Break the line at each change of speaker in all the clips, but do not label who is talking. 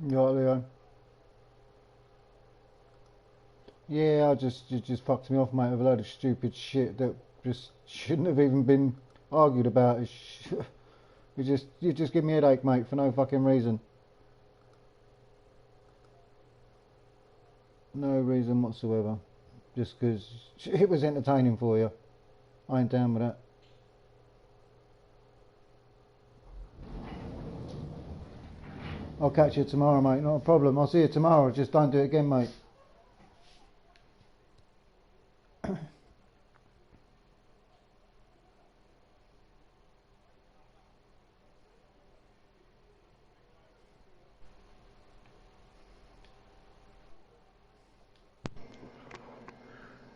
You all right, Leo? Yeah, you just fucked me off, mate, with a load of stupid shit that just shouldn't have even been argued about. You just give me a headache, mate, for no fucking reason. No reason whatsoever. Just 'cause it was entertaining for you. I ain't down with that. I'll catch you tomorrow, mate. Not a problem. I'll see you tomorrow. Just don't do it again, mate.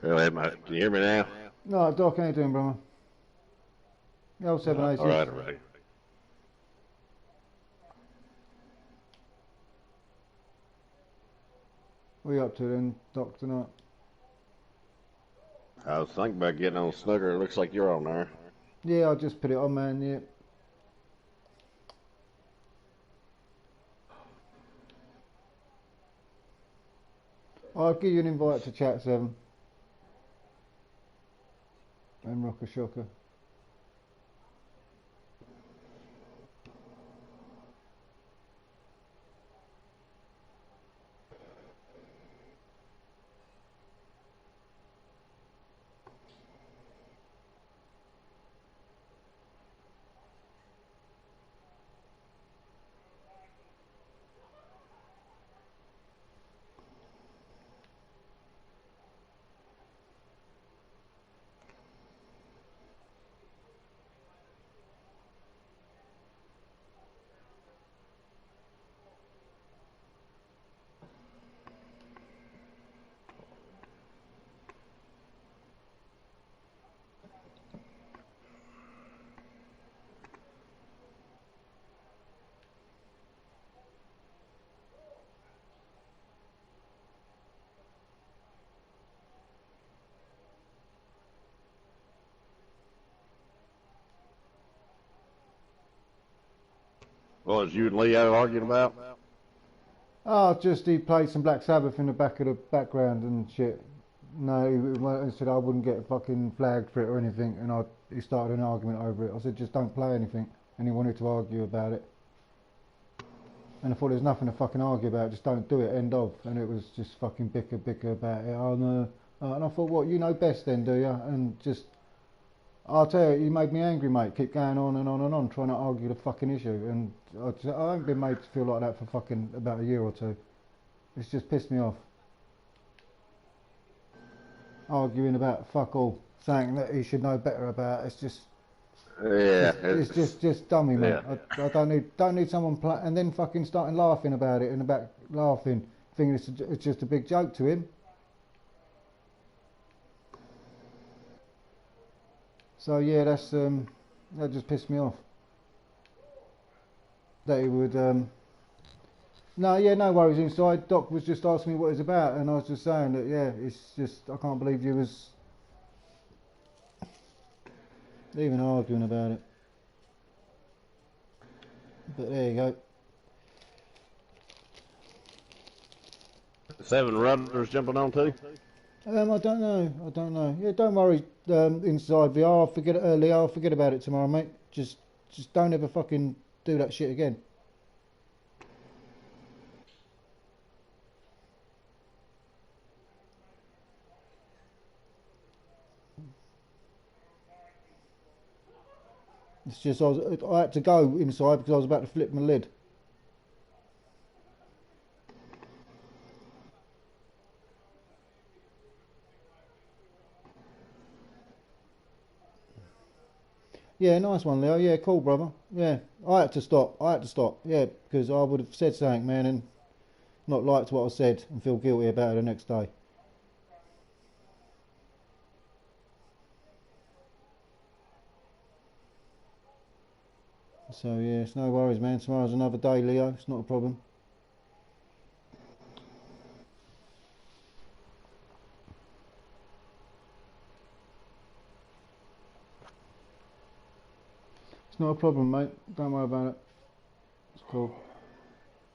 Really, can you hear me now?
No, Doc, how you doing, brother? The old seven
All
aces.
right, all right.
What are you up to then, Doc, tonight?
I was thinking about getting on Snooker. It looks like you're on there.
Yeah, I'll just put it on, man. Yeah. I'll give you an invite to chat 7 and Rocker Shocker.
What was you and Leo arguing about?
Oh, just he played some Black Sabbath in the back of the background and shit. No, he said I wouldn't get fucking flagged for it or anything, and he started an argument over it. I said just don't play anything, and he wanted to argue about it. And I thought there's nothing to fucking argue about, just don't do it, end of. And it was just fucking bicker about it. Oh no. And I thought, what, you know best then, do you? And just, I'll tell you, you made me angry, mate. Keep going on and on and on, trying to argue the fucking issue. And I haven't been made to feel like that for fucking about a year or two. It's just pissed me off. Arguing about fuck all, saying that he should know better about. It's just,
Yeah,
just dummy, mate.
yeah.
I don't need someone play and then fucking starting laughing about it in the back, laughing, thinking it's just a big joke to him. So yeah, that just pissed me off. That he would. No, yeah, no worries inside. Doc was just asking me what it's about, and I was just saying that yeah, it's just I can't believe you was even arguing about it. But there you go.
7 runners jumping on too.
I don't know. I don't know. Yeah, don't worry. Inside VR, forget it early. I'll forget about it tomorrow, mate. Just don't ever fucking do that shit again. It's just I had to go inside because I was about to flip my lid. Yeah, nice one, Leo. Yeah, cool, brother. Yeah, I had to stop. I had to stop. Yeah, because I would have said something, man, and not liked what I said and feel guilty about it the next day. So yeah, it's no worries, man. Tomorrow's another day, Leo. It's not a problem. It's not a problem, mate. Don't worry about it. It's cool.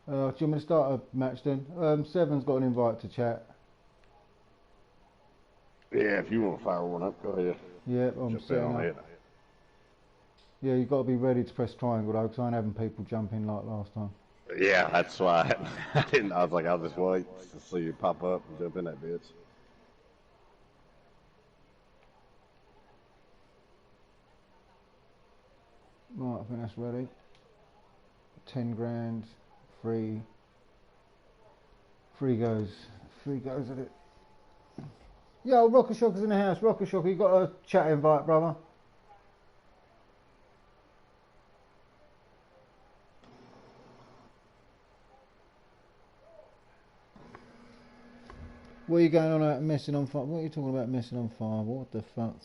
Do you want me to start a match then? Seven's got an invite to chat.
Yeah, if you want to fire one up, go ahead.
Yeah, I'm
Jump in
setting
on
up.
it.
Yeah, you've got to be ready to press triangle though, because I ain't having people jump in like last time.
Yeah, that's why I didn't. I was like, I'll just wait to see you pop up and jump in that bitch.
Right, I think that's ready. 10 grand, free goes. Free goes at it. Yo, Rocker Shocker's in the house. Rocker Shocker, you got a chat invite, brother? What are you going on about messing on fire? What are you talking about messing on fire? What the fuck?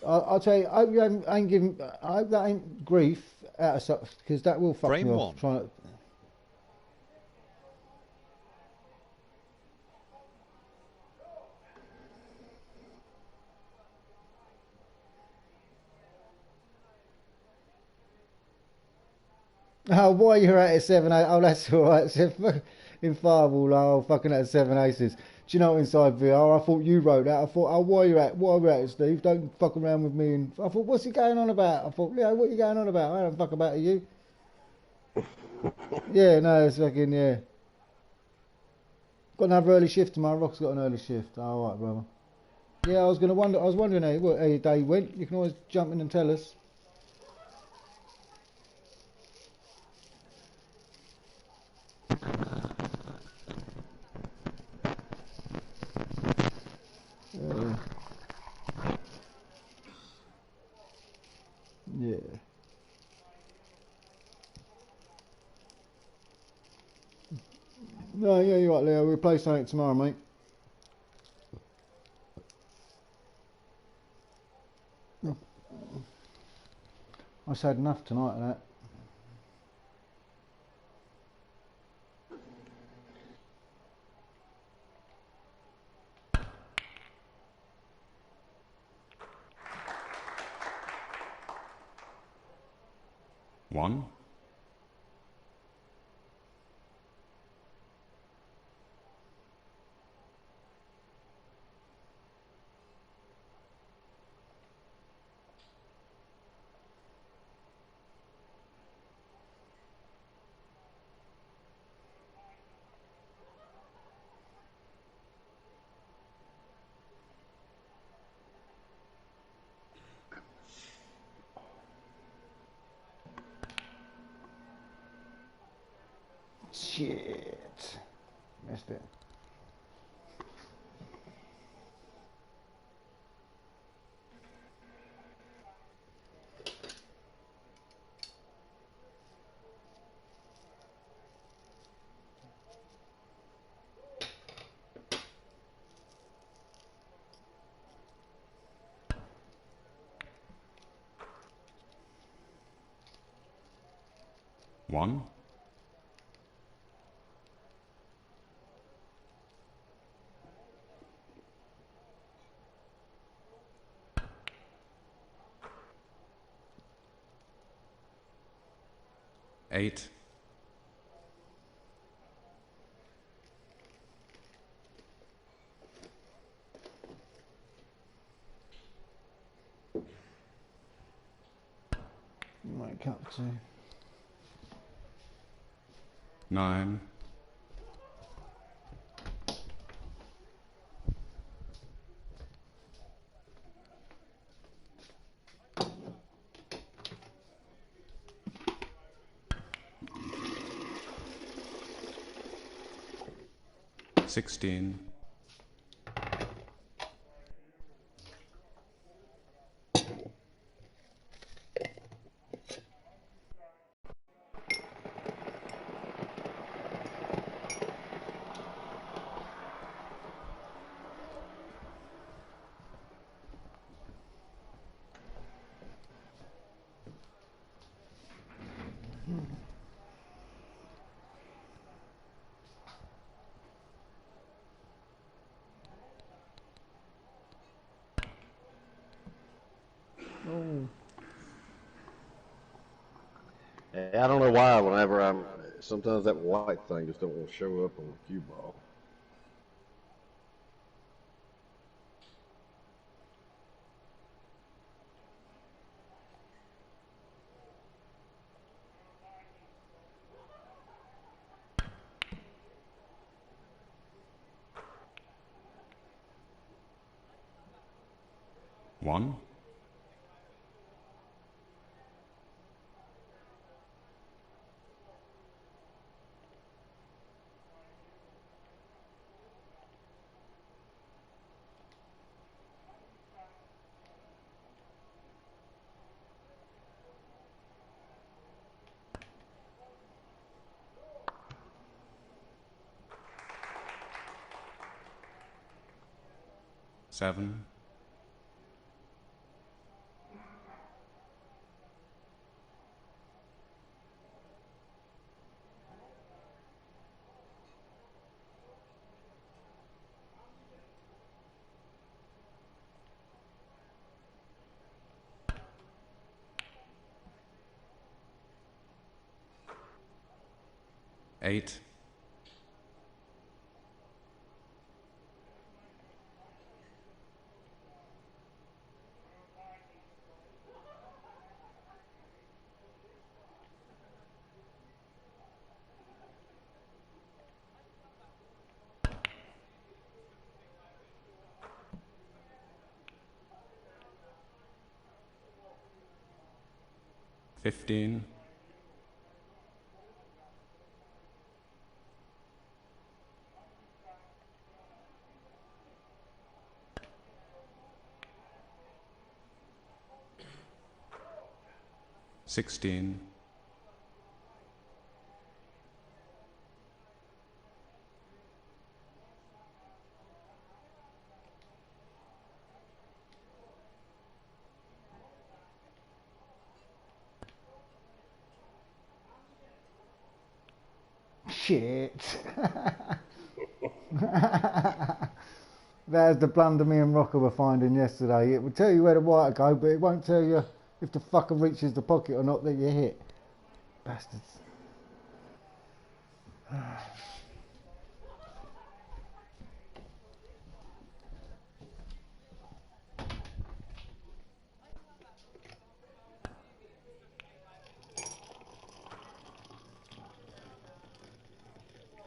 I'll tell you, I hope you ain't giving. I hope that ain't grief out of stuff, because that will fuck
Frame
me
one.
off. Trying to. Oh, why you're at it 7-8? Oh, that's all right. In Fireball, oh, fucking at 7 aces. Do you know inside VR? I thought you wrote that. I thought, oh, why you at it, Steve? Don't fuck around with me. And I thought, what's he going on about? I thought, Leo, what are you going on about? I don't fuck about you. Yeah, no, it's fucking, yeah. Got another early shift tomorrow. Rock's got an early shift. Oh, all right, brother. Yeah, I was wondering how your day went. You can always jump in and tell us. Yeah. No, yeah, you're right, Leo. We'll play something tomorrow, mate. I said enough tonight of that.
One.
Shit. Missed it.
One. Eight.
Might cut to.
Nine. $16.
I don't know why. Whenever sometimes that white thing just don't want to show up on the cue ball.
One. Seven. Eight. $15. 16.
'Shit. There's the blunder me and Rocker were finding yesterday. It will tell you where the white go, but it won't tell you if the fucker reaches the pocket or not that you hit. Bastards.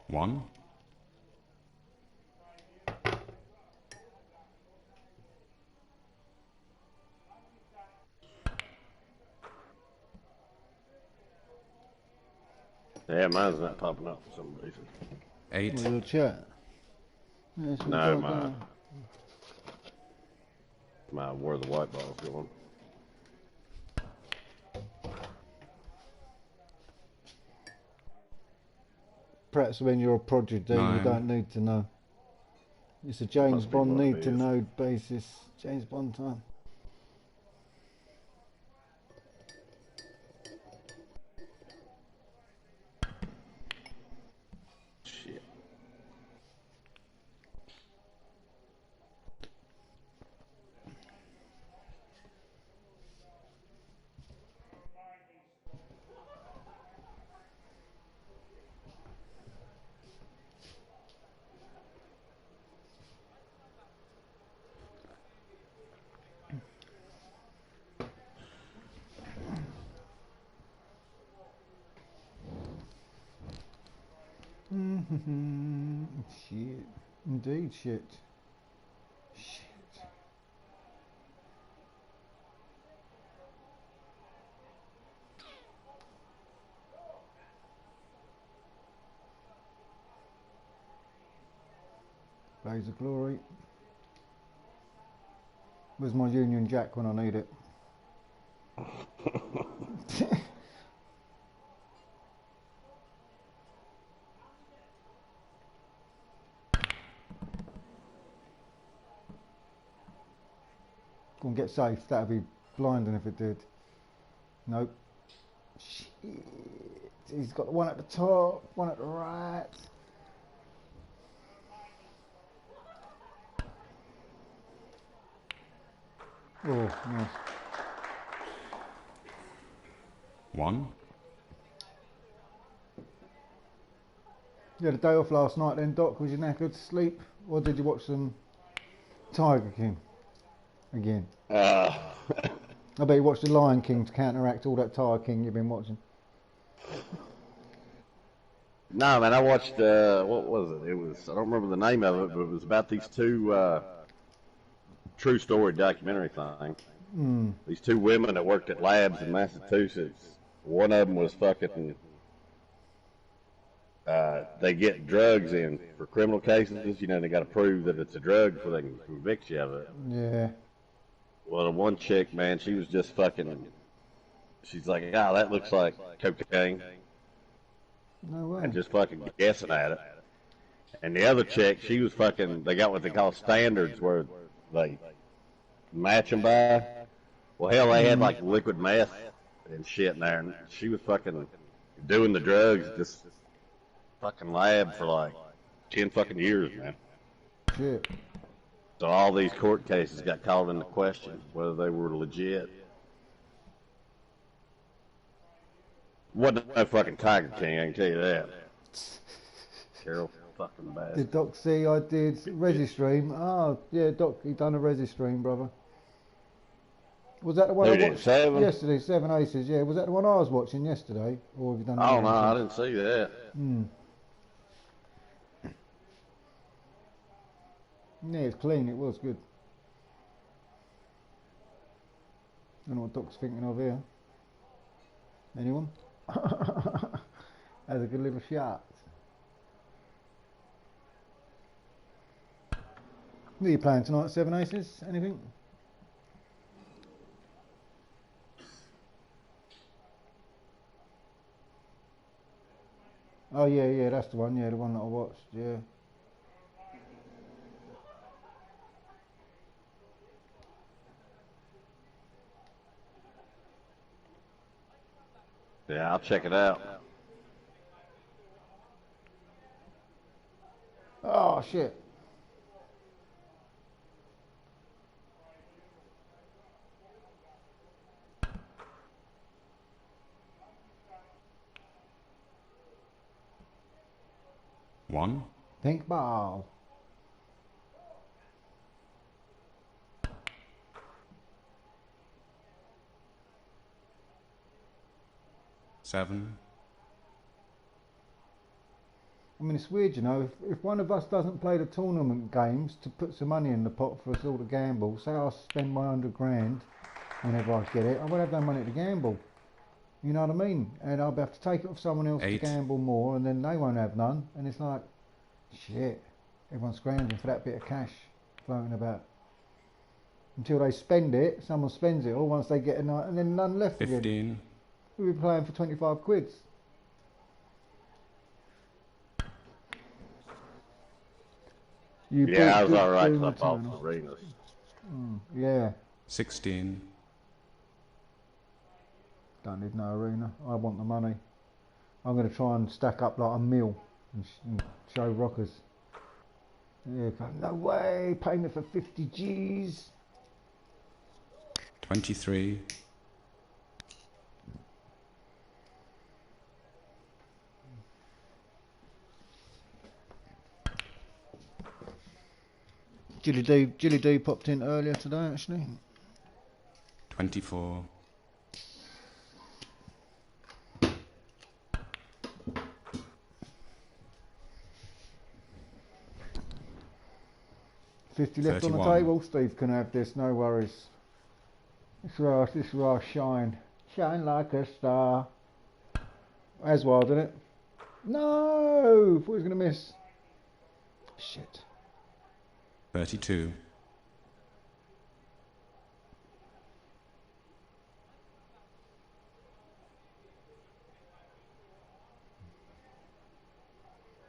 One.
Yeah, mine's not popping up for some reason.
8.
We'll chat. Yes, we
No,
got
my where the white ball's going.
Perhaps when you're a prodigy, you
9.
don't need to know. It's a James
Must be
Bond
one of
need to
these.
know basis. James Bond time.
Shit.
Shit. Indeed, shit. Shit. Blaze of glory. Where's my Union Jack when I need it? Go and get safe. That'd be blinding if it did. Nope. Shit. He's got one at the top, one at the right. Oh, nice.
1.
You had a day off last night then, Doc? Was you knackered? Sleep? Or did you watch some Tiger King again?
Uh,
I bet you watched The Lion King to counteract all that Tiger King you've been watching.
no, man, I watched, what was it? It was, I don't remember the name of it, but it was about these two, true story documentary thing. These two women that worked at labs in Massachusetts. One of them was fucking, they get drugs in for criminal cases, you know, they got to prove that it's a drug before they can convict you of it.
Yeah.
Well, the one chick, man, she was just fucking, she's like, oh, that looks like cocaine,
No way.
and just fucking guessing at it. And the other chick, she was fucking, they got what they call standards where they match them by. Well, hell, they had like liquid meth and shit in there, and she was fucking doing the drugs, just fucking lab for like 10 fucking years, man.
Shit.
So all these court cases got called into question, whether they were legit. Wasn't no fucking Tiger King, I can tell you that. Carol fucking bad.
Did Doc see I did Resi stream? Oh, yeah, Doc, he done a Resi stream, brother. Was that the one
Who
I
did,
watched
Seven?
yesterday? Seven Aces, yeah. Was that the one I was watching yesterday? Or have you done
Oh, no,
another
I
one
didn't see that.
since? Yeah, it's clean, it was good. I don't know what Doc's thinking of here. Anyone? Has a good little shot. What are you playing tonight, Seven Aces? Anything? Oh yeah, yeah, that's the one, yeah, the one that I watched, yeah.
Yeah, I'll check it out.
Oh shit.
One.
Pink ball.
Seven.
I mean, it's weird, you know, if one of us doesn't play the tournament games to put some money in the pot for us all to gamble, say I spend my 100 grand whenever I get it, I won't have no money to gamble. You know what I mean? And I'll have to take it off someone else
Eight.
to gamble more, and then they won't have none. And it's like, shit, everyone's scrounging for that bit of cash floating about. Until they spend it, someone spends it all once they get a night, and then none left again.
15.
We'll be playing for 25 quid. You
Yeah, I
beat
was alright
Doom
because I bought
Eternal.
the arenas.
Yeah,
16.
don't need no arena. I want the money. I'm going to try and stack up like a meal and show rockers. Yeah, go, no way, pay me for 50 G's.
23.
Jilly D popped in earlier today actually.
24.
50 left on the
31.
table. Steve can have this, no worries. This is where I shine. Shine like a star. As wild, isn't it? No! Thought he was going to miss. Shit.
32.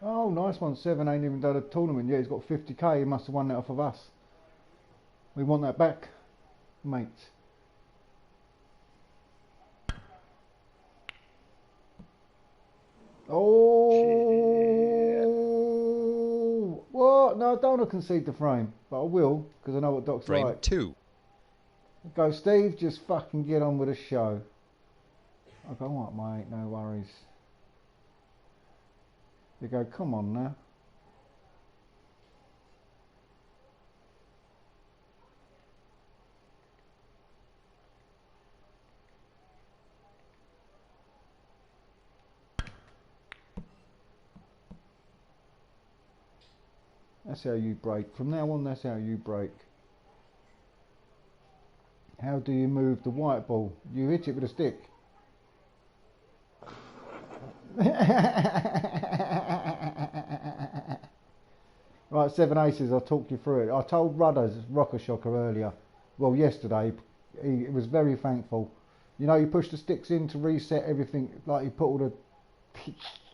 Oh, nice one. Seven ain't even done a tournament yet. He's got 50k. He must have won that off of us. We want that back, mate. Oh, what? No, I don't want to concede the frame, but I will because I know what Doc's
Frame
like.
2.
Go, Steve. Just fucking get on with the show. I go, what, mate? No worries. You go, come on now. That's how you break. From now on, that's how you break. How do you move the white ball? You hit it with a stick. Right, 7 aces, I'll talk you through it. I told Rudders, Rocker Shocker earlier, well yesterday, he was very thankful. You know, you push the sticks in to reset everything, like you put all the...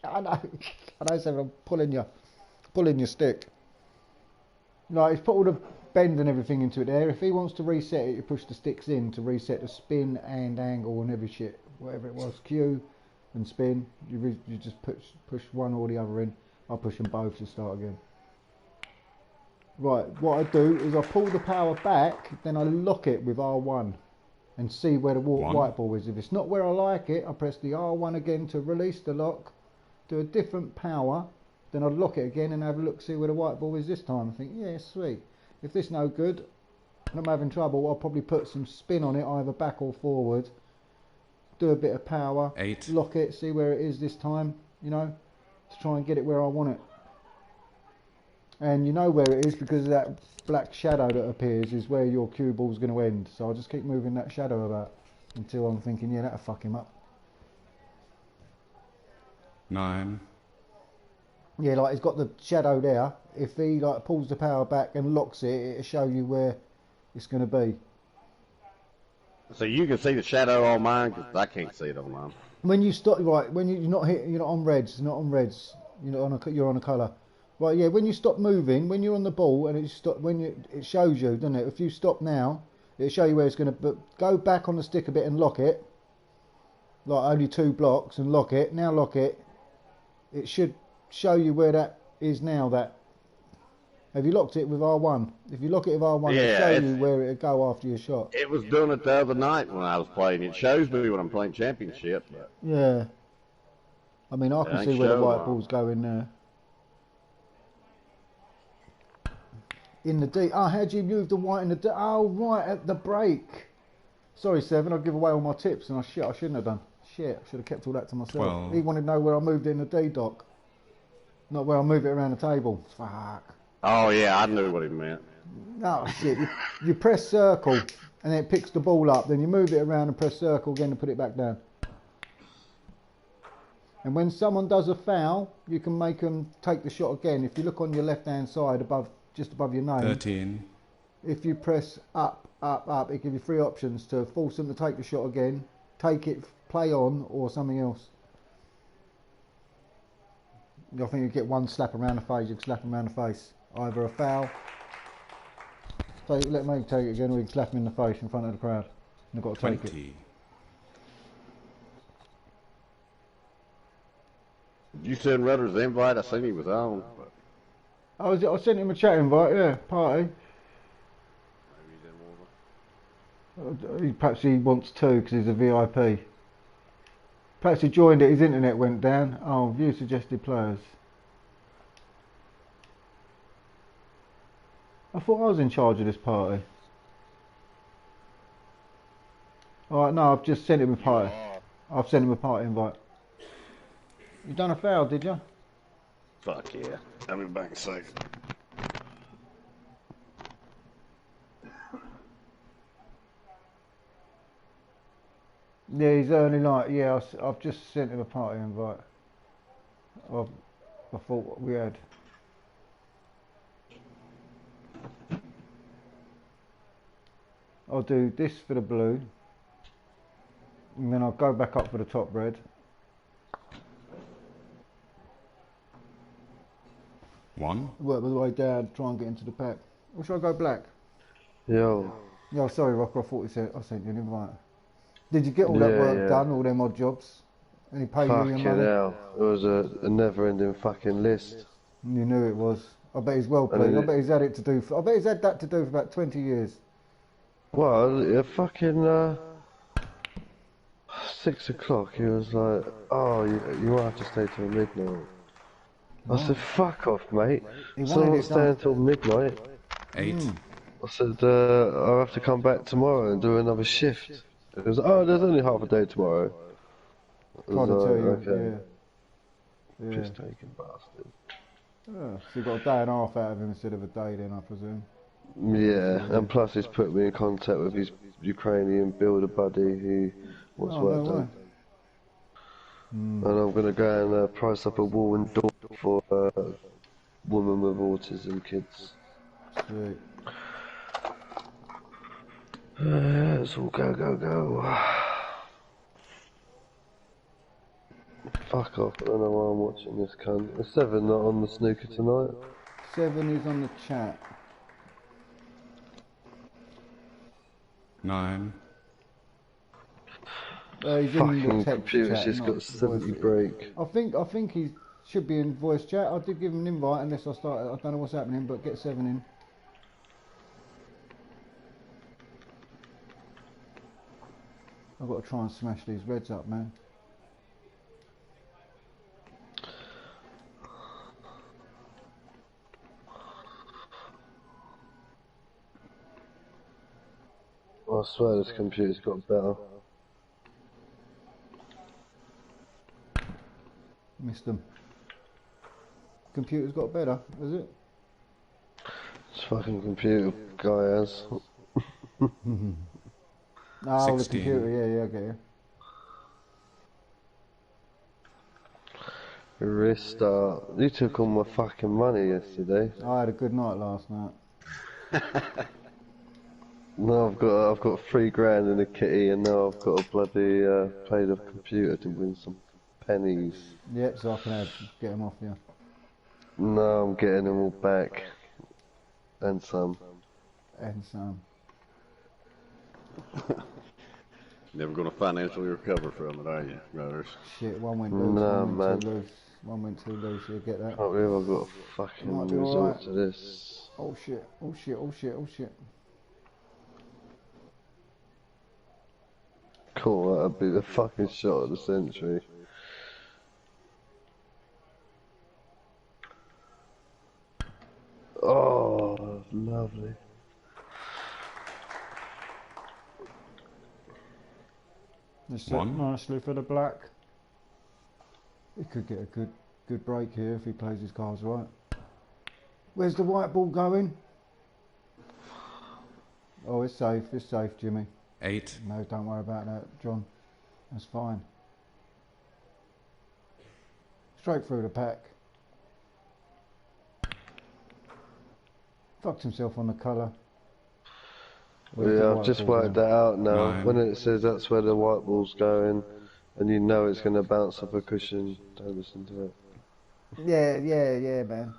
I know, Seven, I'm pulling your stick. Like, he's put all the bend and everything into it there. If he wants to reset it, you push the sticks in to reset the spin and angle and every shit, whatever it was, cue and spin. You just push one or the other in. I'll push them both to start again. Right, what I do is I pull the power back, then I lock it with R1 and see where the white ball is. If it's not where I like it, I press the R1 again to release the lock, do a different power, then I'd lock it again and have a look, see where the white ball is this time. I think, yeah, sweet. If this no good and I'm having trouble, I'll probably put some spin on it, either back or forward, do a bit of power,
8.
lock it, see where it is this time, you know, to try and get it where I want it. And you know where it is because of that black shadow that appears is where your cue ball's going to end. So I'll just keep moving that shadow about until I'm thinking, yeah, that'll fuck him up.
9.
Yeah, like he's got the shadow there. If he like pulls the power back and locks it, it'll show you where it's going to be.
So you can see the shadow on mine, because I can't see it on mine.
When you stop, right, when you're not on reds, you're on a colour. Right, yeah, when you stop moving, when you're on the ball and it shows you, doesn't it? If you stop now, it'll show you where it's going to, but go back on the stick a bit and lock it. Like only 2 blocks and lock it. Now lock it. It should show you where that is now. That have you locked it with R1? If you lock it with R1, it'll show you where it'll go after your shot.
It was doing it the other night when I was playing. It shows me when I'm playing championship. But
yeah. I mean, I can see where the white ball's going there. In the D. Oh, how do you move the white in the D? Oh, right, at the break. Sorry, Seven, I'll give away all my tips, and I shouldn't have done. Shit, I should have kept all that to myself.
12.
He wanted to know where I moved it in the D dock, not where I move it around the table. Fuck.
oh yeah, I knew what he meant.
Oh, shit. You press circle, and then it picks the ball up. Then you move it around and press circle again to put it back down. And when someone does a foul, you can make them take the shot again. If you look on your left-hand side just above your name,
13.
if you press up, it gives you 3 options to force them to take the shot again, take it, play on, or something else. I think you get 1 slap around the face, you can slap them around the face. Either a foul, let me take it again, or you can slap them in the face in front of the crowd. And they've got to
20.
take it.
Did you send Rudders the invite? I seen he was on. But
I sent him a chat invite, yeah, party.
maybe he didn't want to.
Perhaps he wants to because he's a VIP. Perhaps he joined it, his internet went down. Oh, view suggested players. I thought I was in charge of this party. Alright, no, I've just sent him a party. I've sent him a party invite. You done a foul, did you?
Fuck yeah. I'll be back in a second.
Yeah, he's early night. Yeah, I've just sent him a party invite. I thought we had. I'll do this for the blue, and then I'll go back up for the top red.
1.
Work my way down, try and get into the pack. Or should I go black?
Yo.
Yeah, sorry, Rocker, I thought I sent you an invite. Did you get all that work done, all them odd jobs? And he paid you your money?
Fucking hell. It was a never-ending fucking list.
You knew it was. I bet he's well pleased. I bet he's had it to do. I bet he's had that to do for about 20 years.
Well, fucking 6 o'clock, he was like, oh, you might have to stay till midnight. I said, fuck off, mate.
He
So
wanted
I'll
it
stay
done.
until midnight.
8,
I said, I'll have to come back tomorrow and do another shift. It was, oh, there's only half a day tomorrow. I was
Tried to tell you,
like, okay.
yeah.
Piss taking bastard.
Oh, so you got a day and a half out of him instead of a day then, I presume.
Yeah, and plus he's put me in contact with his Ukrainian builder buddy who wants
Oh,
work
no way.
done. And I'm going to go and price up a wall and door for a woman with autism kids.
Sweet.
Let's all go, go, go. Fuck off, I don't know why I'm watching this cunt. Is 7 not on the snooker tonight?
7 is on the chat.
9,
He's in
Fucking
the text
computer's
chat,
just
not
got 70
voice.
break.
I think he should be in voice chat. I did give him an invite unless I don't know what's happening, but get 7 in. I've got to try and smash these reds up, man.
I swear this computer's got better.
Missed them. Computer's got better, is it?
This fucking computer guy has.
Oh, the
16.
computer, yeah, I get you.
Restart. You took all my fucking money yesterday.
I had a good night last night.
Now I've got 3 grand in a kitty, and now I've got to bloody play the computer to win some pennies.
Yep, so I can get them off you.
No, I'm getting them all back, and some.
And some.
Never going to financially recover from it, are you, brothers?
Shit, one went loose,
No,
one went
man.
too loose. One went too loose, you get that?
Can't believe I've got to
Might
fucking
be
resort
alright.
to this.
Oh shit, oh shit, oh shit, oh shit.
Cool, that'd be the fucking shot of the century. Oh, lovely.
This set
1,
nicely for the black. He could get a good break here if he plays his cards right. Where's the white ball going? Oh, it's safe, Jimmy.
8,
No, don't worry about that, John. That's fine. Straight through the pack. Fucked himself on the colour. Where's the
Yeah, I've
white
just
ball
worked
going?
that out now.
9.
When it says that's where the white ball's going, and you know it's going to bounce off a cushion, don't listen to it.
Yeah, man.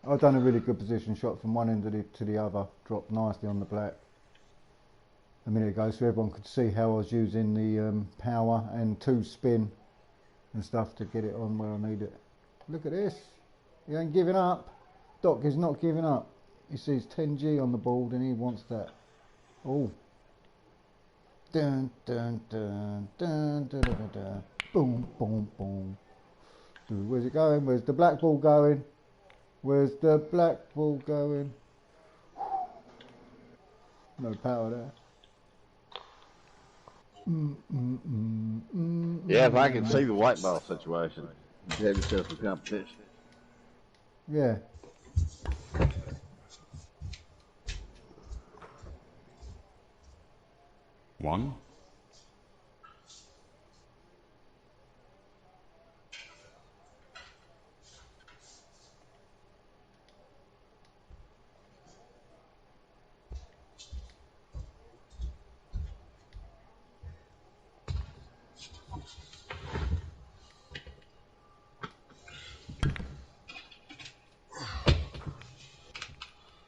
I've done a really good position shot from one end of to the other. Dropped nicely on the black a minute ago, so everyone could see how I was using the power and 2 spin and stuff to get it on where I need it. Look at this. He ain't giving up. Doc is not giving up. He sees 10G on the board and he wants that. Oh. Dun dun dun dun dun dun dun. Boom, boom, boom. Where's it going? Where's the black ball going? Where's the black ball going? No power there.
Yeah, if I could see the white ball situation, you have yourself some competition.
Yeah.
One,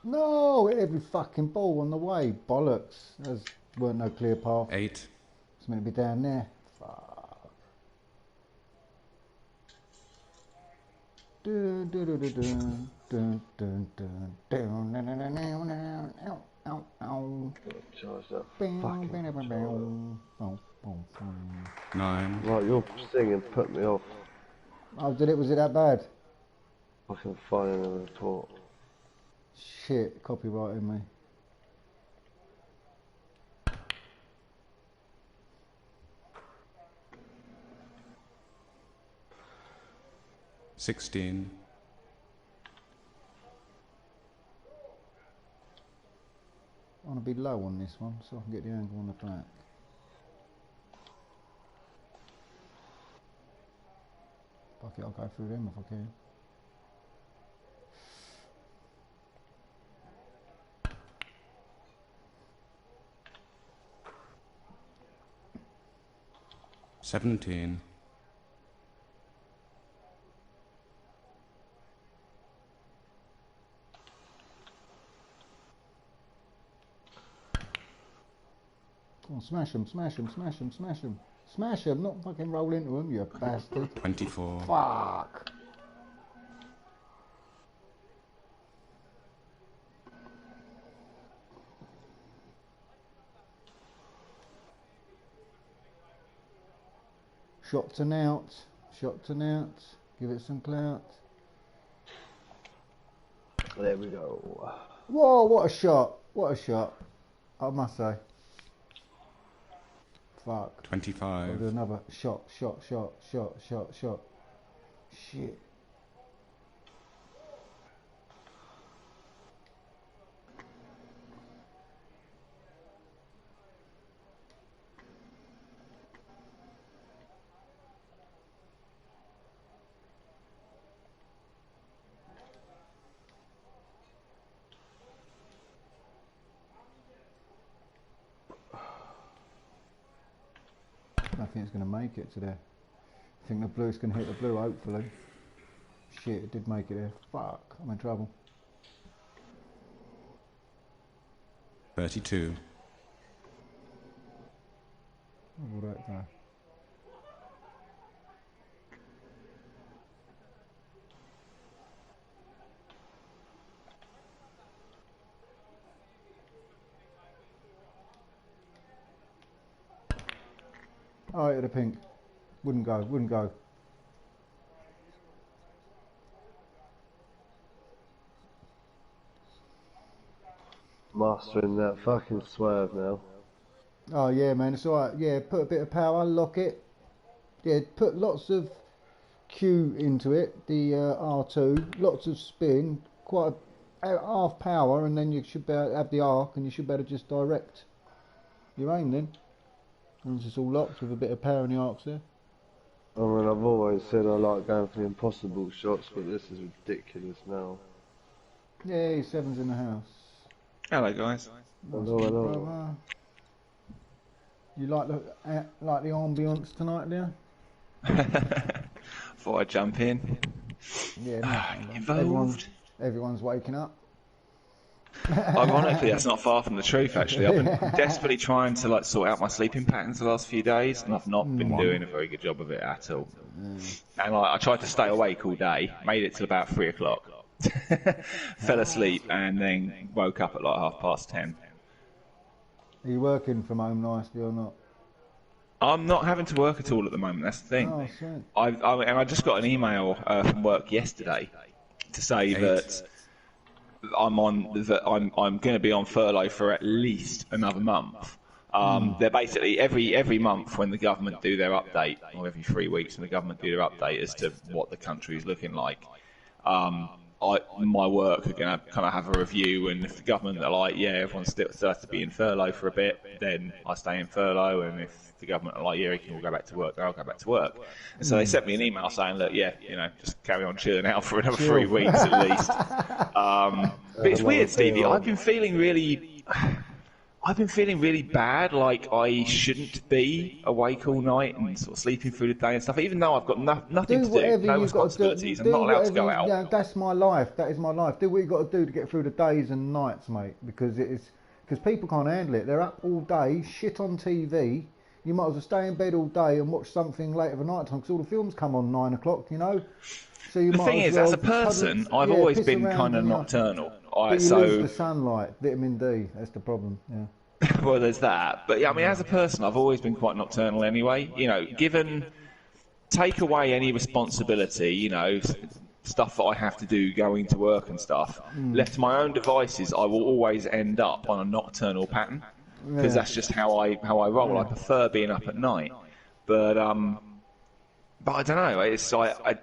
No, every fucking ball on the way. Bollocks. There weren't no clear path.
8,
It's meant to be down there. Fuck. Dun, dun, dun, dun, dun, dun, dun, dun, dun, dun, dun, dun, dun, ow, ow, ow.
Charge that
Bing,
fucking
bing, bing, bing,
controller.
bing. Boom, boom, boom.
9,
Right, your singing put me off.
Oh, was it that bad?
Fucking filing a report.
Shit, copyrighting me.
$16.
I want to be low on this one so I can get the angle on the black. Fuck it, I'll go through them if I can.
$17.
Come on, smash them, smash them, smash them, smash them. Smash them, not fucking roll into them, you bastard.
24.
Fuck. Shot to nout, shot to nout. Give it some clout.
There we go.
Whoa, what a shot, what a shot. I must say. Fuck. I'll
25.
do another shot. Shit. I think it's going to make it today. I think the blue's going to hit the blue, hopefully. Shit, it did make it there. Fuck, I'm in trouble.
32.
What will that go? Oh, hit the pink. Wouldn't go, wouldn't go.
Mastering that fucking swerve now.
Oh yeah, man, it's alright. Yeah, put a bit of power, lock it. Yeah, put lots of Q into it, the R2, lots of spin, quite a half power, and then you should be able to have the arc, and you should be able to just direct your aim then. Once it's all locked with a bit of power in the arcs there.
I mean, I've always said I like going for the impossible shots, but this is ridiculous now.
Yeah, seven's in the house.
Hello, guys.
Hello, hello.
Brother. You like the ambience tonight, Leon?
Thought I'd jump in.
Yeah, no,
Involved.
Everyone's waking up.
Ironically, that's not far from the truth, actually. I've been desperately trying to sort out my sleeping patterns the last few days, and I've not been doing a very good job of it at all. And I tried to stay awake all day, made it till about 3 o'clock, fell asleep, and then woke up at like 10:30.
Are you working from home nicely or not?
I'm not having to work at all at the moment, that's the thing.
Oh, sweet.
I just got an email from work yesterday to say that I'm going to be on furlough for at least another month. They're basically every month when the government do their update, or every 3 weeks when the government do their update as to what the country is looking like. My work are going to kind of have a review, and if the government are like, yeah, everyone still has to be in furlough for a bit, then I stay in furlough, and if the government are like, yeah, you can all go back to work, then I'll go back to work. And so they sent me an email saying, look, yeah, just carry on chilling out for another 3 weeks at least. But it's weird, Stevie. I've been feeling really bad, like I shouldn't be awake all night and sort of sleeping through the day and stuff, even though I've got nothing to do, no responsibilities, I'm not allowed to go out.
Yeah, that's my life, that is my life. Do what you've got to do to get through the days and nights, mate, because people can't handle it. They're up all day, shit on TV. You might as well stay in bed all day and watch something late of a night time, because all the films come on 9 o'clock, So you
the thing is, as a person, I've always been kind of nocturnal.
But you lose the sunlight, vitamin D, that's the problem, yeah.
Well, there's that. But yeah, I mean, as a person, I've always been quite nocturnal anyway. Given take away any responsibility, you know, stuff that I have to do going to work and stuff, left to my own devices, I will always end up on a nocturnal pattern, because that's just how I roll. I prefer being up at night, but I don't know. It's I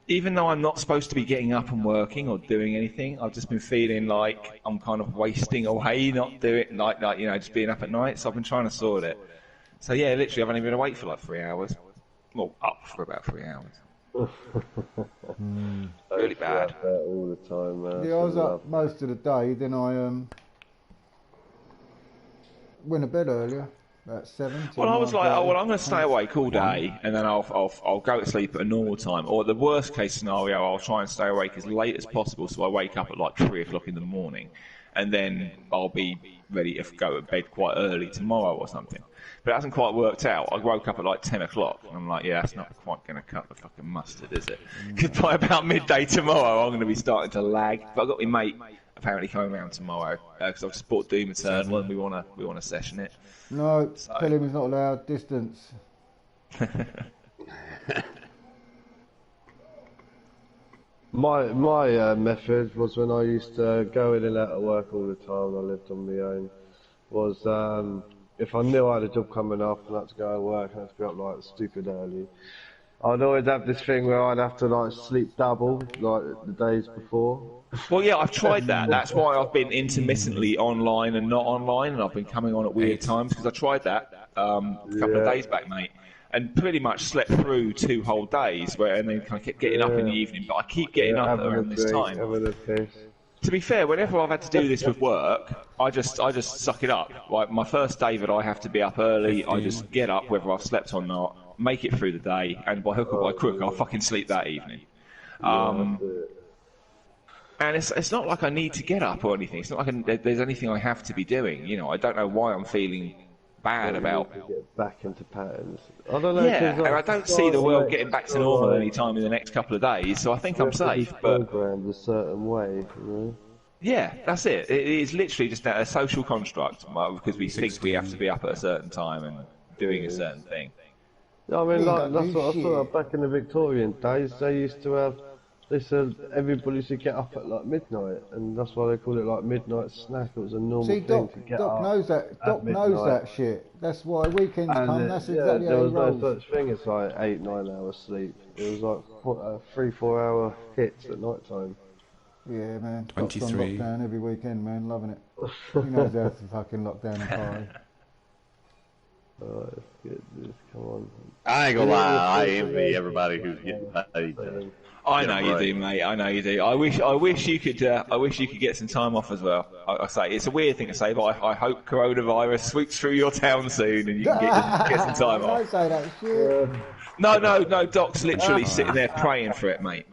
even though I'm not supposed to be getting up and working or doing anything, I've just been feeling like I'm kind of wasting away, not doing like you know, just being up at night. So I've been trying to sort it. So yeah, literally, I've only been awake for like 3 hours. Well, up for about 3 hours. Really bad.
All the time, man.
Yeah, I was up most of the day. Then I went to bed earlier. About 7.
Well, I was like, oh, well, I'm going to stay awake all day, and then I'll go to sleep at a normal time. Or the worst case scenario, I'll try and stay awake as late as possible, so I wake up at like 3 o'clock in the morning, and then I'll be ready to go to bed quite early tomorrow or something. But it hasn't quite worked out. I woke up at like 10 o'clock, and I'm like, yeah, that's not quite going to cut the fucking mustard, is it? Because by about midday tomorrow, I'm going to be starting to lag. But I've got my mate apparently coming around tomorrow, because I've just bought Doom Eternal, and we want to session it.
No, tell him he's not allowed distance.
My method was when I used to go in and out of work all the time, I lived on my own, was if I knew I had a job coming up and I had to go to work and I had to be up like stupid early, I'd always have this thing where I'd have to like sleep double like the days before.
Well, yeah, I've tried that. That's why I've been intermittently online and not online, and I've been coming on at weird times, because I tried that a couple of days back, mate, and pretty much slept through 2 whole days, and then kind of kept getting up in the evening, but I keep getting up around this time. To be fair, whenever I've had to do this with work, I just suck it up. Like my first day that I have to be up early, I just get up whether I've slept or not, make it through the day, and by hook or by crook, I'll fucking sleep that evening. And it's not like I need to get up or anything. It's not like there's anything I have to be doing. You know, I don't know why I'm feeling bad about.
Get back into patterns. I don't know.
Yeah, and I don't see the world getting back to normal any time in the next couple of days. So I think I'm safe. But
programmed a certain way, you know?
Yeah, that's it. It is literally just a social construct, because we think we have to be up at a certain time and doing a certain thing.
I mean, like, that's what I thought back in the Victorian days. They used to have. They said everybody should get up at like midnight, and that's why they call it like midnight snack. It was a normal thing
Doc,
to get
Doc
up.
knows that. Doc knows that shit. That's why weekends come. That's exactly how
there
he
was
rolls.
no such thing as like 8-9 hours sleep. It was like 3-4 hour hits at night time.
Yeah, man. Doc's on
23.
lockdown every weekend, man. Loving it. He knows how to fucking lock down and party.
Let's get this. Come on.
I ain't gonna lie, I envy everybody who's getting paid.
I know you do, mate. I know you do. I wish you could get some time off as well. I say it's a weird thing to say, but I hope coronavirus sweeps through your town soon and you can get some time off.
Don't say that shit.
No. Doc's literally sitting there praying for it, mate.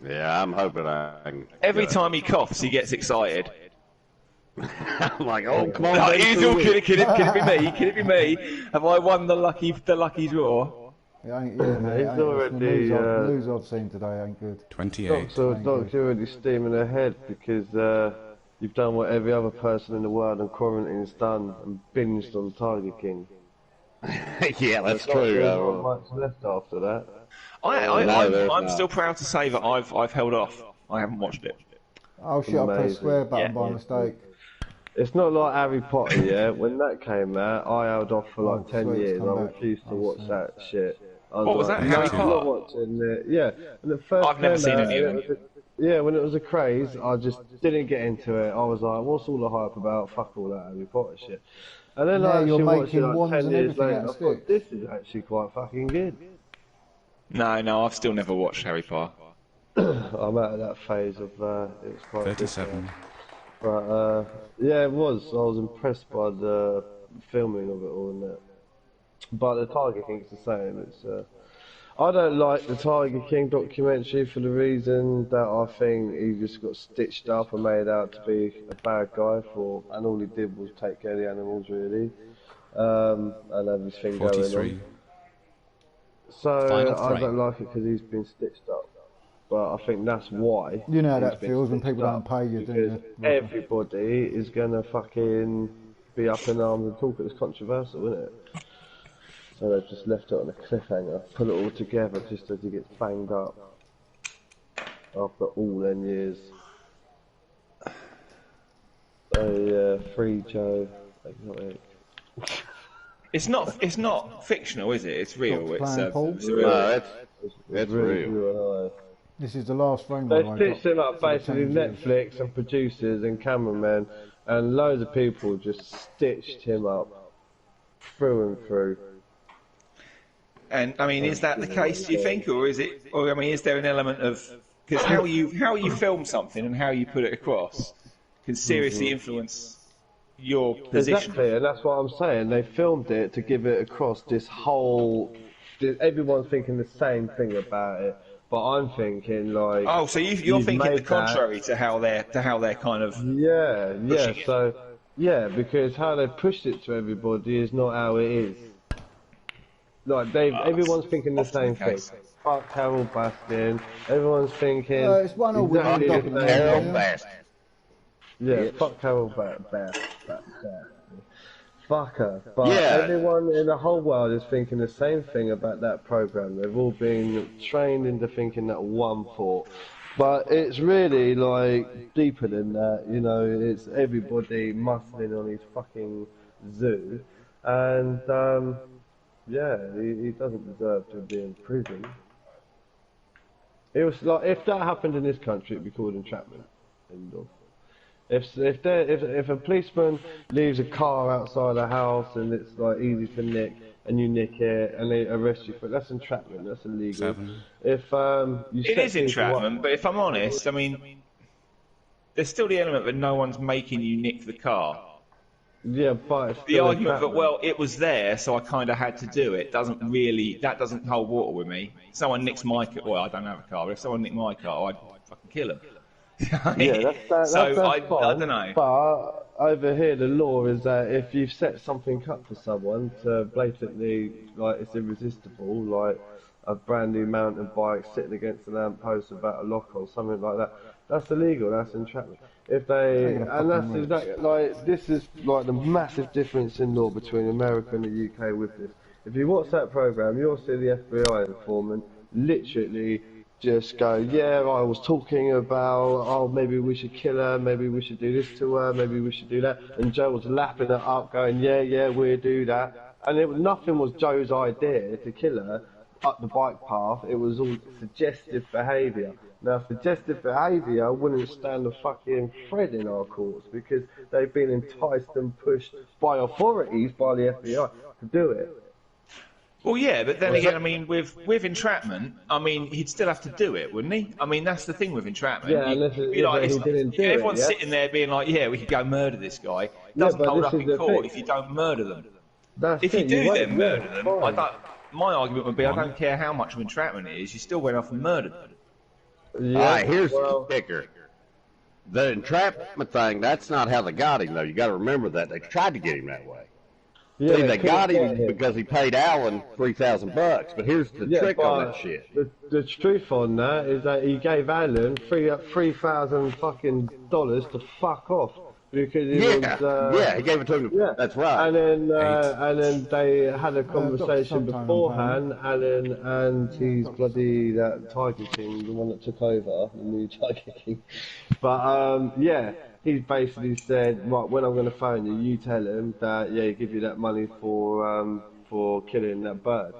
Yeah, I'm hoping I can.
Every time he coughs, he gets excited.
I'm like, oh, come on.
No, he's all, can it be me? Can it be me? Have I won the lucky draw?
It ain't, yeah, mate,
He's already,
the news I've seen today ain't good.
28.
Doc's already steaming ahead because you've done what every other person in the world in quarantine's done and binged on Tiger King.
Yeah, that's true.
There's not much left after that.
I'm still proud to say that I've held off. I haven't watched it.
Oh shit, I pressed square button by mistake.
It's not like Harry Potter, yeah? When that came out, I held off for like 10
sweet,
years.
come
I
back.
refused to watch that shit.
What was that,
like,
Harry
no, I'm
Potter?
not watching it. Yeah. And the first
I've never
came
seen
out,
any of them.
Yeah, when it was a craze, I just didn't get into it. I was like, what's all the hype about? Fuck all that Harry Potter shit. And then
Now
I
you're
actually watched it
making
like
wands
10
and
years
everything
later.
out
I
of
thought,
sticks.
this is actually quite fucking good.
No, I've still never watched Harry Potter.
I'm out of that phase of it was quite
37.
Good, but yeah, it was. I was impressed by the filming of it all and that. But the Tiger King's the same. It's I don't like the Tiger King documentary for the reason that I think he just got stitched up and made out to be a bad guy and all he did was take care of the animals really, and everything
43.
going on. So I don't like it because he's been stitched up. But I think that's why.
You know how
he's
that
been
feels when
stitched
people don't
up,
pay you, don't
because
you?
everybody is gonna fucking be up in arms and talk. It's controversial, isn't it? So they've just left it on a cliffhanger, put it all together just as he gets banged up after all them years. So yeah, free Joe, exotic.
It's not fictional, is it? It's real.
Stop
It's
playing, Paul.
it's real.
No, that's
really
real.
This is the last frame.
They
by the way,
stitched him up
for the
basically,
changes.
Netflix and producers and cameramen and loads of people just stitched him up through and through.
And I mean, is that the case? Do you think, or is it? Or I mean, is there an element of because how you film something and how you put it across can seriously influence your position.
Exactly, and that's what I'm saying. They filmed it to give it across this whole. Everyone's thinking the same thing about it, but I'm thinking like.
Oh, so you're thinking the
made
contrary to how they're kind of.
Yeah, yeah.
it.
So, yeah, because how they pushed it to everybody is not how it is. Like everyone's thinking the
often
same
the
thing.
case.
Fuck Carol Baskin. Everyone's thinking.
It's one all with
exactly
one
the
document.
same.
Carol
Yeah.
Baskin.
Yeah, fuck Carol Baskin. Fuck her. But
Yeah.
everyone in the whole world is thinking the same thing about that program. They've all been trained into thinking that one thought. But it's really like deeper than that, you know, it's everybody muscling on his fucking zoo. And yeah, he doesn't deserve to be in prison. It was like if that happened in this country it'd be called entrapment. End of. If a policeman leaves a car outside a house and it's like easy to nick and you nick it and they arrest you for it, that's entrapment, that's illegal.
7.
If you
It
set
is
people
entrapment,
up-
but if I'm honest, I mean, there's still the element that no one's making you nick the car.
yeah, but it's
The
still
argument that
entrapment.
well, it was there, so I kind of had to do it. Doesn't hold water with me. Someone nicks my car. Well, I don't have a car, but if someone nicked my car, I'd fucking kill them.
Yeah, that's
so
fine.
I don't know.
But over here, the law is that if you've set something up for someone to blatantly, like, it's irresistible, like a brand new mountain bike sitting against a lamppost without a lock or something like that, that's illegal. That's entrapment. If they,
Taking a
and that's
fucking
exactly like this is like the massive difference in law between America and the UK with this. If you watch that program, you'll see the FBI informant literally just go, yeah, I was talking about, oh, maybe we should kill her, maybe we should do this to her, maybe we should do that. And Joe was lapping it up, going, yeah, we'll do that. And nothing was Joe's idea to kill her up the bike path. It was all suggestive behaviour. Now, suggestive behaviour wouldn't stand a fucking thread in our courts because they've been enticed and pushed by authorities, by the FBI, to do it.
Well, yeah, but then again, I mean, with entrapment, I mean, he'd still have to do it, wouldn't he? I mean, that's the thing with entrapment.
Yeah, unless he didn't do it,
everyone's
yeah?
sitting there being like, yeah, we could go murder this guy. It
Yeah,
doesn't
but
hold
this
up
is
in
the
court
thing.
if you don't murder them.
That's
If you
it,
do
won't-
then murder them,
fine.
my argument would be, I don't care how much of entrapment it is, you still went off and murdered them.
Yeah,
All right, here's
well,
the kicker. The entrapment thing, that's not how they got him, though. You got to remember that. They tried to get him that way.
yeah,
See, they got
couldn't
him
get
because he paid Alan $3,000. But here's the trick on
but
that shit.
The truth on that is that he gave Alan $3,000 fucking dollars to fuck off because he was.
Yeah, he gave it to him.
Yeah,
That's right.
And then they had a conversation
sometime
beforehand. Alan and he's bloody that Tiger King, the one that took over, the new Tiger King. But yeah, he's basically said, right, when I'm going to phone you, you tell him that yeah, he give you that money for killing that bird.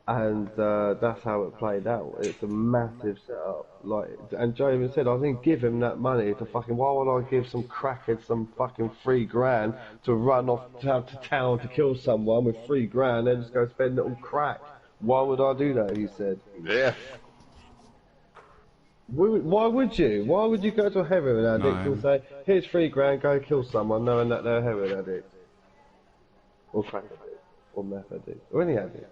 And that's how it played out. It's a massive setup. Like, and Joe even said, I didn't give him that money to fucking. Why would I give some crackhead some fucking $3,000 to run off to town to kill someone with $3,000? Then just go spend it on crack. Why would I do that? He said.
Yeah.
Why would you? Why would you go to a heroin addict
No.
and say, here's $3,000, go kill someone, knowing that they're a heroin addict, or crack addict, or meth addict, or any addict?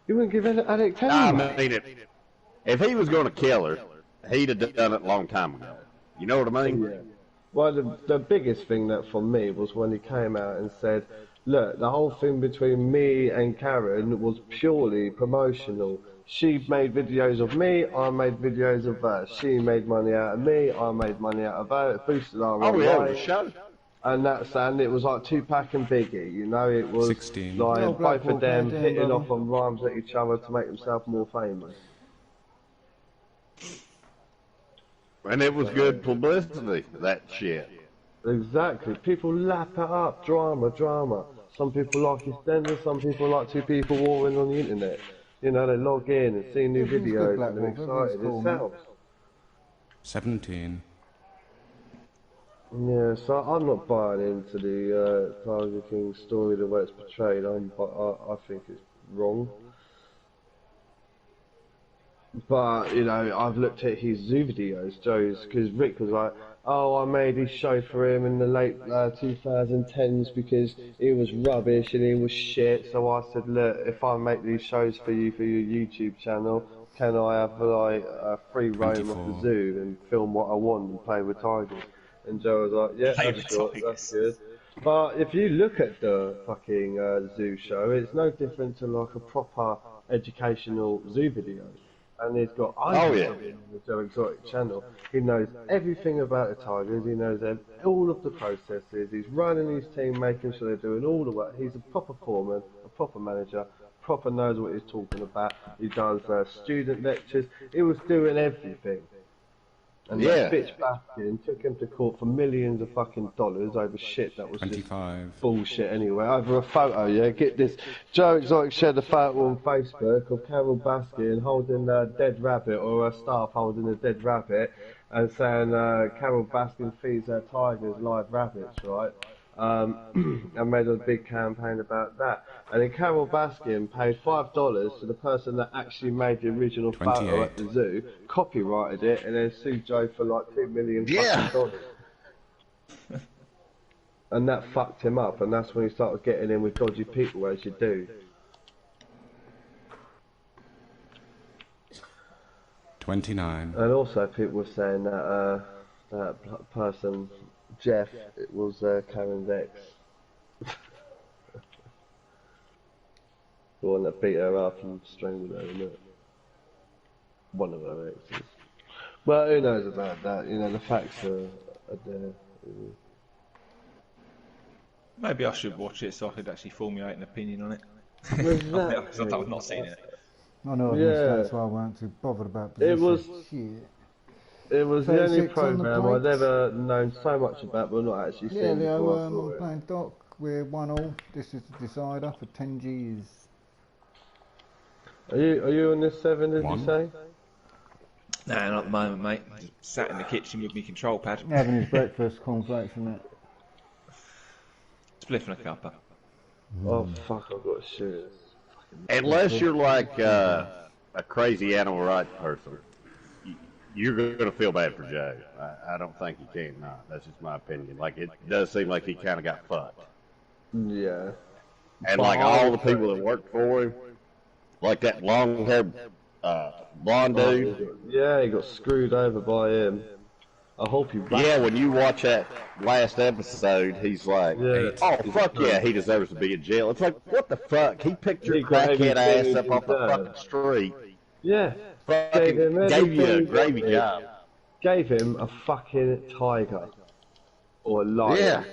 You wouldn't give an addict
I
any.
mean, if he was going to kill her, he'd have done it a long time ago. You know what I mean?
Yeah. Well, the biggest thing that for me was when he came out and said, look, the whole thing between me and Karen was purely promotional. She made videos of me, I made videos of her. She made money out of me, I made money out of her. It boosted our
Oh, yeah, it
online.
was a show.
and it was like Tupac and Biggie, you know, it was
16.
like
Oh,
both
Blackpool
of them
Countdown,
hitting
brother.
off on rhymes at each other to make themselves more famous.
And it was good publicity, that shit.
Exactly. People lap it up. Drama, drama. Some people like EastEnders, some people like two people warring on the internet. You know, they log in and see new
Everything's good,
videos
Black
and they're
Wolf. Everything's
excited.
cool,
It
man.
sells.
17.
Yeah, so I'm not buying into the Tiger King story the way it's portrayed. I think it's wrong. But, you know, I've looked at his zoo videos, Joe's, because Rick was like, oh, I made his show for him in the late 2010s because it was rubbish and it was shit. So I said, look, if I make these shows for you for your YouTube channel, can I have like a free roam of the
24.
zoo and film what I want and play with tigers? And Joe was like, yeah,
Play
that's
with
sure,
tigers.
that's good. But if you look at the fucking zoo show, it's no different to like a proper educational zoo video. And he's got hundreds
yeah.
of them on the Joe Exotic channel. He knows everything about the tigers. He knows all of the processes. He's running his team, making sure they're doing all the work. He's a proper foreman, a proper manager, proper knows what he's talking about. He does student lectures. He was doing everything. And
Yeah.
that bitch Baskin took him to court for millions of fucking dollars over shit that was just
25.
bullshit anyway. Over a photo, yeah. Get this. Joe Exotic shared a photo on Facebook of Carol Baskin holding a dead rabbit, or her staff holding a dead rabbit, and saying Carol Baskin feeds her tigers live rabbits, right? And made a big campaign about that. And then Carol Baskin paid $5 to the person that actually made the original photo at the
28.
zoo, copyrighted it, and then sued Joe for like $2 million
Yeah.
fucking dollars. And that fucked him up, and that's when he started getting in with dodgy people, as you do.
29.
And also, people were saying that person, Jeff, it was Karen's ex. The one that beat her up and strangled her, isn't it? One of her exes. Well, who knows about that? You know, the facts are there.
Maybe I should watch it so I could actually formulate an opinion on it.
Exactly.
I've not seen it.
I know I've missed that, so I weren't too bothered about
It
position.
was-
Shit.
It was the only
36 on the
program I'd
plate.
ever known so much about, but not actually
Yeah,
seen before I
Leo,
saw
I'm
it.
playing Doc. We're 1-1. This is the decider for 10 Gs.
Are you on this 7? Did you
One.
say?
Nah, not at the moment, mate. Just sat in the kitchen with my control pad.
Having his breakfast, cornflakes and that.
Spliff and a cuppa.
Oh fuck! I've got to shoot it.
Unless you're like a crazy animal rights person, you're going to feel bad for Joe. I don't think he can. No, that's just my opinion. Like, it does seem like he kind of got fucked.
Yeah.
And like all the people that worked for him, like that long-haired blonde dude.
Yeah, he got screwed over by him. I hope he.
Yeah, when you watch that last episode, he's like,
Yeah.
"Oh fuck yeah, he deserves to be in jail." It's like, what the fuck? He picked your
He got
crackhead ass
everything
up
he
off the
deserved.
fucking street,
Yeah.
fucking
Gave him
gave you a
everything he
gravy
wanted.
job.
Gave him a fucking tiger. Or a lion.
Yeah.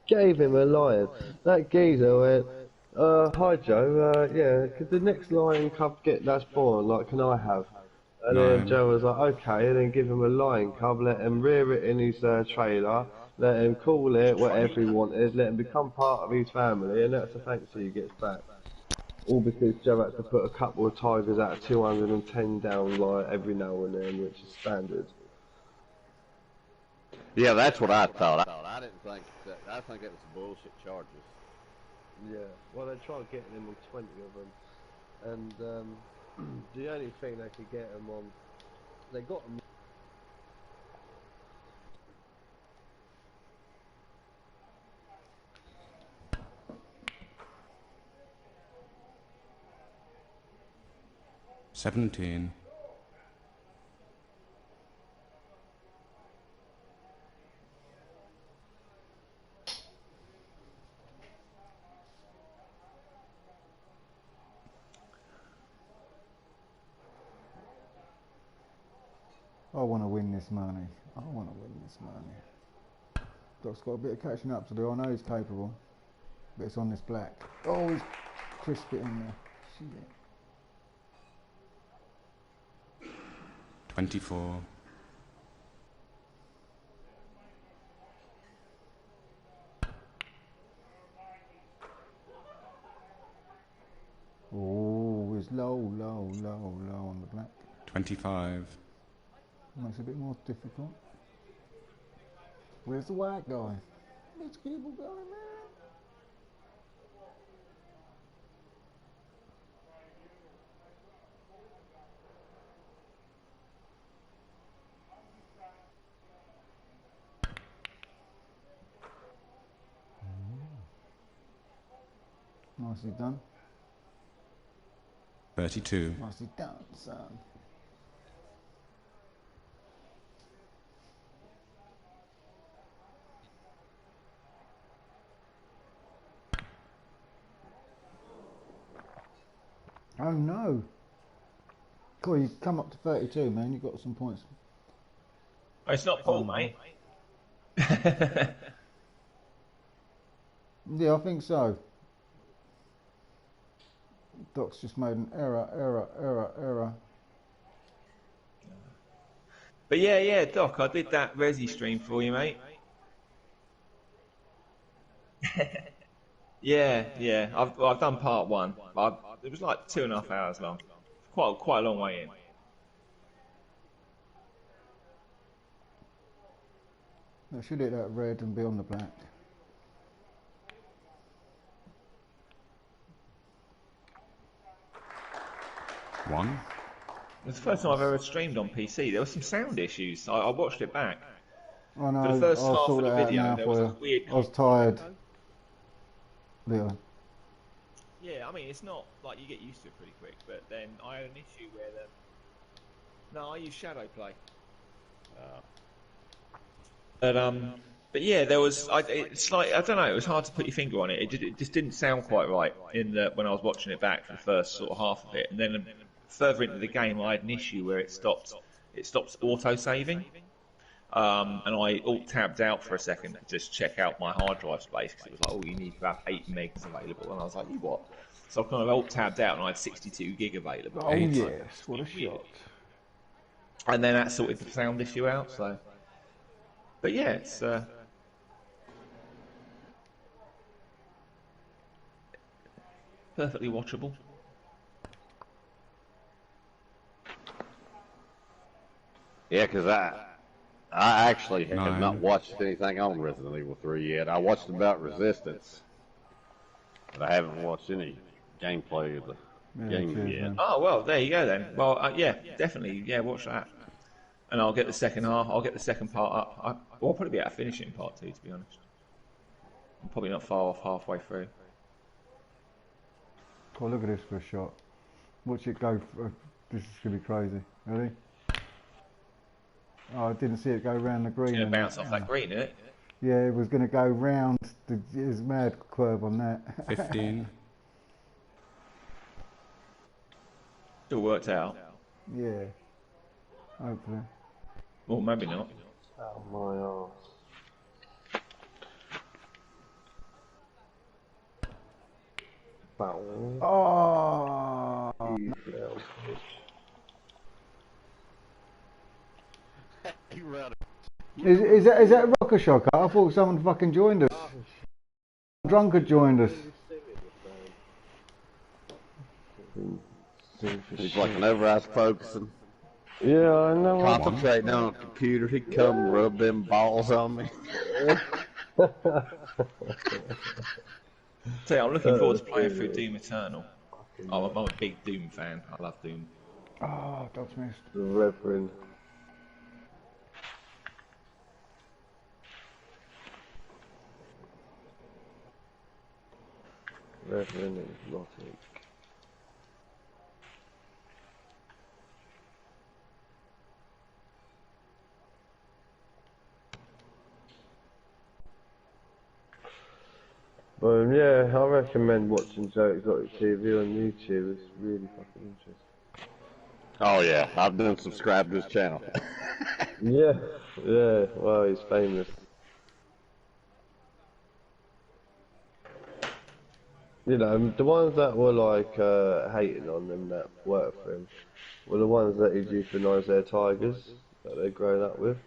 Gave him a lion. That geezer went, hi Joe, yeah, could the next lion cub that's born, like, can I have? And then
Nine.
Joe was like, okay, and then give him a lion cub, let him rear it in his trailer, let him call it whatever he wanted, let him become part of his family, and that's a thanks he gets back. All because Joe had to put a couple of tigers out of 210 down, like, every now and then, which is standard.
Yeah, that's what I thought. I didn't think that. I think that was bullshit charges.
Yeah, well, they tried getting him on 20 of them, and the only thing they could get him on, they got him.
Seventeen.
I want to win this money. I want to win this money. Doc's got a bit of catching up to do. I know he's capable, but it's on this black. Oh, he's crisped it in there. Shit.
24.
Oh, it's low on the black.
25.
Makes it a bit more difficult. Where's the white guy? Let's keep on going, man. Nicely done.
32.
Nicely done, son. Oh no. Cool, you come up to 32, man. You got some points.
Oh, it's not Paul, mate.
Yeah, I think so. Doc's just made an error.
But yeah, Doc, I did that Resi stream for you, mate. yeah. I've done part one. It was like 2.5 hours long. Quite a long way in.
I should hit that red and be on the black.
One.
It was the first time I've ever streamed on PC. There were some sound issues. I watched it back.
I know,
For the first
I'll
half
sort
of the
it out
video,
now
there
for
was a
you.
weird.
I was tired. Yeah.
Yeah, I mean, it's not like you get used to it pretty quick, but then I had an issue where No, I use Shadow Play. But yeah, there was. It's like I don't know. It was hard to put your finger on it. It just didn't sound quite right when I was watching it back for the first sort of half of it, and then further into the game, I had an issue where it stopped auto saving, and I alt tabbed out for a second to just check out my hard drive space because it was like, oh, you need to have 8 megs available, and I was like, you what? So I kind of alt tabbed out, and I had 62 gig available.
Oh yes, what a shot!
And then that sorted the sound issue out. So, but yeah, it's. Perfectly watchable.
Yeah, because I actually have
9.
not watched anything on Resident Evil 3 yet. I watched about Resistance, but I haven't watched any gameplay of the game
cheers,
yet.
man.
Oh well, there you go then. Well, yeah, definitely, yeah, watch that. And I'll get the second half. I'll get the second part up. I'll probably be able to finish it in part 2, to be honest. I'm probably not far off halfway through.
Oh, look at this for a shot. Watch it go. This is going to be crazy. Ready? Oh, I didn't see it go round the green.
It's going to bounce off that green, isn't it?
Yeah, it was going to go round. It was mad curve on that.
15.
Still worked out.
Yeah. Hopefully.
Well, maybe not.
Oh my arse.
Oh! Is that Rocker Shocker? I thought someone fucking joined us. Drunk had joined us.
He's like an overeyes focusing,
Yeah, I know.
concentrating on a computer. He'd come rub them balls on me.
So yeah, I'm looking forward to playing through Doom Eternal. I'm a big Doom fan. I love Doom.
Oh, Dog's missed.
The Reverend. Reverend Exotic. Yeah, I recommend watching Joe Exotic TV on YouTube. It's really fucking interesting.
Oh yeah, I've been subscribed to his channel.
Yeah, well, he's famous. You know, the ones that were like hating on them that worked for him were the ones that he'd euthanise their tigers that they'd grown up with.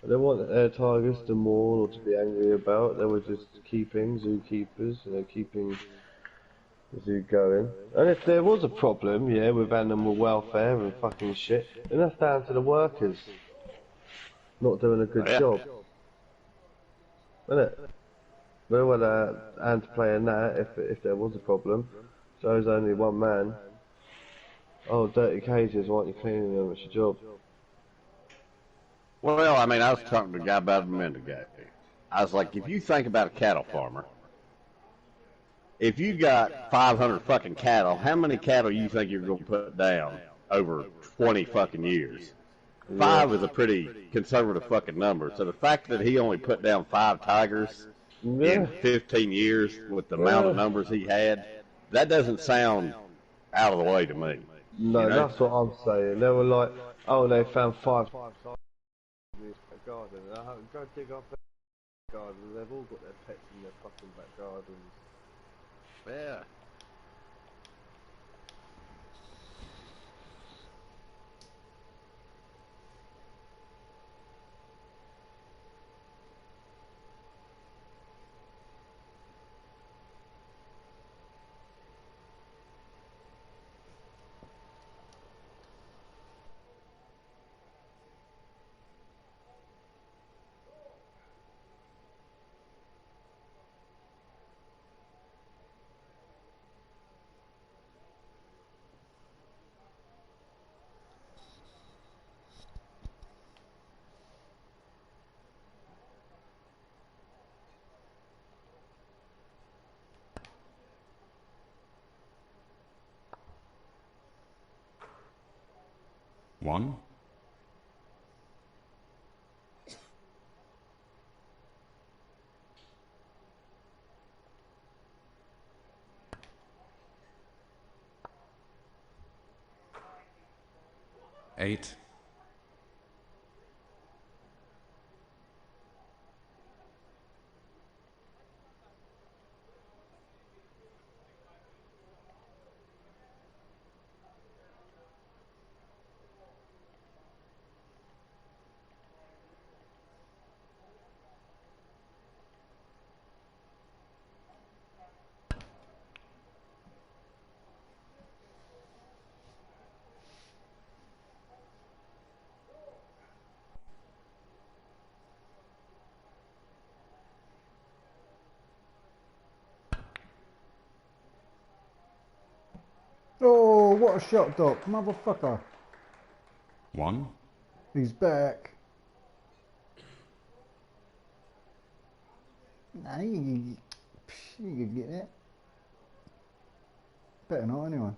And they wanted their tigers to mourn or to be angry about. They were just keeping zookeepers, you know, keeping the zoo going. And if there was a problem, yeah, with animal welfare and fucking shit, then that's down to the workers not doing a good
Yeah.
job, isn't it? They were the hand to play in that if there was a problem. So there's only one man. Oh, dirty cages, why aren't you cleaning them? It's your job.
Well, I mean, I was talking to a guy about a minute ago. I was like, if you think about a cattle farmer, if you got 500 fucking cattle, how many cattle you think you're going to put down over 20 fucking years?
Yeah.
5 is a pretty conservative fucking number. So the fact that he only put down 5 tigers
Yeah.
in 15 years with the amount of numbers he had, that doesn't sound out of the way to me.
No,
You know?
that's what I'm saying. They were like, oh, they found 5 tigers in this back garden. Go dig up their garden. They've all got their pets in their fucking back gardens.
Yeah.
One. Eight.
Oh, what a shot, Doc. Motherfucker.
One.
He's back. Nah, you can get that. Better not, anyway.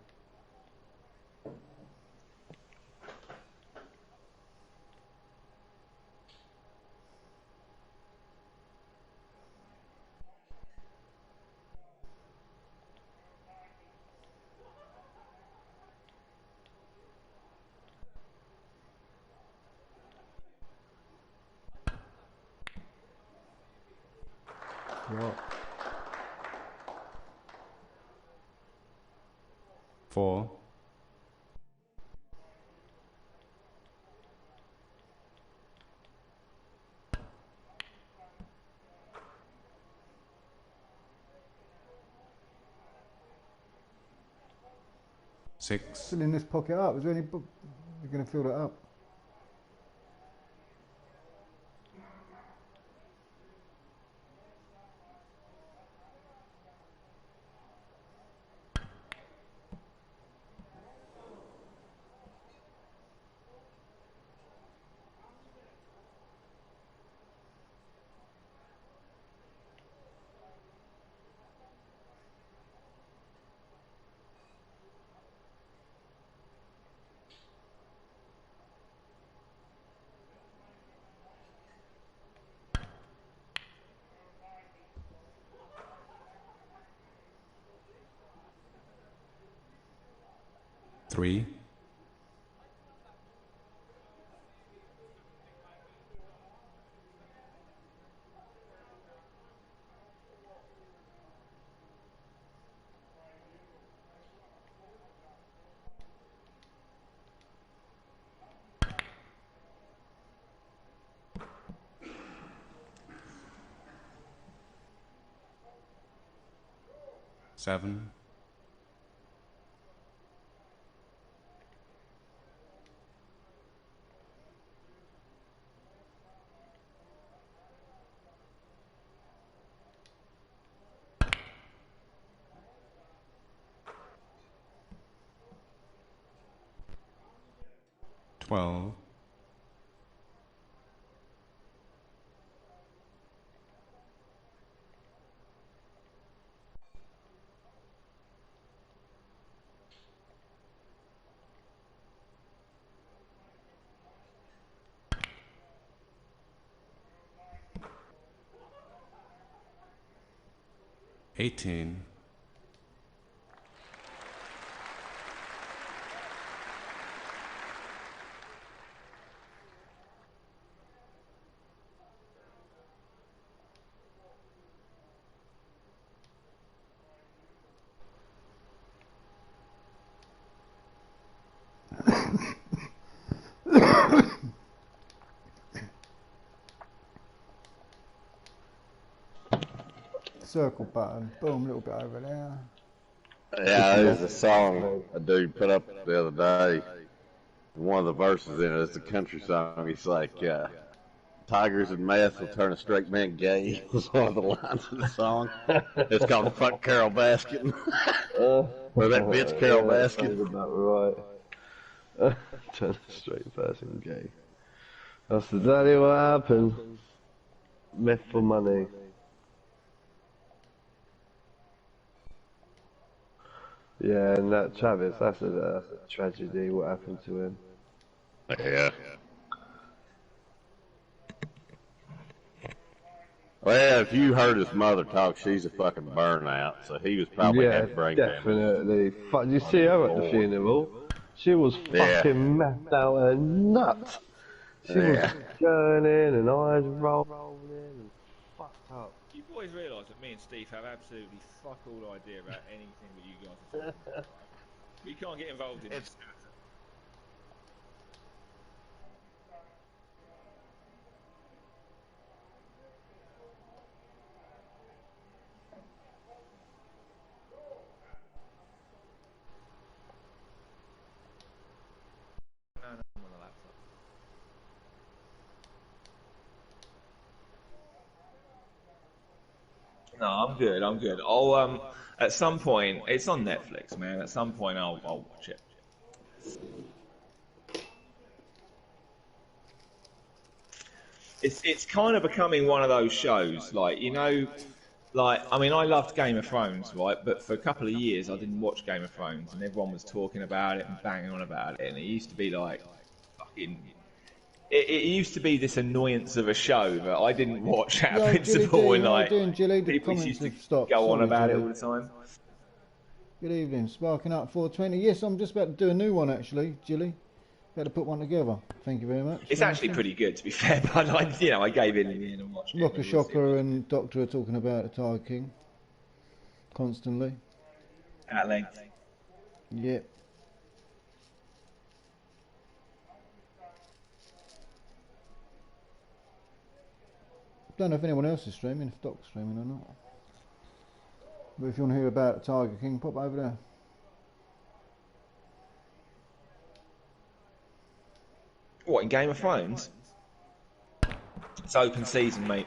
What?
4. 6.
Filling this pocket up. Is there any book? You're going to fill that up.
Three. 7, 12, 18,
Circle button. Boom, a little bit over there.
Yeah, there's a song a dude put up the other day. One of the verses in it is a country song. He's like, tigers and meth will turn a straight man gay was one of the lines of the song. It's called Fuck Carol Baskin. Or that bitch Carol Baskin.
Sounds about right. Turn a straight person gay. That's exactly what happened. Meth for money. Yeah, and that Travis, that's a tragedy, what happened to him.
Yeah. Well, if you heard his mother talk, she's a fucking burnout, so he was probably had brain damage.
Definitely. Fuck, did you see her at the funeral? She was fucking messed out and nuts. She was gurning and eyes rolling and fucked up.
You boys realise that me and Steve have absolutely fuck all idea about anything that you guys are talking about. We can't get involved in this. No, I'm on the laptop. No, I'm good. I'm good. I'll at some point. It's on Netflix, man. At some point, I'll watch it. It's kind of becoming one of those shows, like, you know, like, I mean, I loved Game of Thrones, right? But for a couple of years, I didn't watch Game of Thrones, and everyone was talking about it and banging on about it, and it used to be like fucking. It used to be this annoyance of a show that I didn't watch out of principle, and like people used to go on about it all the time.
Good evening, Sparking Up 420. Yes, I'm just about to do a new one actually, Jilly. Better put one together. Thank you very much.
It's actually pretty good, to be fair, but I gave in the end and watched it.
Rocker Shocker and Doctor are talking about the Tiger King constantly.
At length.
Yep. Don't know if anyone else is streaming, if Doc's streaming or not. But if you want to hear about Tiger King, pop over there.
What, in Game of Thrones? It's open season, mate.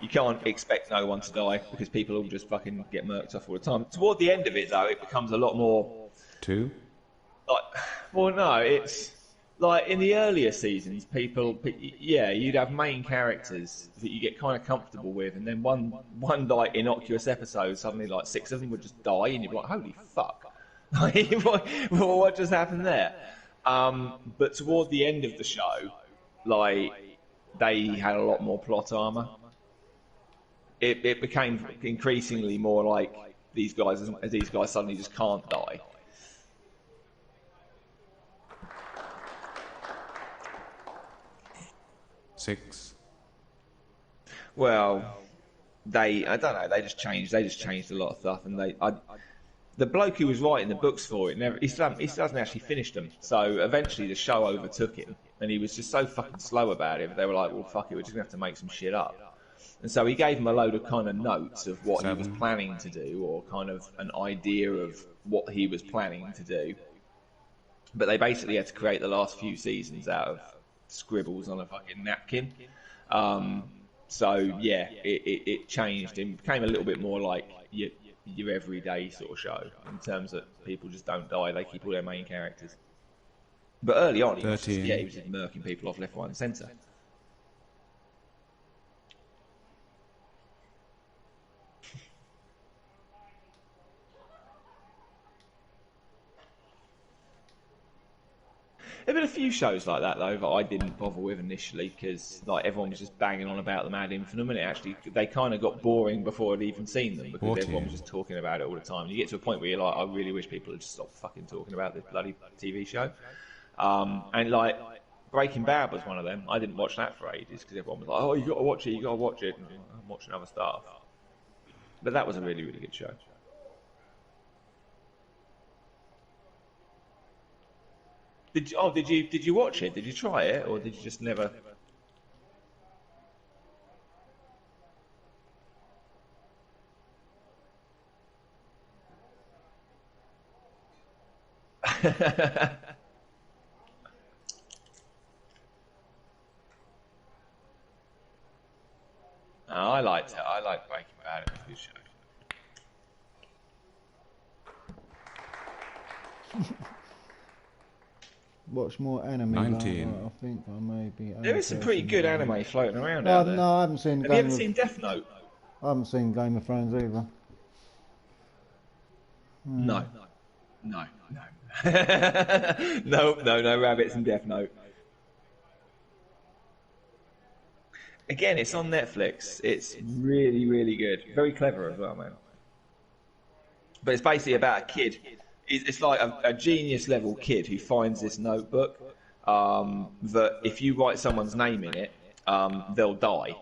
You can't expect no one to die because people all just fucking get murked off all the time. Toward the end of it, though, it becomes a lot more...
2,
Like, well, no, it's... Like, in the earlier seasons, you'd have main characters that you get kind of comfortable with, and then one like, innocuous episode, suddenly, like, 6 of them would just die, and you'd be like, holy fuck. Like, what just happened there? But toward the end of the show, like, they had a lot more plot armor. It became increasingly more like these guys suddenly just can't die.
Six.
Well, I don't know. They just changed a lot of stuff, and the bloke who was writing the books for it he hasn't actually finished them. So eventually the show overtook him, and he was just so fucking slow about it. They were like, "Well, fuck it, we're just gonna have to make some shit up." And so he gave them a load of kind of notes of what he was
7,
planning to do, or kind of an idea of what he was planning to do. But they basically had to create the last few seasons out of scribbles on a fucking napkin. So yeah, it changed and became a little bit more like your everyday sort of show in terms that people just don't die; they keep all their main characters. But early on, he was just,
13.
he was just murking people off left, right, and centre. There have been a few shows like that though that I didn't bother with initially because like everyone was just banging on about the Mad Infinitum, and they kind of got boring before I'd even seen them because
14.
everyone was just talking about it all the time. And you get to a point where you're like, I really wish people had just stopped fucking talking about this bloody TV show. And like Breaking Bad was one of them. I didn't watch that for ages because everyone was like, oh, you got to watch it, you got to watch it. And I'm watching other stuff. But that was a really, really good show. Did you watch it? Did you try it, or did you just never? No, I liked it. I liked Breaking Bad. It was a good show.
Watch more anime.
19.
I think I may be.
There is some pretty good anime floating around out there.
No, I haven't seen.
Have you ever seen Death Note?
I haven't seen Game of Thrones either.
No. No rabbits in Death Note. Again, it's on Netflix. It's really, really good. Very clever as well, man. But it's basically about a kid. It's like a genius level kid who finds this notebook that if you write someone's name in it, they'll die.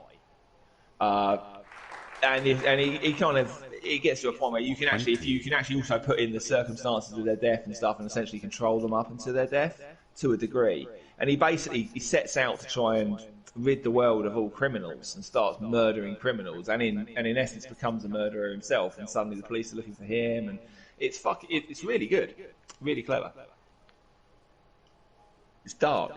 And he kind of, it gets to a point where you can actually, if you can actually also put in the circumstances of their death and stuff, and essentially control them up into their death to a degree. And he sets out to try and rid the world of all criminals and starts murdering criminals, and in essence becomes a murderer himself. And suddenly the police are looking for him, and it's really good, really clever. It's dark.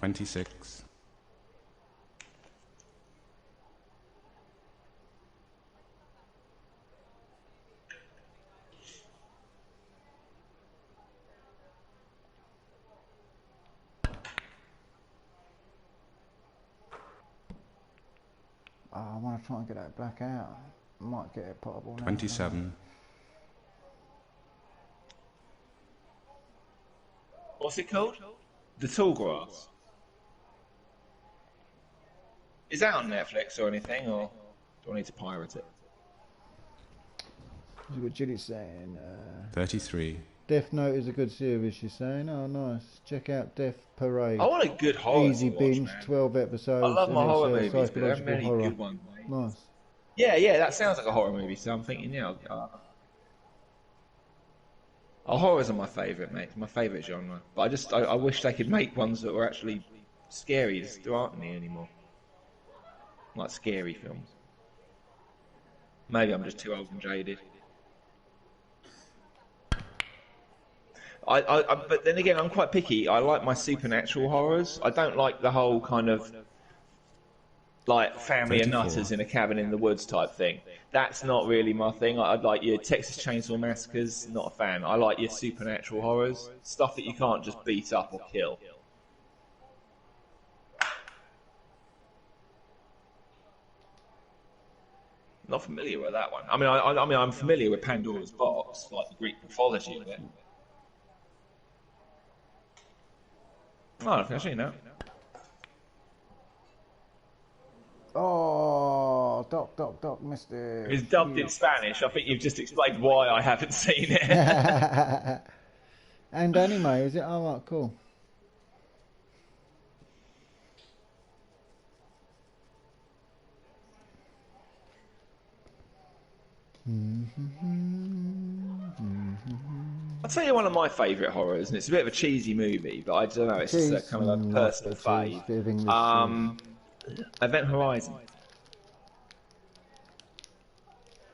$26.
I want to try and get that back out. Might get it potable now.
27.
What's it called? The Tall Grass. Is that on Netflix or anything, or do I need to pirate it?
This is what Judy's saying.
33.
Death Note is a good series, she's saying. Oh, nice. Check out Death Parade.
I want a good horror
Easy
to watch,
binge,
man.
12 episodes.
I love my
and
horror
it's,
movies, but there are
psychological
many
horror.
good ones, mate.
Nice.
Yeah, that sounds like a horror movie, so I'm thinking, horrors are my favourite, mate. My favourite genre. But I wish they could make ones that were actually scary. There aren't any anymore. Like scary films. Maybe I'm just too old and jaded. But then again, I'm quite picky. I like my supernatural horrors. I don't like the whole kind of like family of
34.
nutters in a cabin in the woods type thing. That's not really my thing. I'd like your Texas Chainsaw Massacres. Not a fan. I like your supernatural horrors, stuff that you can't just beat up or kill. Not familiar with that one. I mean, I'm familiar with Pandora's Box, like the Greek mythology of it. Oh, I think I've seen that.
Oh, Doc, missed it.
It's dubbed in Spanish. I think you've just explained why I haven't seen it.
And anime, is it? Oh, right, cool.
I'll tell you one of my favourite horrors, and it's a bit of a cheesy movie, but I don't know, it's
Cheese.
kind of a
Nice
personal
bit of cheese,
fave.
bit of English cheese.
Event Horizon.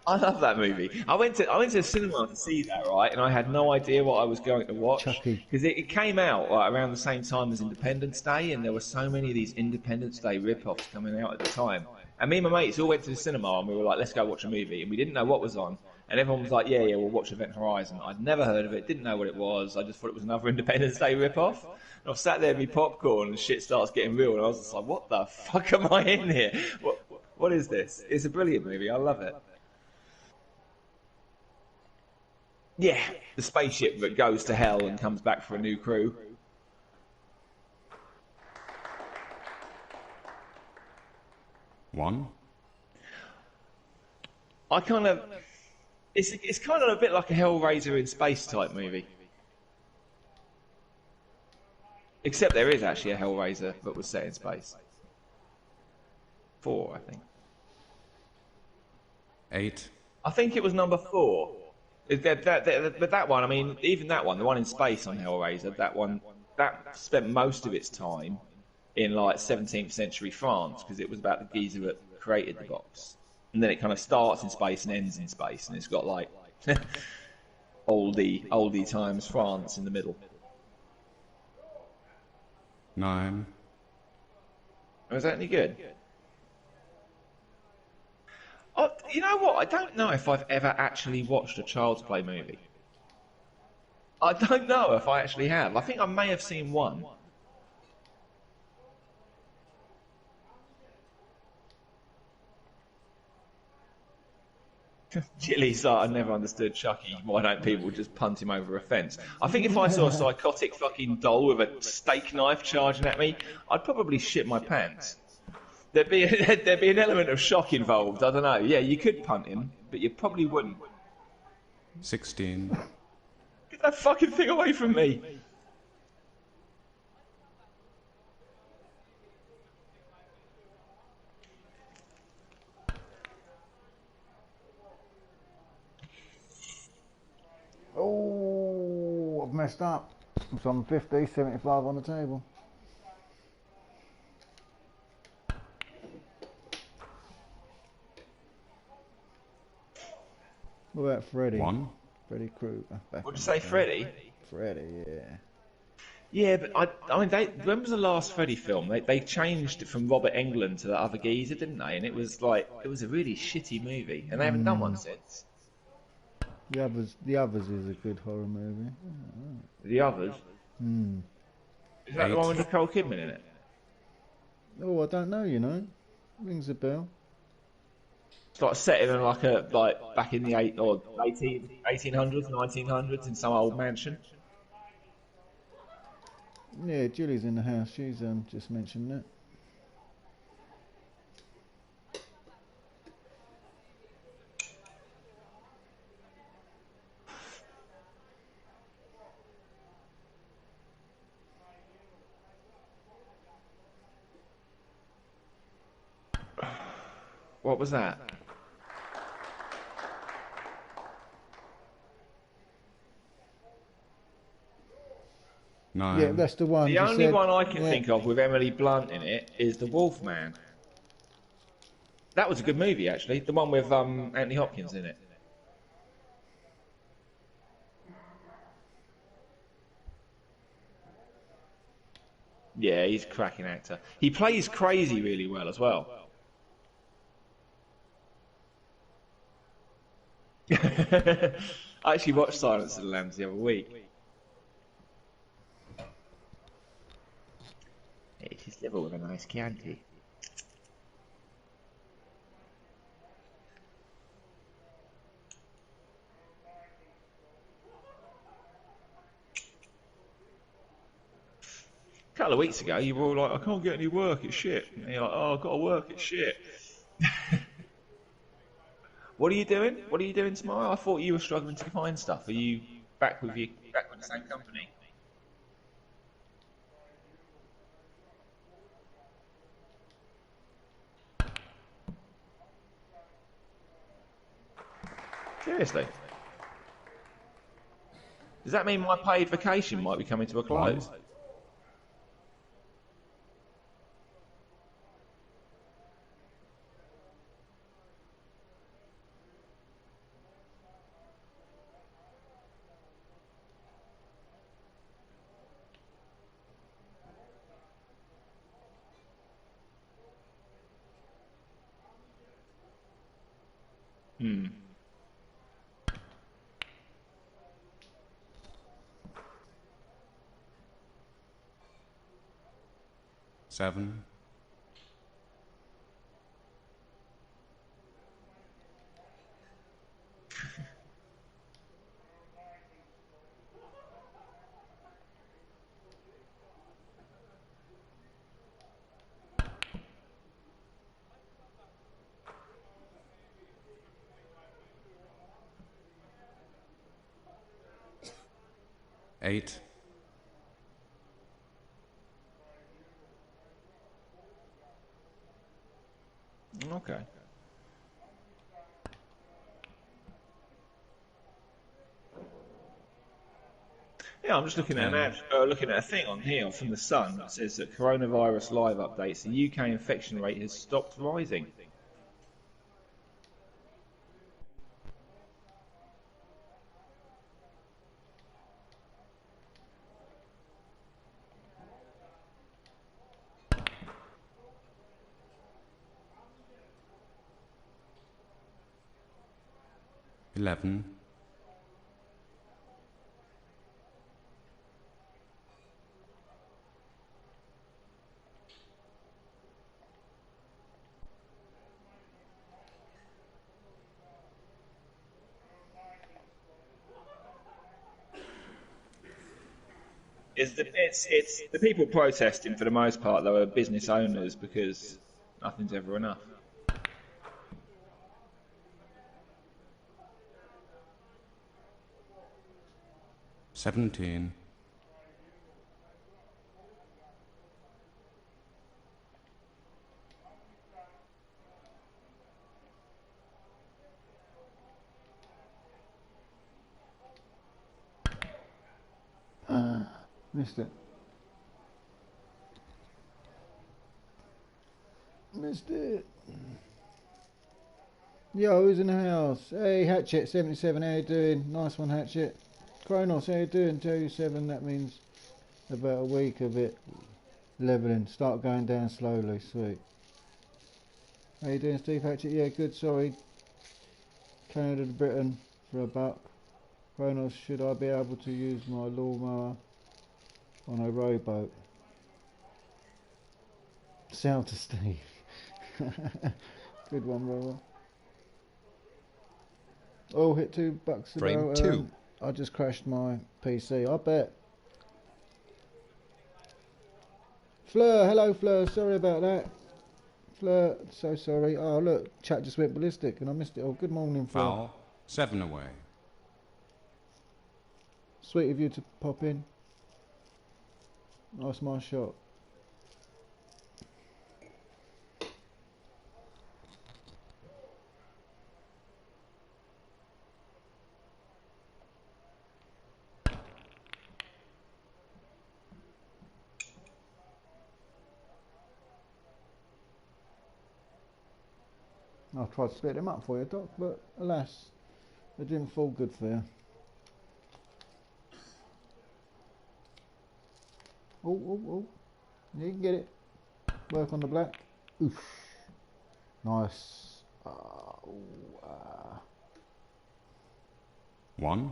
I love that movie. I went to the cinema to see that, right, and I had no idea what I was going to watch
Chucky.
because it came out like, around the same time as Independence Day, and there were so many of these Independence Day rip-offs coming out at the time. And me and my mates all went to the cinema, and we were like, "Let's go watch a movie," and we didn't know what was on. And everyone was like, "Yeah, yeah, we'll watch Event Horizon." I'd never heard of it, didn't know what it was. I just thought it was another Independence Day rip-off. And I was sat there with my popcorn, and shit starts getting real, and I was just like, "What the fuck am I in here? What is this?" It's a brilliant movie. I love it. Yeah, the spaceship that goes to hell and comes back for a new crew.
One.
It's kind of a bit like a Hellraiser in space type movie. Except there is actually a Hellraiser that was set in space. 4, I think.
8.
I think it was number 4. But that one, I mean, even that one, the one in space on Hellraiser, that spent most of its time in like 17th century France because it was about the geezer that created the box. And then it kind of starts in space and ends in space, and it's got like oldie times France in the middle.
9.
Was that any good? Oh, you know what? I don't know if I've ever actually watched a Child's Play movie. I don't know if I actually have. I think I may have seen one. Chili's like, I never understood Chucky. Why don't people just punt him over a fence? I think if I saw a psychotic fucking doll with a steak knife charging at me, I'd probably shit my pants. There'd be an element of shock involved. I don't know. Yeah, you could punt him, but you probably wouldn't.
16.
Get that fucking thing away from me.
Oh, I've messed up. So I'm 50, 75 on the table. What about Freddy?
1.
Freddy Krueger.
Would you say Freddy?
Freddy, yeah.
Yeah, but I mean, when was the last Freddy film? They changed it from Robert Englund to the other geezer, didn't they? And it was a really shitty movie, and they haven't done one since.
The others is a good horror movie.
The Others? Is that the
8.
one with Nicole Kidman in it?
Oh, I don't know, you know. Rings a bell.
It's like set in like back in the 1800s, 1900s in some old mansion.
Yeah, Julie's in the house. She's just mentioned that.
What was that?
Nine.
Yeah, that's the one.
The
you
only
said.
one I can
Yeah.
think of with Emily Blunt in it is The Wolfman. That was a good movie, actually. The one with Anthony Hopkins in it. Yeah, he's a cracking actor. He plays crazy really well as well. I actually watched Silence of the Lambs the other week. It's his liver with a nice Chianti. A couple of weeks ago, you were all like, I can't get any work, it's shit. And you're like, oh, I've got to work, it's shit. What are you doing? What are you doing tomorrow? I thought you were struggling to find stuff. Are you back with the same company? Seriously. Does that mean my paid vacation might be coming to a close? Hmm.
Seven. Eight.
Okay. Yeah, I'm just looking at looking at a thing on here from the Sun that says that coronavirus live updates. The UK infection rate has stopped rising.
11.
It's the people protesting for the most part though are business owners because nothing's ever enough.
$17.
Missed it. Missed it. Yo, who's in the house? Hey, Hatchet77, how you doing? Nice one, Hatchet. Kronos, how you doing? 2-7, that means about a week of it levelling. Start going down slowly, sweet. How you doing, Steve Hatchet? Yeah, good, sorry. Canada to Britain for $1. Kronos, should I be able to use my lawnmower on a rowboat? Sound to Steve. Good one, brother. Oh, hit $2 ago.
Frame 2.
I just crashed my PC. I bet. Fleur, hello Fleur. Sorry about that. Fleur, so sorry. Oh look, chat just went ballistic and I missed it all. Good morning, Fleur.
Foul. 7 away.
Sweet of you to pop in. That's my shot. I tried to split them up for you, Doc, but alas, it didn't fall good for you. Oh. You can get it. Work on the black. Oof. Nice.
1.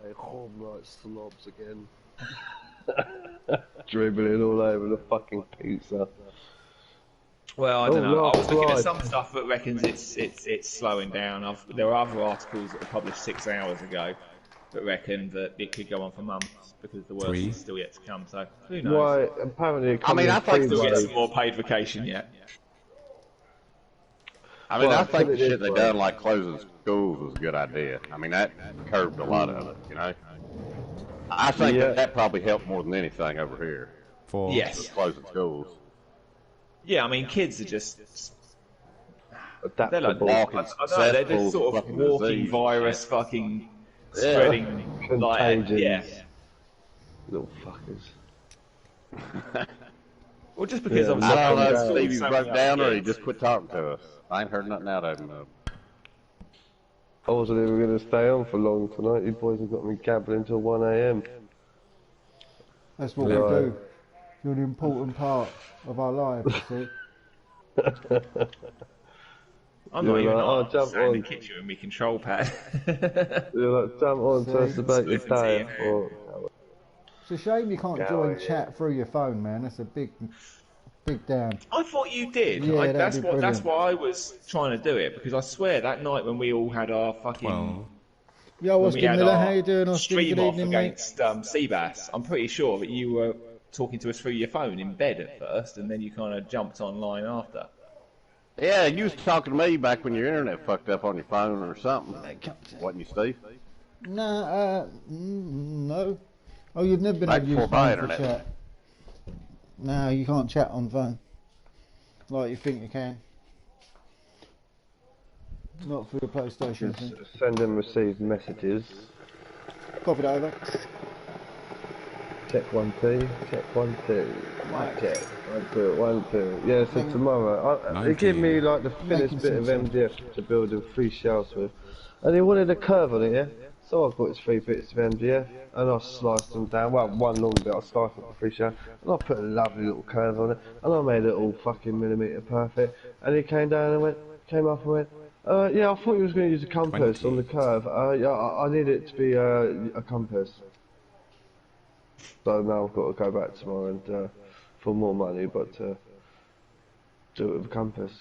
They home like slobs again. Dribbling all over the fucking pizza.
Well, I don't know. I was looking at
right.
some stuff that reckons it's slowing down. There are other articles that were published 6 hours ago that reckon that it could go on for months because the worst
3.
is still yet to come. So who knows?
Why? Apparently,
I mean, I think
Still get
Right.
some more paid vacation yet.
I mean, I
Well,
think
put
the
it
shit
this
they
way.
done, like closing schools, was a good idea. I mean, that curbed a lot of it, you know? I think
Yeah.
that probably helped more than anything over here,
4.
Yes.
closing schools.
Yeah, I mean, kids are just. They're like,
Adaptable.
Walking
I don't know, they're
cesspools
sort
of
of
fucking
walking
disease.
virus, fucking
Yeah.
spreading. Like,
Contagions.
yeah.
Little fuckers.
Well, just because
Yeah,
obviously
I don't know if
Lockdown.
Stevie
so
broke
many
down
other
or he
kids.
just quit talking to us. I ain't heard nothing out of him, though.
I wasn't even going to stay on for long tonight. You boys have got me gabbling till 1 a.m.
That's what
Right.
we do. You're an important part of our lives, you see.
I'm not
You're
even
like,
on.
oh,
I'm
jump
sat in the
on.
kitchen with my control pad.
You're like, jump on, tell us about your
Sniffing
day.
tea.
Or,
It's a shame you can't
Yeah,
join
yeah.
chat through your phone, man. That's a big down.
I thought you did.
Yeah,
That's
that'd be
what. That's
brilliant.
why I was trying to do it, because I swear that night when we all had our fucking
12.
Yo,
when we
Austin
had
Miller,
our
how you doing, Austin?
stream
Good
off
evening, mate.
against Seabass, I'm pretty sure that you were talking to us through your phone in bed at first, and then you kind of jumped online after.
Yeah, you was talking to me back when your internet fucked up on your phone or something. Wasn't you, Steve?
No. Oh, you've never been
Right
able to use
before my
phone for
internet.
chat. No, you can't chat on phone. Like you think you can. Not for the PlayStation thing.
just send and receive messages.
Copy that over.
Check 1 2, check 1 2. Mic check. 1 2, 1 2. Yeah, so tomorrow, they give me like the finished bit of MDF to build a 3 shells with. And he wanted a curve on it, yeah? So I got his 3 bits of MDF and I sliced them down. Well, one long bit, I sliced up the 3 shells and I put a lovely little curve on it and I made it all fucking millimetre perfect. And he came down and came up and went, yeah, I thought you was going to use a compass
20.
on the curve. Yeah, I need it to be a compass. So now I've got to go back tomorrow and for more money, but do it with a compass.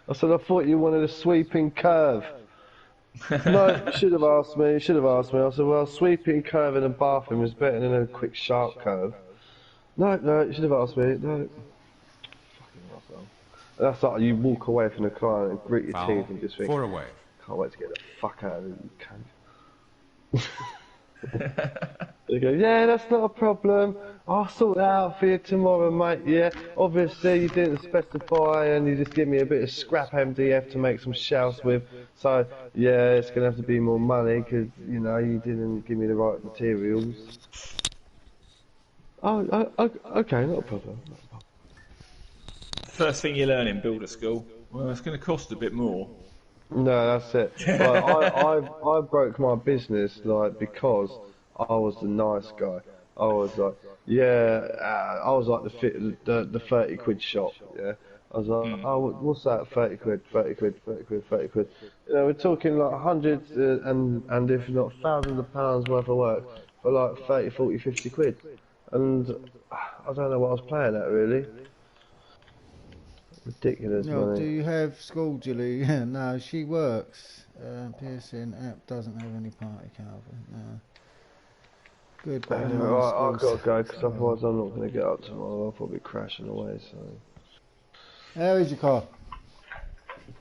I said, I thought you wanted a sweeping curve. No, you should have asked me. I said, well, sweeping curve in a bathroom is better than a quick sharp curve. No, you should have asked me. No. Fucking arsehole. That's like you walk away from the client and grit your
Foul.
teeth and just think,
4 away.
can't wait to get the fuck out of it, you cunt. They go, yeah, that's not a problem. I'll sort that out for you tomorrow, mate. Yeah, obviously you didn't specify and you just give me a bit of scrap MDF to make some shells with. So, yeah, it's going to have to be more money because, you know, you didn't give me the right materials. Oh, okay, not a problem.
First thing you learn in builder school, well, it's going to cost a bit more.
No, that's it. Like, I broke my business like because I was the nice guy. I was like, yeah, I was like the 30 quid shop. Yeah, I was like, oh, what's that? 30 quid, 30 quid, 30 quid, 30 quid. You know, we're talking like hundreds and if not thousands of pounds worth of work for like 30, 40, 50 quid. And I don't know what I was playing at really. Ridiculous
No,
money.
do you have school, Julie? No, she works. PSN app doesn't have any party Calvin. No. Good, but
Anyway,
no
I've got
schools.
to go because otherwise I'm not going to get up tomorrow. I'll probably crashing away. So
How is your car?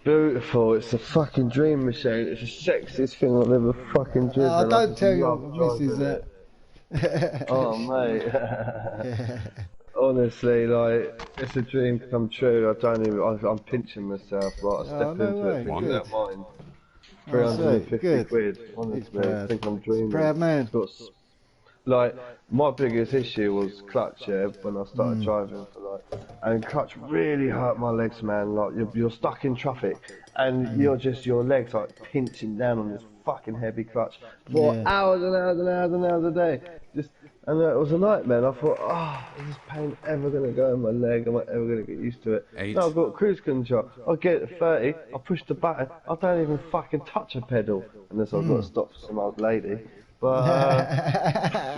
beautiful. It's a fucking dream machine. It's the sexiest thing I've ever fucking driven.
Oh,
I
don't
just
tell your
love
missus
driving
that.
it. Oh mate. Honestly, like it's a dream come true. I don't even. I'm pinching myself. Like I step
Oh, no
into
way.
it, thinking
Good.
that mine.
Oh,
350
sweet. Good.
quid. Honestly, I
proud.
think I'm dreaming.
Proud man.
It's got like my biggest issue was clutch, yeah, when I started driving for like, and clutch really hurt my legs, man. Like you're stuck in traffic, and your legs like pinching down on this fucking heavy clutch for
Yeah.
hours and hours and hours and hours a day. And it was a nightmare. And I thought, oh, is this pain ever gonna go in my leg? Am I ever gonna get used to it?
8.
No, I've got cruise control. I get it at 30. I push the button. I don't even fucking touch a pedal unless I've got to stop for some old lady. But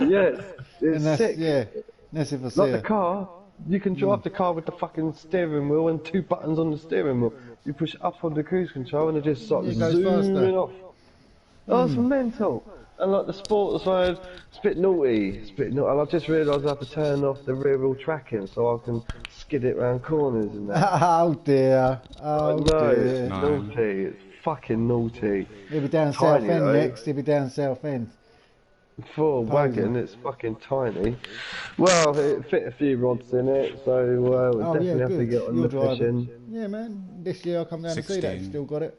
yeah, it's
And that's,
sick.
yeah, that's if I see
Like the
her.
car, you can drive the car with the fucking steering wheel and 2 buttons on the steering wheel. You push up on the cruise control and it just starts
Yeah, it goes
zooming
faster.
off. Oh, it's mental. And like the sports mode, it's a bit naughty. It's a bit naughty. And I just realised I have to turn off the rear wheel tracking so I can skid it round corners and that.
Oh dear. Oh
No, it's
dear.
naughty. It's fucking naughty.
He'll be down
Tiny,
South End
though.
next. He'll be down South End.
For a wagon, it's fucking tiny. Well, it fit a few rods in it, so we'll
Oh yeah,
definitely have to
good.
get on
You're
the
driving.
fishing.
Yeah, man. This year I'll come down and see that.
16.
You've still got it.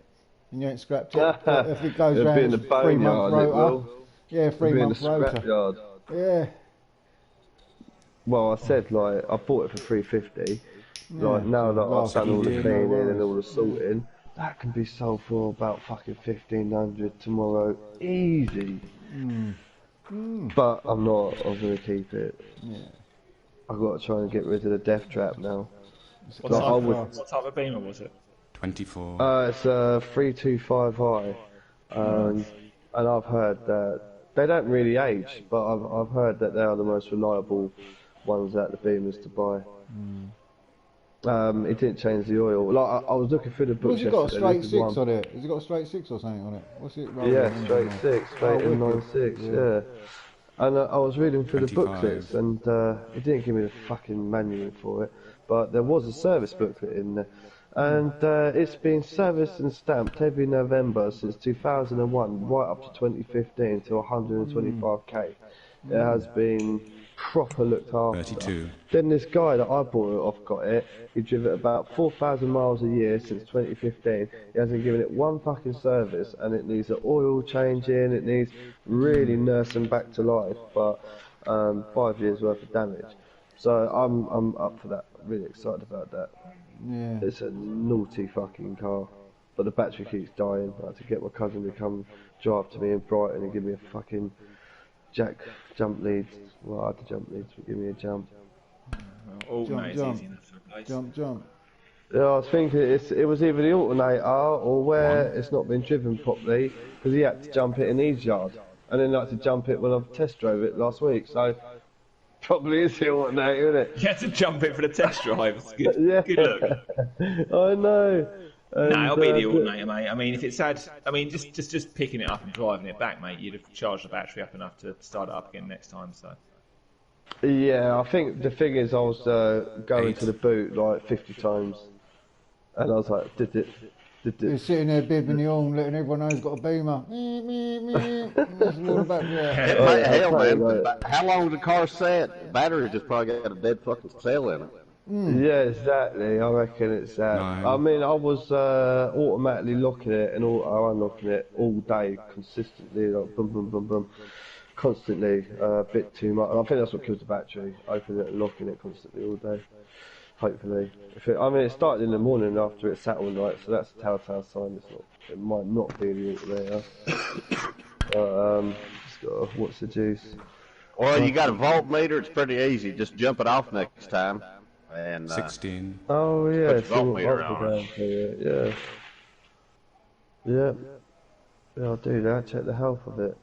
And you ain't scrapped it. But if it goes
It'll be in
round
the
3 month
boneyard, it
rota.
will.
Yeah, 3
It'll be in the
month rota.
scrapyard.
Yeah.
Well, I said, like, I bought it for 350. Like,
Yeah.
now that I've
Last
done all the
year, no
cleaning
worries.
and all the sorting, that can be sold for about fucking 1,500 tomorrow. Easy. But I'm not. I'm going to keep it.
Yeah.
I've got to try and get rid of the death trap now.
What
Like, I
type,
would-
what type of Beamer was it?
24.
It's a 325i. And I've heard that they don't really age, but I've heard that they are the most reliable ones at the Beamers to buy. It didn't change the oil. Like I was looking through the books
What's it got? A
yesterday,
straight
this is
6 on it? Has it got a straight 6 or something on it? What's it?
Yeah, straight 6, straight
Oh,
M96,
wicked.
yeah. And I was reading through the
25.
booklets, and it didn't give me the fucking manual for it, but there was a service booklet in there. And it's been serviced and stamped every November since 2001, right up to 2015 to 125k. It has been proper looked after.
32.
Then this guy that I bought it off got it. He driven it about 4,000 miles a year since 2015. He hasn't given it one fucking service, and it needs an oil changing. It needs really nursing back to life, but 5 years worth of damage. So I'm up for that. Really excited about that.
Yeah.
It's a naughty fucking car, but the battery keeps dying. I had to get my cousin to come drive to me in Brighton and give me a fucking jump leads. Well, I had to jump leads, but give me a jump.
Alternator's
jump.
easy enough for the place.
Jump.
Yeah, I was thinking it was either the alternator or where it's not been driven properly, because he had to jump it in his yard, and then I had to jump it when I test drove it last week. So probably is the alternator, isn't it?
You had to jump it for the test drive. It's good.
Yeah.
Good look.
I know.
No, it'll be the
And,
alternator, mate. I mean, if it's had, I mean, just picking it up and driving it back, mate, you'd have charged the battery up enough to start it up again next time. So.
Yeah, I think the thing is, I was going
8.
to the boot like 50 times, and I was like, did
You're
it.
sitting there bibbing the horn, letting everyone know he's got a Beamer. That's all about that.
Hell,
okay,
man.
right.
How long the car sat? The battery just probably got a dead fucking cell in it.
Yeah, exactly. I reckon it's that.
9.
I mean, I was automatically locking it and unlocking it all day consistently, like boom, boom, boom, boom, constantly. A bit too much. And I think that's what kills the battery. Opening it and locking it constantly all day. Hopefully, I mean, it started in the morning after it sat all night, so that's a telltale sign. It might not be the alternator. But just got what's the juice?
Well, you got a voltmeter. It's pretty easy. Just jump it off next time. And
16.
Oh yeah,
Put your
see what
voltmeter
volts
on
are
it.
down for it, yeah. Yeah, I'll do that. Check the health of it.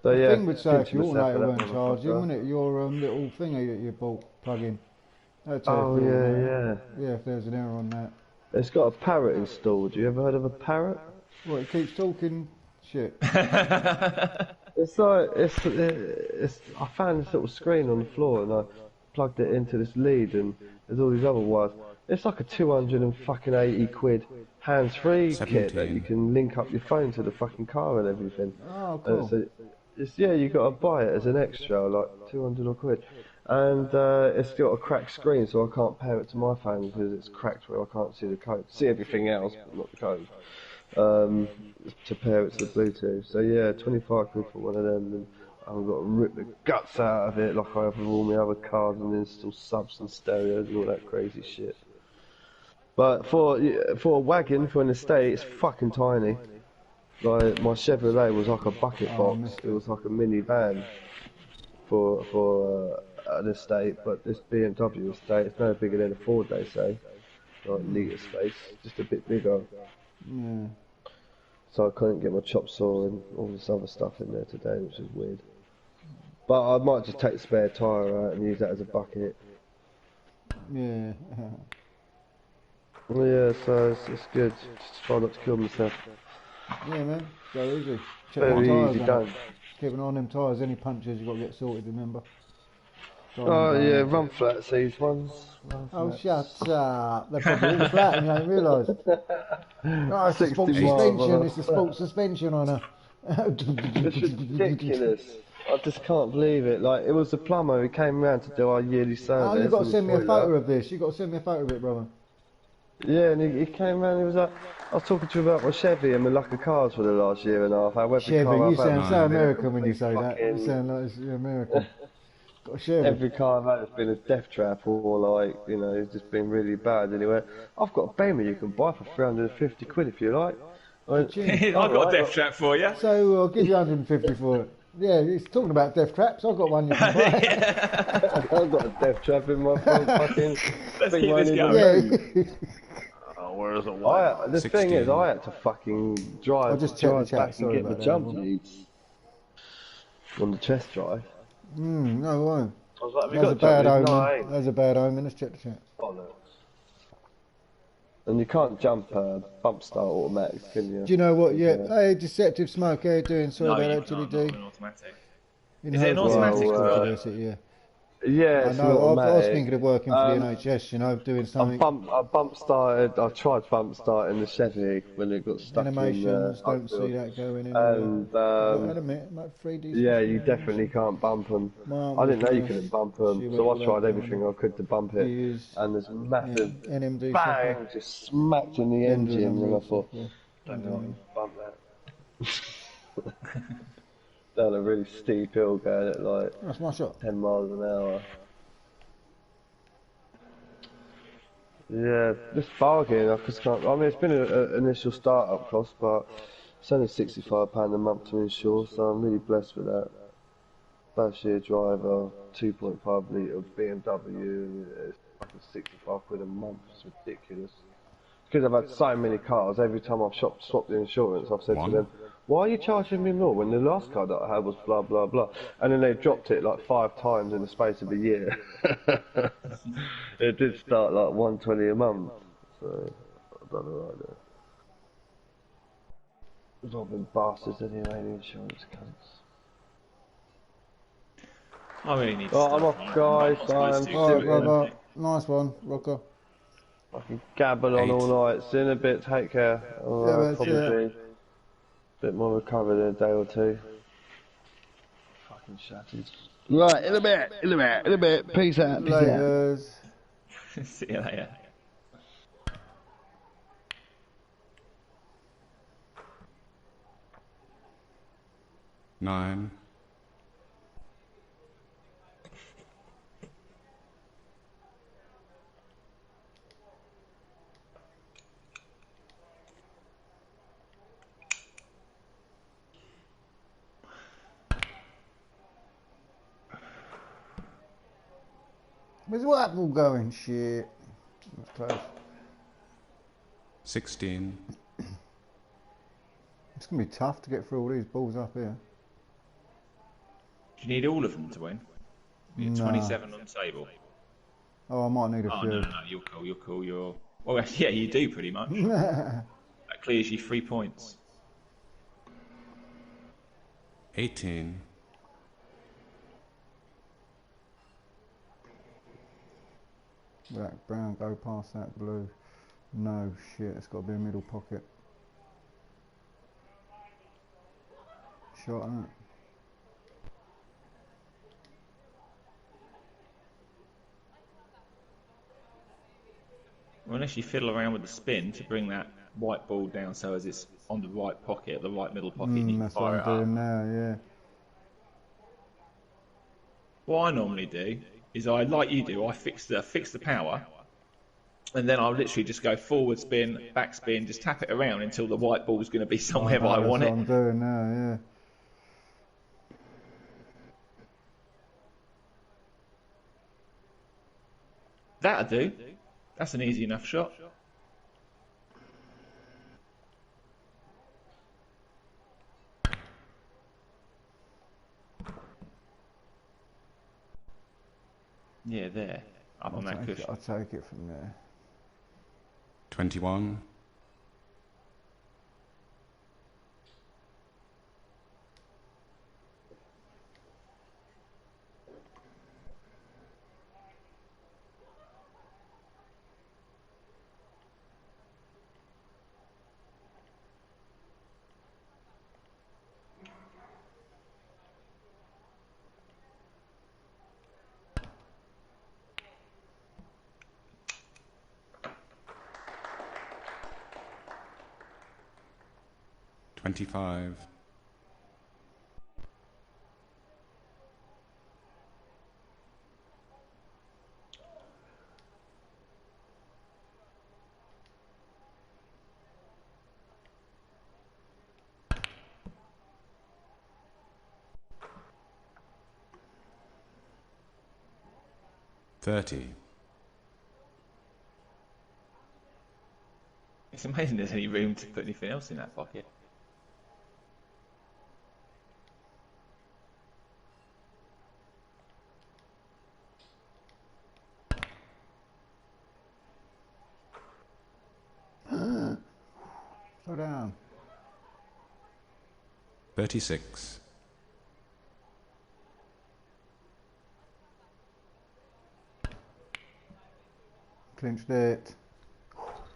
So
The
yeah,
thing would say
good
if
to
your
myself
alternator
for
weren't
that
charging,
motherfucker.
wouldn't it? Your little thingy that you bought plug-in. That'd tell you
Oh
if your
yeah,
alternator-
yeah.
Yeah, if there's an error on that.
It's got a parrot installed. You ever heard of a parrot?
Well, it keeps talking shit.
It's like it's. I found this little screen on the floor and I plugged it into this lead and there's all these other wires. It's like a 280 quid hands-free kit that
17.
you can link up your phone to the fucking car and everything.
Oh,
And
cool.
yeah, you got to buy it as an extra, like 200 or quid. And it's got a cracked screen, so I can't pair it to my phone because it's cracked where I can't see the code. See everything else, but not the code. To pair it to the Bluetooth. So yeah, 25 quid for one of them, and I've got to rip the guts out of it like I have with all my other cars and install subs and stereos and all that crazy shit. But for a wagon, for an estate, it's fucking tiny. Like my Chevrolet was like a bucket
Oh, I
box.
missed
It was like a minivan for an estate, but this BMW estate is no bigger than a Ford, they say. Like litre space, just a bit bigger.
Yeah.
So I couldn't get my chop saw and all this other stuff in there today, which is weird. But I might just take the spare tyre out and use that as a bucket.
Yeah.
Well, yeah, so it's good. Just try not to kill myself.
Yeah, man. Go easy. Check
Very
them tyres
easy
on.
done.
Keep an eye on them tyres. Any punches you got to get sorted. Remember.
Oh yeah, run flats these ones. Run
Oh,
flats.
shut up. They're probably all flat and you ain't realised. Oh, it's a
60
sports
miles
suspension.
on a
It's a
flat.
sports suspension on her.
It's ridiculous. I just can't believe it. Like, it was the plumber who came round to do our yearly service.
Oh, you've got to
on the
send me a
toilet.
photo of this. You've got to send me a photo of it, brother.
Yeah, and he came round and he was like, I was talking to you about my Chevy and my luck of cars for the last year and a half. How every
Chevy,
car
you
I've had
sound
has
so
been a
American when you
complete
say that. You
fucking-
sound like you're American. Got a Chevy.
Every car I've had has been a death trap or like, you know, it's just been really bad. Anyway, I've got a Beamer you can buy for 350 quid if you like. I went,
I've got a death trap for you.
So I'll give you 150 for it. Yeah, he's talking about death traps. I've got one you can buy.
I've got a death trap in my front fucking
Let's
thing
keep
won't
this
even
going.
move.
Oh, where's the
The thing
16.
is, I had to fucking
I'll
drive,
just check the
drive
chat,
back and
sorry
get my
about that,
jump
everyone.
leads on the test drive.
No, won't.
I was like, have you
That's a
got
bad
jump leads? No,
omen.
I ain't.
That's a bad omen. Let's check the chat.
Bollocks. And you can't jump bump start automatics, can you?
Do you know what? Yeah. Hey, Deceptive Smoke, how you doing? Sorry
No,
about
you
that,
can't,
Chili
not
D.
an automatic.
In
Is it an
Hove, yeah,
automatic
it's
as well?
controversy, yeah.
Yeah,
I
it's
know. I was
automatic.
thinking of working for the NHS, you know, doing something.
I tried bump starting the Chevy when it got stuck
Animations,
in
don't see that going anywhere.
And
Wait a minute, like 3D
yeah,
stuff,
you
animation.
definitely can't bump them.
Mum
I didn't know you
was
couldn't bump
she
them,
went
so I
without
tried
going.
everything I could to bump it.
Use,
And there's a massive
NMD
bang,
software.
just smacked in the
Vendors
engine,
and
and I
road
thought,
software.
don't know, I can bump that. Down a really steep hill going at like
That's my shot.
10 miles an hour. Yeah, just bargain. I just can't. I mean, it's been an initial start-up cost, but it's only £65 a month to insure, so I'm really blessed with that. First year driver, 2.5 litre BMW, it's fucking 65 quid a month. It's ridiculous. Because I've had so many cars, every time I've swapped the insurance, I've said to them, why are you charging me more when the last car that I had was blah blah blah? And then they've dropped it like 5 times in the space of a year. It did start like 120 a month, so I don't know right now. We've all been bastards anyway, the insurance cunts.
I really need to
Oh,
stop.
I'm off, guys.
I'm not supposed to,
Alright,
so,
brother. Nice one, Rocker.
I can gabble on all night. See you in a bit. Take care.
Yeah,
Probably
yeah.
be a bit more recovered in a day or two. Fucking shattered. Right, in a bit. Peace out.
Laters.
See you later.
Nine.
Where's the white ball going? Shit. That's close.
16.
It's going to be tough to get through all these balls up here.
Do you need all of them to win? You're
Nah.
27 on the table.
Oh, I might need a
Oh,
few.
no, you're cool. Well, yeah, you do pretty much. That clears you 3 points.
18.
Black, brown, go past that blue. No, shit, it's got to be a middle pocket. Shot on it.
Well, unless you fiddle around with the spin to bring that white ball down so as it's on the right pocket, the right middle pocket, and you can
That's what
fire
I'm
it up.
doing now, yeah.
What I normally do is like you do, I fix the power, and then I'll literally just go forward spin, back spin, just tap it around until the white ball's going to be somewhere I want
That's
it.
what I'm doing now, yeah.
That'll do. That's an easy enough shot. Yeah, there. Up on that cushion.
I'll take it from there.
21. 25. 30.
It's amazing there's any room to put anything else in that pocket.
Slow down.
36.
Clinched it.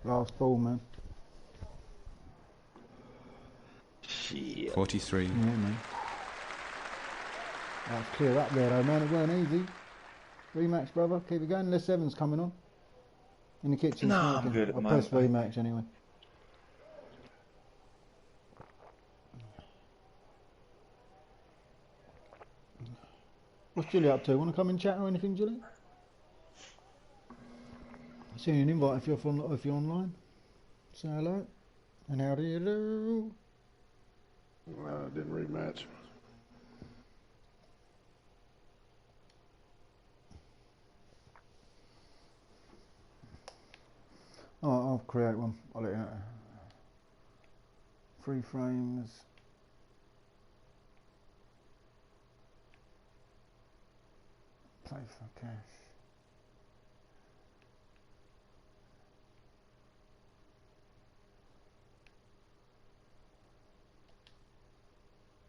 Last ball, man.
Shit.
43.
Yeah, man. That's clear up there, though, man. It weren't easy. Rematch, brother. Keep it going. Unless Seven's coming on. In the kitchen
No,
smoking.
I'm good at the
I'll press
moment.
rematch anyway. What's Julie up to? Want to come and chat or anything, Julie? I'll send you an invite if you're online. Say hello. And how do you do?
Didn't rematch.
Oh, I'll create one. I'll let you know. 3 frames. Play for cash.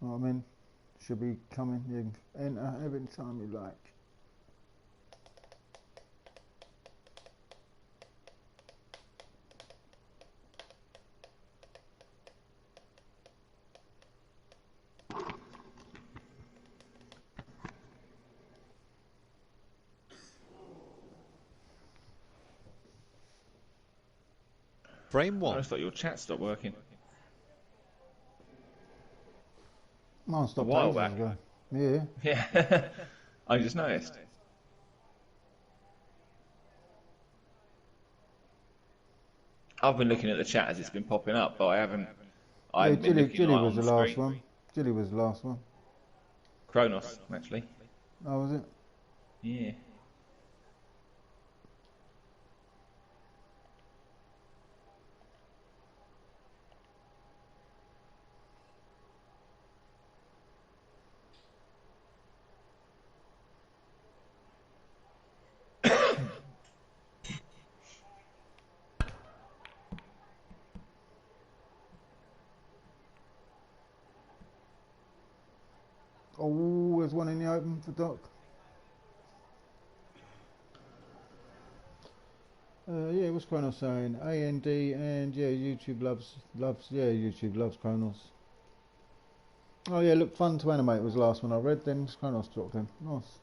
Well, I mean, should be coming. You can enter every time you like.
Frame
I
one.
just thought your chat stopped working.
Mine stopped
while
ages
back.
ago. Yeah.
Yeah, I just noticed. I've been looking at the chat as it's been popping up, but I haven't
Yeah,
been looking
Gilly
like,
was
on
the last
screen.
one. Gilly was the last one.
Kronos, actually.
Oh, was it?
Yeah.
Oh, there's one in the open for Doc. Yeah, what's Kronos saying? AND and yeah, YouTube loves Kronos. Oh yeah, look, Fun to Animate was the last one I read, then Kronos dropped in. Nice.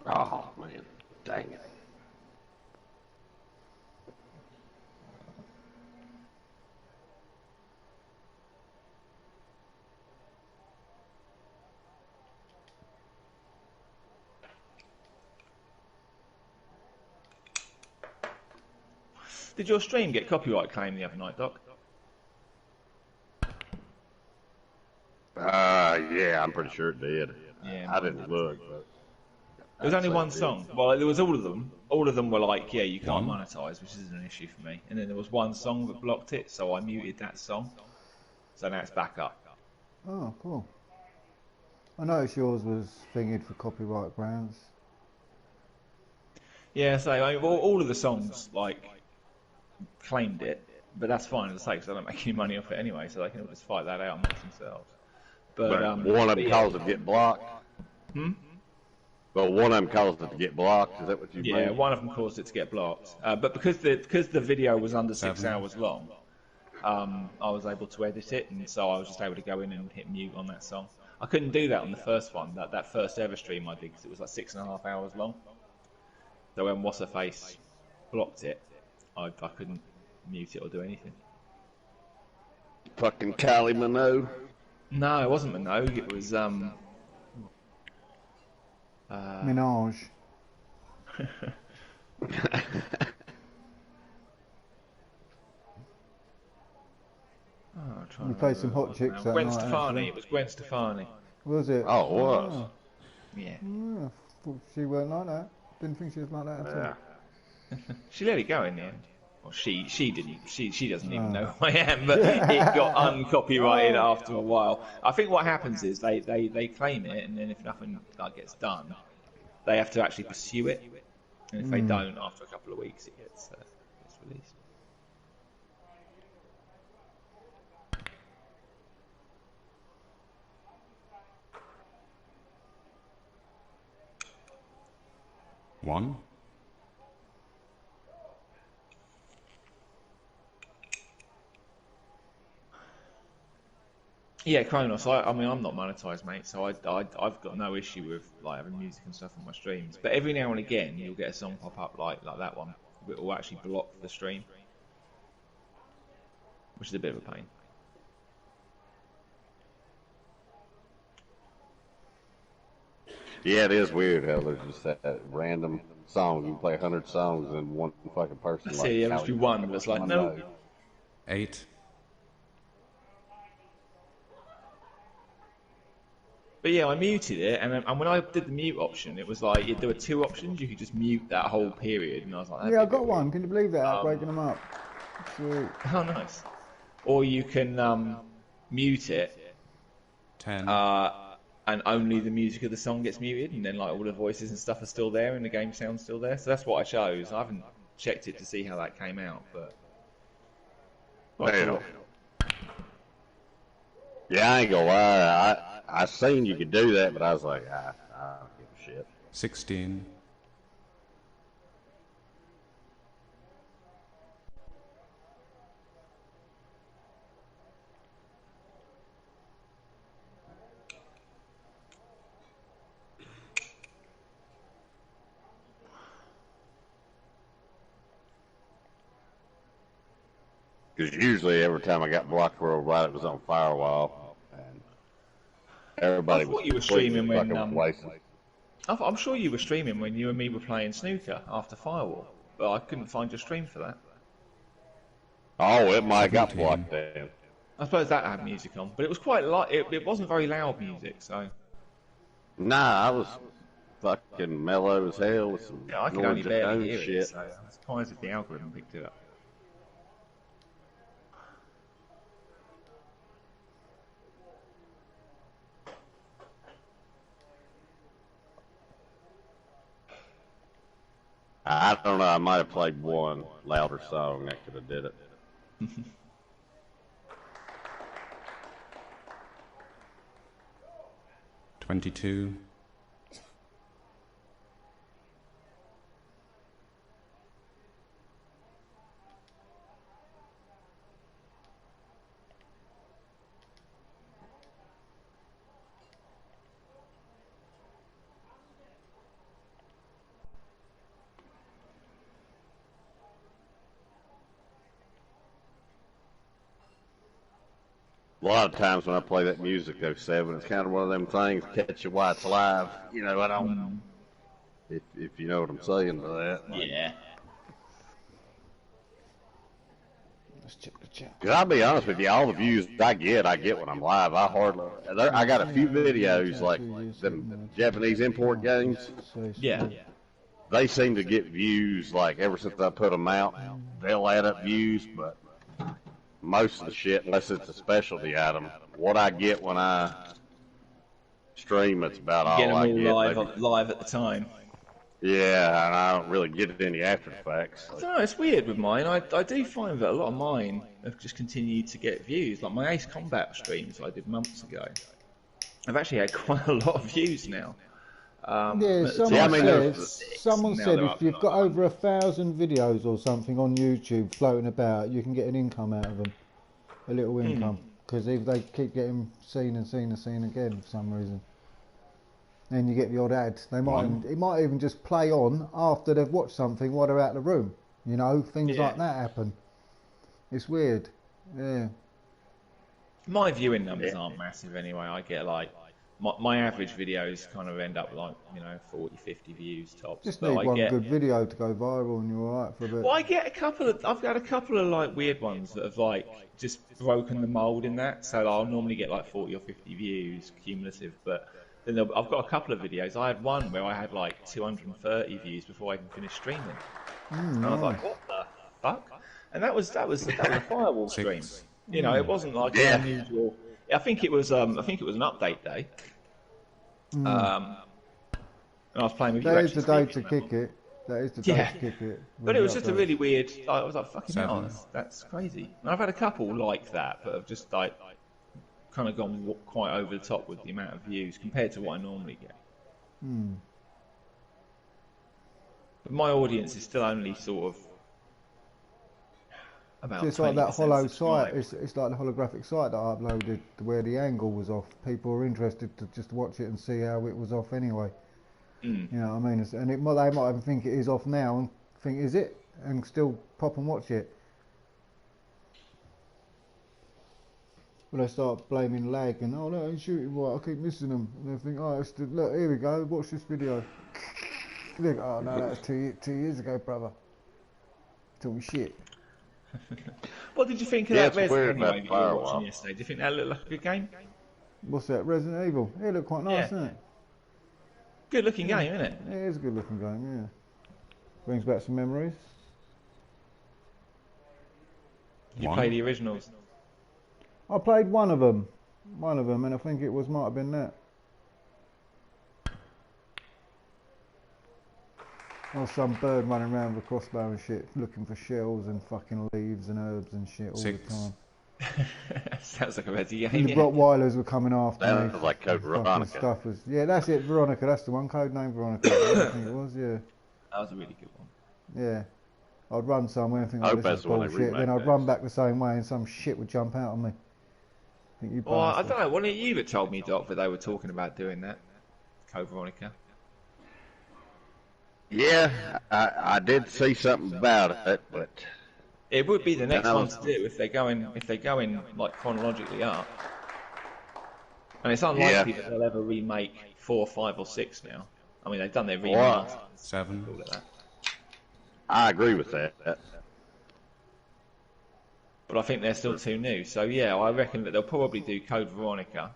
Oh, man. Dang it.
Did your stream get copyright claim the other night, Doc?
Yeah, I'm pretty sure it did.
Yeah,
I
mine
didn't
did.
look, but
There was only one song. Well, there was all of them. All of them were like, yeah, you can't
One.
monetize, which isn't an issue for me. And then there was one song that blocked it, so I muted that song. So now it's back up.
Oh, cool. I noticed yours was thingied for copyright grounds.
Yeah, so I mean, all of the songs like claimed it, but that's fine as I say, because I don't make any money off it anyway, so they can all just fight that out amongst themselves. But
one of them
yeah.
caused it to get blocked. Well, one of them caused it to get blocked. Is that what you mean?
Yeah, one of them caused it to get blocked. But because the video was under 6
Seven.
hours long, I was able to edit it, and so I was just able to go in and hit mute on that song. I couldn't do that on the first one, that first ever stream I did, because it was like 6.5 hours long. So when What's Her Face blocked it, I couldn't mute it or do anything.
Fucking Kylie Minogue.
No, it wasn't Minogue. It was
Minaj. We played some hot chicks that
Gwen
night.
Stefani.
Actually.
It was Gwen Stefani.
Was it?
Oh, it was.
Yeah.
Yeah. Thought she weren't like that. Didn't think she was like that at all.
Yeah.
She let it go in the end. Well, she didn't. She doesn't even know who I am. But it got uncopyrighted after a while. I think what happens is they claim it, and then if nothing gets done, they have to actually pursue it. And if they don't, after a couple of weeks, it gets released.
One.
Yeah, Kronos. I mean, I'm not monetized, mate, so I've got no issue with like having music and stuff on my streams. But every now and again, you'll get a song pop up like that one, it will actually block the stream, which is a bit of a pain.
Yeah, it is weird how there's just that random song. You can play 100 songs and one fucking person.
That's
like,
it, yeah, just one that's like, no.
8.
But yeah, I muted it, and when I did the mute option, it was like there were 2 options. You could just mute that whole period, and I was like,
Yeah, I've got one. Can you believe that? Breaking them up. Sweet.
Oh, nice. Or you can mute it,
10.
and only the music of the song gets muted, and then like all the voices and stuff are still there, and the game sound's still there. So that's what I chose. I haven't checked it to see how that came out, but.
Well, yeah, I ain't gonna lie. I seen you could do that, but I was like, I don't give a shit.
16.
Because usually every time I got blocked for a ride, it was on Firewall, and everybody
I thought
was
you were streaming when,
fucking wasted.
I'm sure you were streaming when you and me were playing snooker after Firewall, but I couldn't find your stream for that.
Oh, it might have got
17.
blocked then.
I suppose that had music on, but it was quite light. It wasn't very loud music, so.
Nah, I was fucking mellow as hell with some
Yeah, I could only
noise
barely
and
hear
shit.
it, so I'm surprised if the algorithm picked it up.
I don't know. I might have played one louder song that could have did it.
22.
A lot of times when I play that music, though, 7, it's kind of one of them things, catch you while it's live. You know, I don't, if you know what I'm saying by that.
Yeah.
Let's check the chat.
Because I'll be honest with you, all the views I get when I'm live. I got a few videos, like them Japanese import games.
Yeah.
They seem to get views, like, ever since I put them out. They'll add up views, but most of the shit, unless it's a specialty item, what I get when I stream, it's about all
Get them
I
all
get.
live at the time.
Yeah, and I don't really get any after effects.
I don't know, it's weird with mine. I do find that a lot of mine have just continued to get views. Like my Ace Combat streams I did months ago, I've actually had quite a lot of views now.
Yeah, someone said if you've got over 1,000 videos or something on YouTube floating about, you can get an income out of them, a little income, because if they keep getting seen and seen and seen again for some reason, then you get the odd ad. They might it might even just play on after they've watched something while they're out of the room. You know, things like that happen. It's weird. Yeah.
My viewing numbers aren't massive anyway. I get like my average videos kind of end up like 40, 50 views tops.
Just
But
need
I
one
get
good video to go viral and you're alright for a bit.
well, I get a couple of. I've got a couple of like weird ones that have like just broken the mold in that. So I'll normally get like 40 or 50 views cumulative, but then I've got a couple of videos. I had one where I had like 230 views before I even finished streaming, and I was like, "What the fuck?" And that was a firewall stream. It wasn't like an unusual. I think it was an update day. And I was playing with you.
That is the day to
speaking
kick it. That is the day to kick it.
But it was just a really weird. I was like, "Fucking hell, that's crazy." And I've had a couple like that, but have just like kind of gone quite over the top with the amount of views compared to what I normally get. But my audience is still only sort of about.
It's like that
20%
hollow
subscribed.
site. It's like the holographic site that I uploaded where the angle was off. People were interested to just watch it and see how it was off anyway. You know what I mean? And they might even think it is off now and think, is it? And still pop and watch it. When they start blaming lag and, oh, no, I'm shooting right, I keep missing them. And they think, oh, look, here we go, watch this video. They think, oh, no, that was 2 years ago, brother. Talking shit.
What did you think of
Yeah,
that
it's
Resident
weird,
Evil
that
game you were
firewall.
watching yesterday? Do you think that looked like a good game?
What's that, Resident Evil? It looked quite nice,
Yeah.
doesn't it?
Good looking game, isn't it?
Yeah, it is a good looking game, yeah. Brings back some memories.
Did you play the originals?
I played one of them, and I think it might have been that. Or some bird running around with a crossbow and shit, looking for shells and fucking leaves and herbs and shit all the time.
Sounds like a Resi
And
game.
the
Yeah.
Rottweilers were coming after me.
That was like Code
Fucking
Veronica.
stuff was, yeah, that's it, Veronica. That's the one. Code name Veronica. I think it was, yeah.
That was a really good one.
Yeah. I'd run somewhere and think,
I
oh,
hope
this
that's
is
the one they
bullshit. Then
remake
I'd
that.
run back the same way and some shit would jump out on me. Think you
Well, I
bastard.
don't know. Wasn't it you that told me, Doc, that they were talking about doing that? Code Veronica.
Yeah, I did see something about it, but
It would be the next
No.
one to do if they're going like chronologically up. And it's unlikely that they'll ever remake 4, 5, or 6 now. I mean, they've done their remasters.
7.
Call it that.
I agree with that.
But I think they're still too new. So yeah, I reckon that they'll probably do Code Veronica.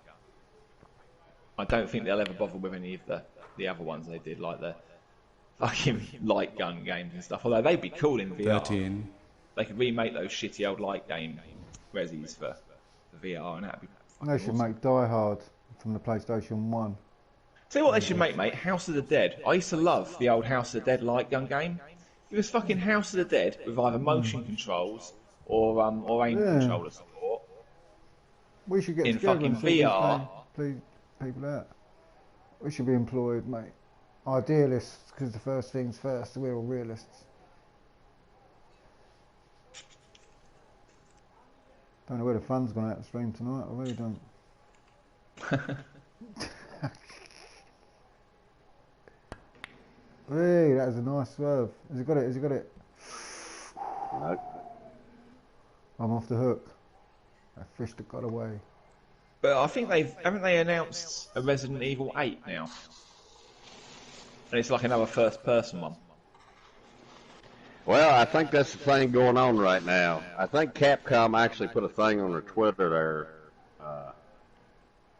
I don't think they'll ever bother with any of the other ones they did, like the fucking light gun games and stuff. Although they'd be cool in VR.
13.
They could remake those shitty old light game resis for VR, and that'd be fucking
They should
awesome.
make Die Hard from the PlayStation 1.
Tell you what they should make, mate. House of the Dead. I used to love the old House of the Dead light gun game. It was fucking House of the Dead with either motion controls or aim
Yeah.
controller support.
We should get
In
together
fucking
and see if we
VR.
can play people out. We should be employed, mate. Idealists, because the first things first, we're all realists. Don't know where the fun's gone out the stream tonight, I really don't. Hey, that was a nice swerve. Has he got it? Has he got it?
No.
I'm off the hook. That fish that got away.
But I think haven't they announced a Resident Evil 8 now? And it's like another first person one.
Well, I think that's the thing going on right now. I think Capcom actually put a thing on their Twitter there,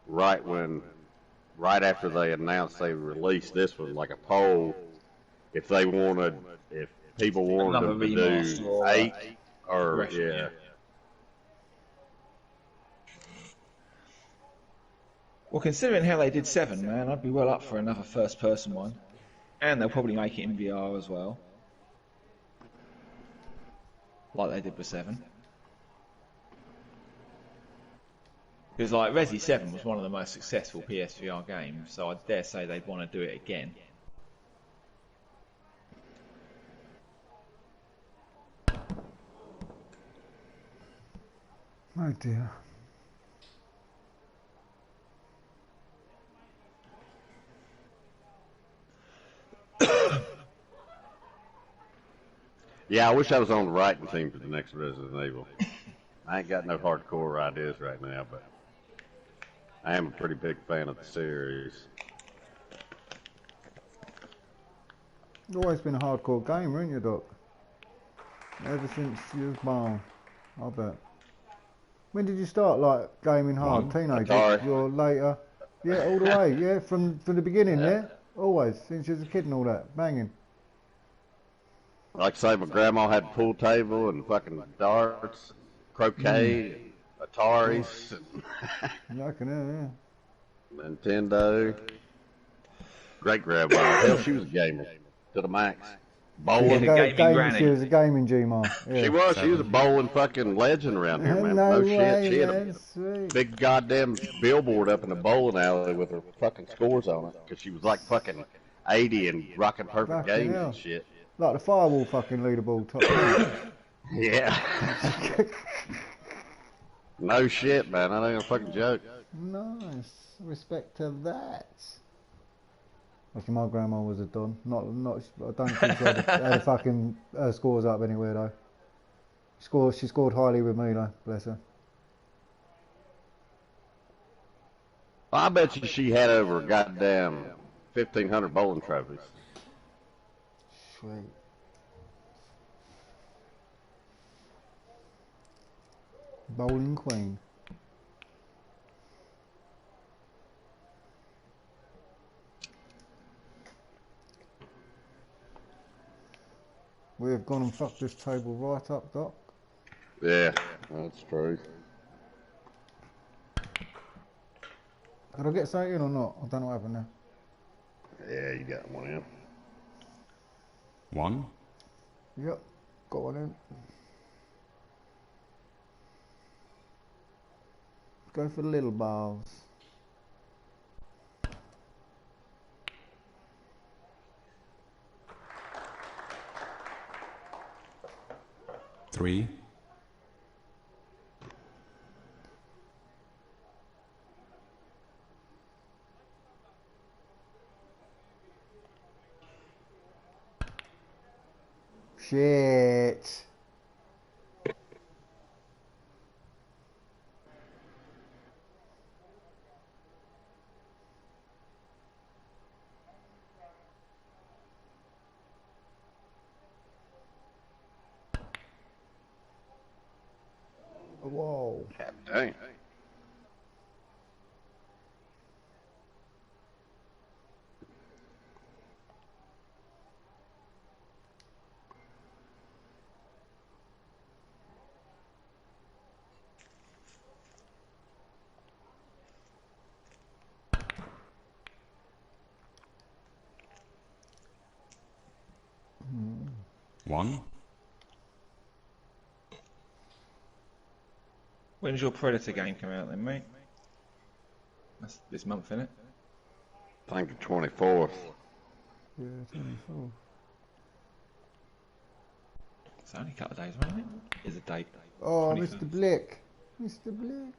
right after they announced they released this one, like a poll, if people wanted
Another
them to
remaster
do
or
8 or
progression,
yeah.
Well, considering how they did 7, man, I'd be well up for another first person one. And they'll probably make it in VR as well. Like they did with 7. Because like Resi 7 was one of the most successful PSVR games, so I dare say they'd want to do it again.
Oh dear.
Yeah, I wish I was on the writing team for the next Resident Evil. I ain't got no hardcore ideas right now, but I am a pretty big fan of the series.
You've always been a hardcore gamer, haven't you, Doc? Ever since you was born, I bet. When did you start, like, gaming hard? Teenager?
Atari.
Or later? Yeah, all the way, yeah? From the beginning, yeah? Always, since you was a kid and all that, banging.
Like I say, my grandma had a pool table and fucking darts, croquet, Ataris,
Yeah, I can, yeah.
Nintendo. Great grandma. Hell, she was a gamer to the max. Bowling.
Yeah, gaming granny.
She was a gaming G-Ma. Yeah.
She was. She was a bowling fucking legend around here, man.
No
No
way,
shit. She had a
man, sweet.
big goddamn billboard up in the bowling alley with her fucking scores on it because she was like fucking 80 and rocking perfect
Fucking
games
hell.
and shit.
Like the firewall fucking leaderboard top 10.
Yeah. No shit, man. That ain't a fucking joke.
Nice. Respect to that. Actually, my grandma was a don. Not. I don't think she had a fucking scores up anywhere though. She scored highly with me though. Bless her.
I bet you she had over a goddamn 1,500 bowling trophies.
Sweet. Bowling queen. We have gone and fucked this table right up, Doc.
Yeah, that's true.
Did I get something in or not? I don't know what happened there.
Yeah, you got one in.
1,
Yep, got one in. Go for the little balls.
three,
Shit. Whoa.
God dang.
one,
When's your Predator game come out then, mate? That's this month, isn't it?
I think the 24th.
Yeah, 24.
It's only a couple of days, wasn't it? Is a date.
Oh,
21st.
Mr. Blick. Mr. Blick.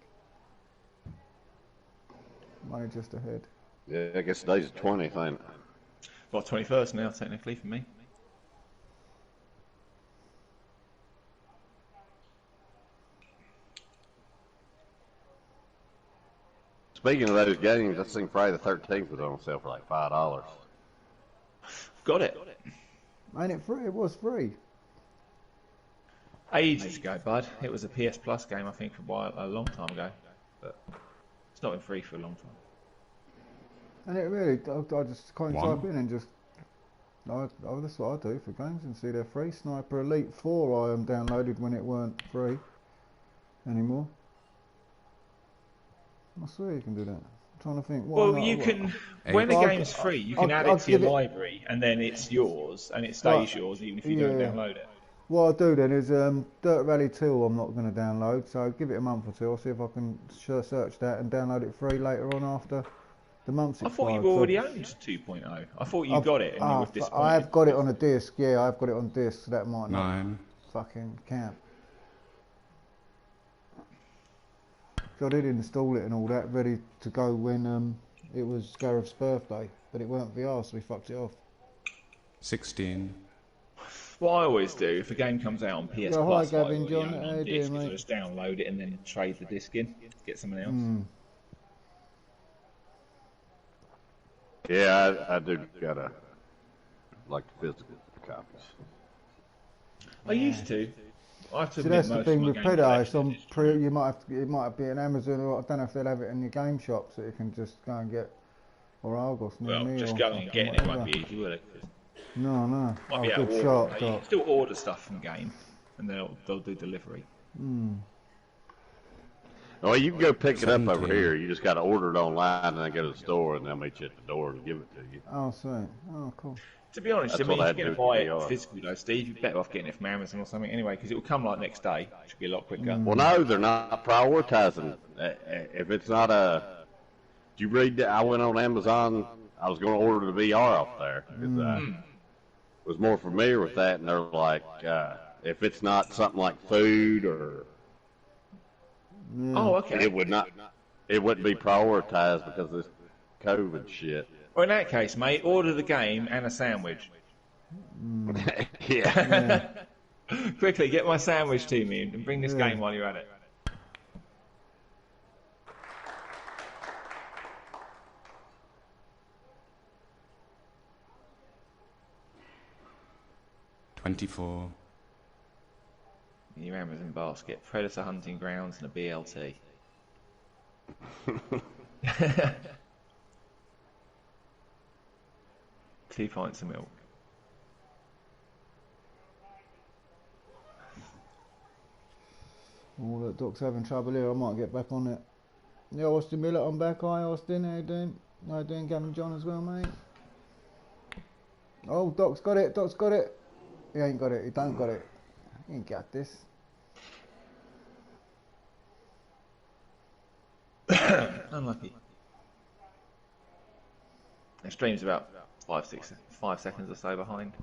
Money just ahead.
Yeah, I guess today's the 20th, ain't it?
Well, 21st now, technically, for me.
Speaking of those games, I seen Friday the 13th was on sale for like $5.
Got it.
Ain't it free? It was free.
Ages ago, bud. It was a PS Plus game, I think, a long time ago. But it's not been free for a long time.
And it really, I just kind of
One.
type in and just, that's what I do for games and see they're free. Sniper Elite 4 I downloaded when it weren't free anymore. I swear you can do that. I'm trying to think.
Well, you can, when a
Well,
game's free, you can add
I'll
it to your
give it-
library, and then it's yours, and it stays yours even if you don't
yeah.
download it.
What I'll do then is Dirt Rally 2 I'm not going to download, so give it a month or two. I'll see if I can search that and download it free later on after the month's
I thought
expired.
you already owned 2.0. I thought you got it, and you were disappointed.
I've got it on a disc, yeah, I've got it on disc, so that might not
9,
fucking count. So I did install it and all that, ready to go when it was Gareth's birthday, but it weren't VR, so we fucked it off.
16,
what I always do if a game comes out on PS
Yeah, hi,
Plus, like,
Gavin,
or,
John.
you know,
How
on
you
disc,
doing,
is I
mate?
just download it and then trade the disc in to get someone else.
Yeah, I do gotta like physical copies.
I used to. I have to
See,
admit,
that's the
most of
thing
my
with
game
Predator. It's
collection
on
is digital.
you might have to, it might be an Amazon, or I don't know if they'll have it in your game shops that you can just go and get, or Argos near
Well,
me,
just
or
going and
fucking
getting it won't
whatever.
be easy, will it? 'Cause
No, no.
it might
Oh,
be out of
good
order.
shot,
Like, you
Doc.
can still order stuff from game, and they'll do delivery.
Oh, you can go pick it up over
17.
here. You just gotta order it online and then go to the store and they'll meet you at the door and give it to you.
Oh, sweet. Oh, cool.
To be honest,
That's
I mean,
what
if
I'd
you're going
do
to
for
buy it
VR.
physical though, Steve, you're better off getting it from Amazon or something anyway, because it will come like next day, which will be a lot quicker.
Well, no, they're not prioritizing. If it's not a, did you read that? I went on Amazon. I was going to order the VR off there because I was more familiar with that, and they're like, if it's not something like food or,
Oh, okay.
it wouldn't be prioritized because of this COVID shit.
Well, in that case, mate, order the game and a sandwich.
Yeah.
Quickly, get my sandwich to me and bring this game while you're at it.
Twenty-four.
In your Amazon basket, Predator Hunting Grounds and a BLT. 2 pints of milk.
Oh, look, Doc's having trouble here. I might get back on it. Yeah, Austin Miller, I'm back. Hi, Austin. How you doing? How you doing, Gavin John as well, mate? Oh, Doc's got it. Doc's got it. He ain't got it. He don't got it. He ain't got this.
Unlucky. The stream's about 5 seconds or so behind.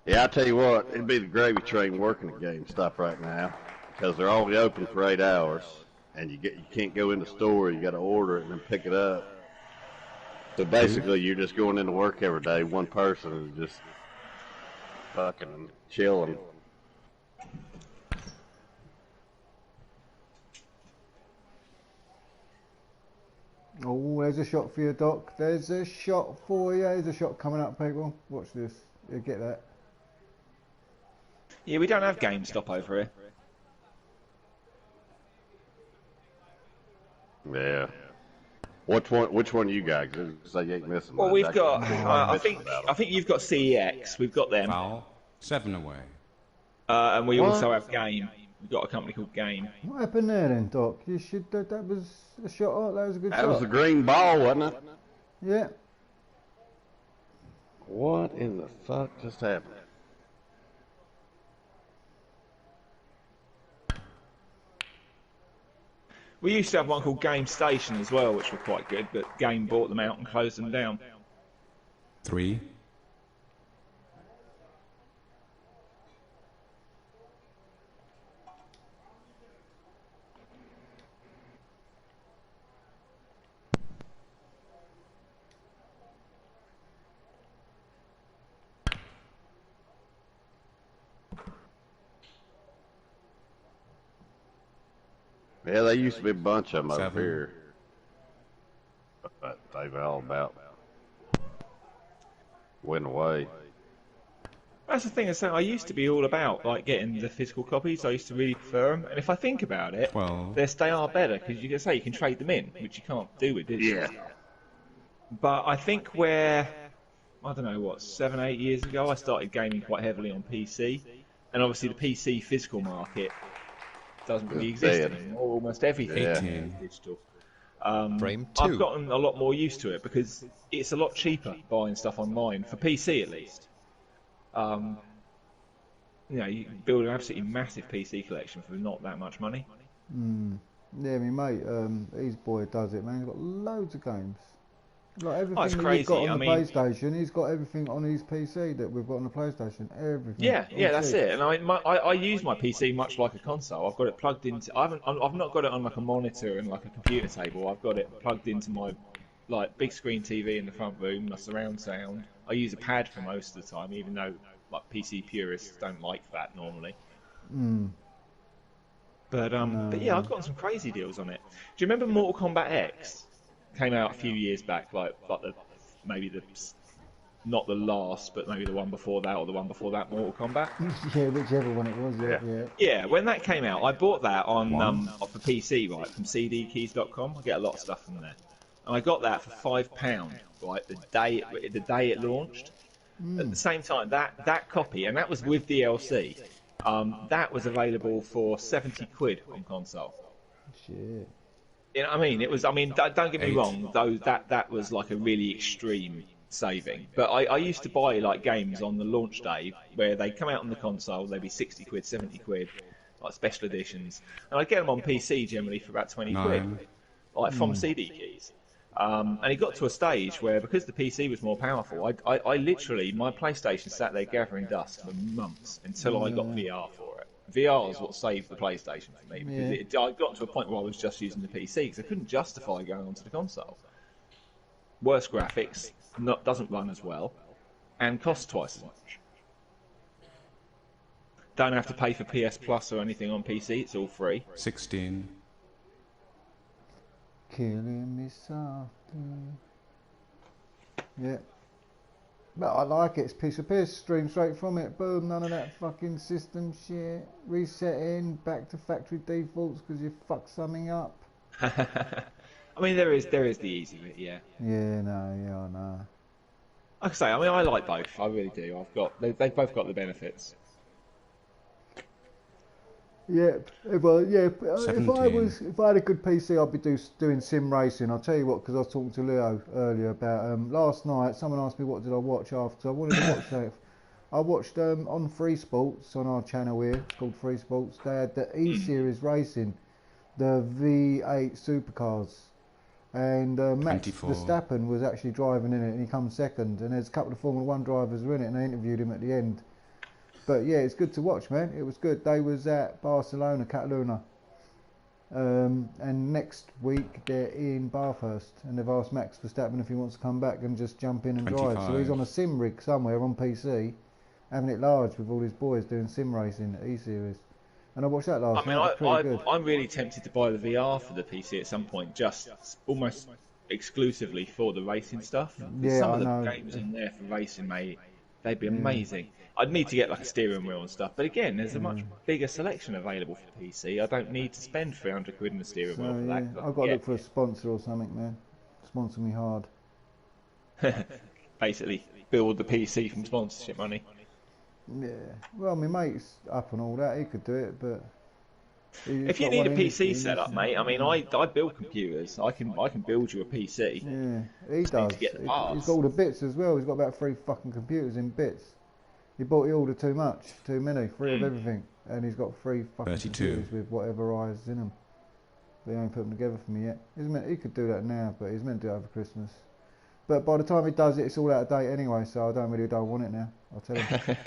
Yeah, I tell you what, it'd be the gravy train working at GameStop right now because they're only open for 8 hours, and you can't go in the store. You got to order it and then pick it up. So basically, you're just going into work every day, one person, and just fucking chilling.
Oh, there's a shot for you, Doc. There's a shot for you. There's a shot coming up, people. Watch this. You get that.
Yeah, we don't have GameStop over here.
Yeah. Which one you got? 'Cause I ain't missing.
Well,
mine.
we've got. I
missing
think you've got CEX. We've got them,
Foul. 7 away.
and we
What?
also have Game. We've got a company called Game.
What happened there then, Doc? You should. That was a shot. Oh, that was a good
That
shot.
was the green ball, wasn't it?
Yeah.
What in the fuck just happened?
We used to have one called Game Station as well, which were quite good, but Game bought them out and closed them down.
3.
Yeah, there used to be a bunch of them over
7.
here, but they've all about went away.
That's the thing. I used to be all about like getting the physical copies. I used to really prefer them, and if I think about it,
12.
they are better because you can say you can trade them in, which you can't do with digital.
Yeah.
But I think where I don't know what 7, 8 years ago, I started gaming quite heavily on PC, and obviously the PC physical market doesn't really exist
dead.
anymore. Almost everything
Yeah.
is digital.
Frame 2.
I've gotten a lot more used to it because it's a lot cheaper buying stuff online for PC at least. You can build an absolutely massive PC collection for not that much money.
Yeah, my mate, his boy does it, man. He's got loads of games. Like
Oh,
everything
it's
that you've got
crazy.
on
I
the
mean,
PlayStation, he's got everything on his PC that we've got on the PlayStation. Everything.
yeah,
All
yeah, that's
cheap.
it. And I use my PC much like a console. I've got it plugged into. I've not got it on like a monitor and like a computer table. I've got it plugged into my like big screen TV in the front room, my surround sound. I use a pad for most of the time, even though like PC purists don't like that normally.
Mm.
But yeah, I've gotten some crazy deals on it. Do you remember Mortal Kombat X? Came out a few years back, like maybe the not the last, but maybe the one before that or the one before that Mortal Kombat.
Yeah, whichever one it was. Yeah.
Yeah, when that came out, I bought that on off the PC, right, from cdkeys.com. I get a lot of stuff from there, and I got that for £5, right, the day it launched. At the same time, that copy, and that was with DLC, that was available for £70 on console.
Shit.
You know what I mean? It was. I mean, don't get me wrong. Though that was like a really extreme saving. But I used to buy like games on the launch day where they come out on the console. They'd be £60, £70, like special editions, and I'd get them on PC generally for about £20, like from CD Keys. And it got to a stage where, because the PC was more powerful, I literally, my PlayStation sat there gathering dust for months until I got VR for it. VR is what saved the PlayStation for me, because I got to a point where I was just using the PC because I couldn't justify going onto the console. Worse graphics, doesn't run as well, and costs twice as much. Don't have to pay for PS Plus or anything on PC, it's all free.
16.
Killing me softly. Yeah. But I like it. It's a piece of piss. Stream straight from it. Boom. None of that fucking system shit. Resetting. Back to factory defaults because you fucked something up.
I mean, there is the easy bit, yeah.
Yeah, no, yeah, I know.
Like I say, I mean, I like both. I really do. They've both got the benefits.
Yeah, if I had a good PC, I'd be doing sim racing. I'll tell you what, because I was talking to Leo earlier about last night. Someone asked me what did I watch after. I wanted to watch that. I watched on Free Sports on our channel here. It's called Free Sports. They had the E-Series racing, the V8 supercars, and Max
24.
Verstappen was actually driving in it, and he comes second. And there's a couple of Formula One drivers were in it, and they interviewed him at the end. But yeah, it's good to watch, man. It was good. They was at Barcelona, Catalunya. And next week they're in Bathurst, and they've asked Max Verstappen if he wants to come back and just jump in and
25.
drive. So he's on a sim rig somewhere on PC, having it large with all his boys doing sim racing at E-Series. And I watched that last night. It's pretty good.
I'm really tempted to buy the VR for the PC at some point, just almost exclusively for the racing stuff.
Yeah,
some
I
of the
know.
games in there for racing, mate, they'd be amazing. I'd need to get like a steering wheel and stuff, but again, there's a much bigger selection available for the PC. I don't need to spend £300 in a steering wheel for that.
I've got to look for a sponsor or something, man. Sponsor me hard.
Basically, build the PC from sponsorship money.
Yeah. Well, my mate's up and all that. He could do it, but
if you need a PC setup, mate, I mean, I build computers. I can build you a PC.
Yeah, he does.
To get the
He's
parts.
got all the bits as well. He's got about 3 fucking computers in bits. He ordered too much, too many, 3 of everything, and he's got 3 fucking
32.
computers with whatever eyes in them. But he ain't put them together for me yet. He could do that now, but he's meant to do it over Christmas. But by the time he does it, it's all out of date anyway, so I don't want it now. I'll tell him.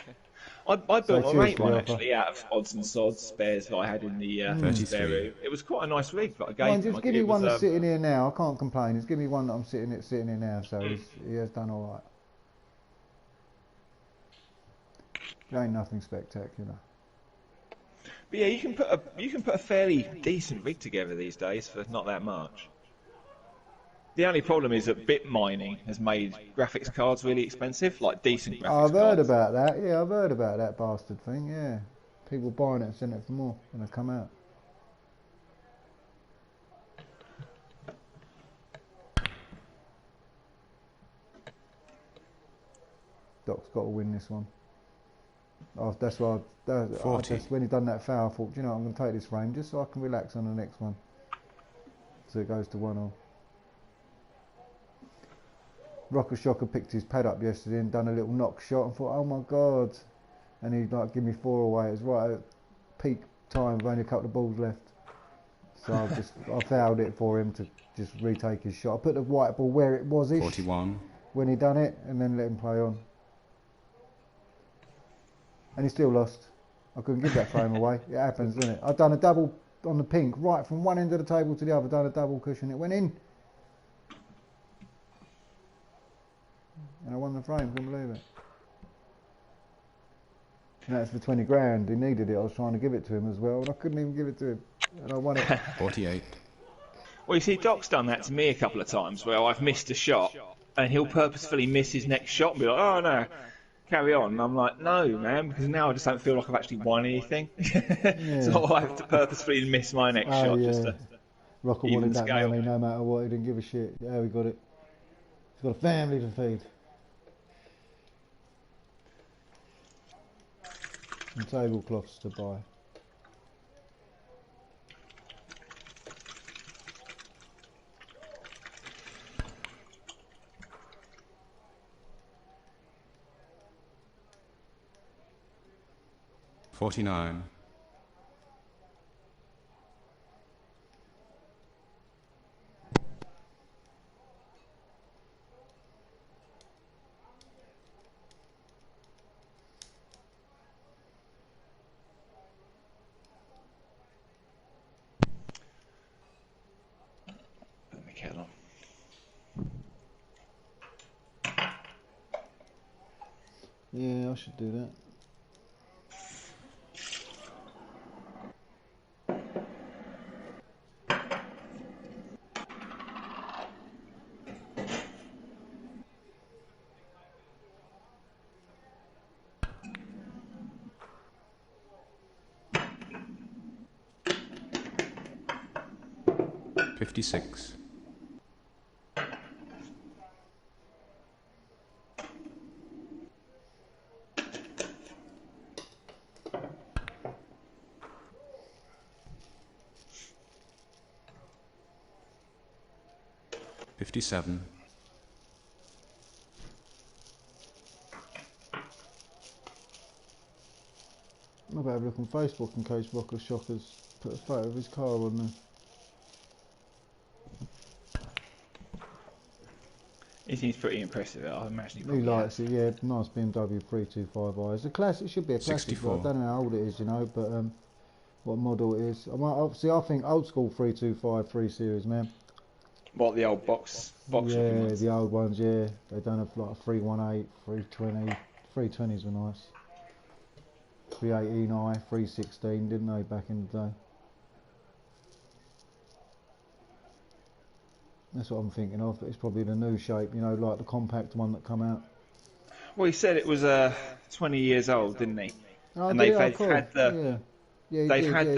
I built my mate one
offer.
actually out of odds and sods spares that I had in the spare room. It was quite a nice rig, but I gave him.
Just give me one that's sitting here now. I can't complain. Just give me one that I'm sitting here now, so he has done all right. It ain't nothing spectacular.
But yeah, you can put a fairly decent rig together these days for not that much. The only problem is that bit mining has made graphics cards really expensive, like decent graphics cards.
I've heard about that. Yeah, I've heard about that bastard thing. Yeah, people buying it and selling it for more when they come out. Doc's got to win this one. That's why. When he done that foul, I thought, you know, I'm going to take this frame just so I can relax on the next one. So it goes to 1-1. Rocker Shocker picked his pad up yesterday and done a little knock shot and thought, oh my god. And he'd like give me 4 away. It was right at peak time with only a couple of balls left. So I fouled it for him to just retake his shot. I put the white ball where it was-ish
41.
when he done it, and then let him play on. And he still lost. I couldn't give that frame away. It happens, doesn't it? I've done a double on the pink, right from one end of the table to the other. Done a double cushion. It went in. And I won the frame. Couldn't believe it. And that's for 20 grand. He needed it. I was trying to give it to him as well, and I couldn't even give it to him. And I won it.
48.
Well, you see, Doc's done that to me a couple of times where I've missed a shot and he'll purposefully miss his next shot and be like, oh no, carry on. And I'm like, no, man, because now I just don't feel like I've actually won anything. So I have to purposefully miss my next shot just to
Rocker
even
wanted that
scale.
money no matter what. He didn't give a shit. Yeah, we got it. He's got a family to feed. And tablecloths to buy.
$49.
on.
Yeah, I should do that.
$56. 57.
I better have a look on Facebook in case Rocker Shockers put a photo of his car on there.
He seems pretty impressive. I imagine
He likes it, yeah. Nice BMW 325i. It's a classic. It should be a classic.
64.
I don't know how old it is, you know, but what model it is. I think old school 325 3 Series, man.
What, the old box
Yeah,
ones?
the old ones, yeah. They done have like a 318, 320. 320s were nice. 318i, 316, didn't they, back in the day? That's what I'm thinking of. It's probably the new shape, you know, like the compact one that come out.
Well, he said it was 20 years old, didn't he?
Oh,
and
they've
had the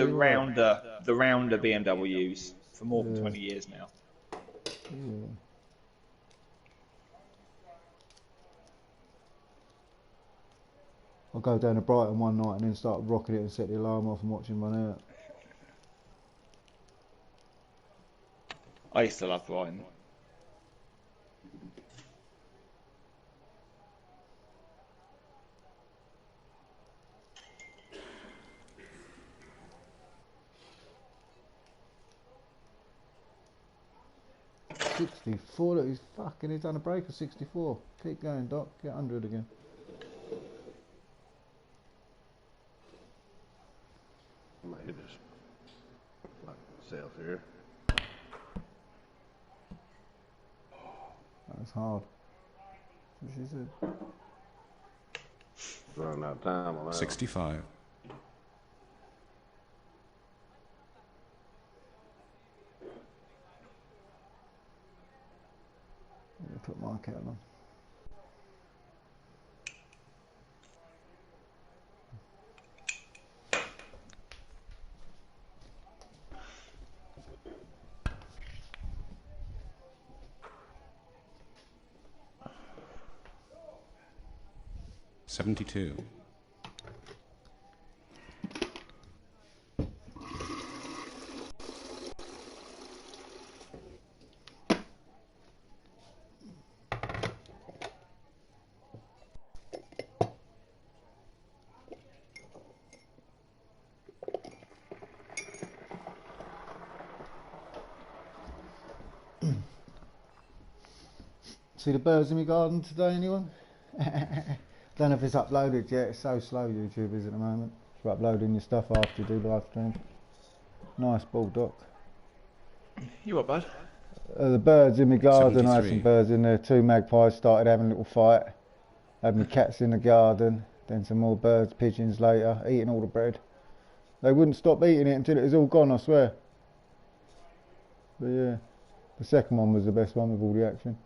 right.
rounder BMWs for more than 20 years now.
Yeah. I'll go down to Brighton one night and then start rocking it and set the alarm off and watch him run out.
I used to love Brighton.
$64, look, he's done a break of 64. Keep going, Doc, get 100 again.
I might hit this like myself here.
That's hard. That's what she said.
Running out of time on that.
65.
Put my account on.
$72.
See the birds in my garden today, anyone? Don't know if it's uploaded yet. It's so slow, YouTube is at the moment, for uploading your stuff after you do live stream. Nice ball, Doc.
You what, bud?
The birds in my garden, I had
73.
some birds in there. 2 magpies started having a little fight. Had my cats in the garden. Then some more birds, pigeons later, eating all the bread. They wouldn't stop eating it until it was all gone, I swear. But yeah, the second one was the best one with all the action.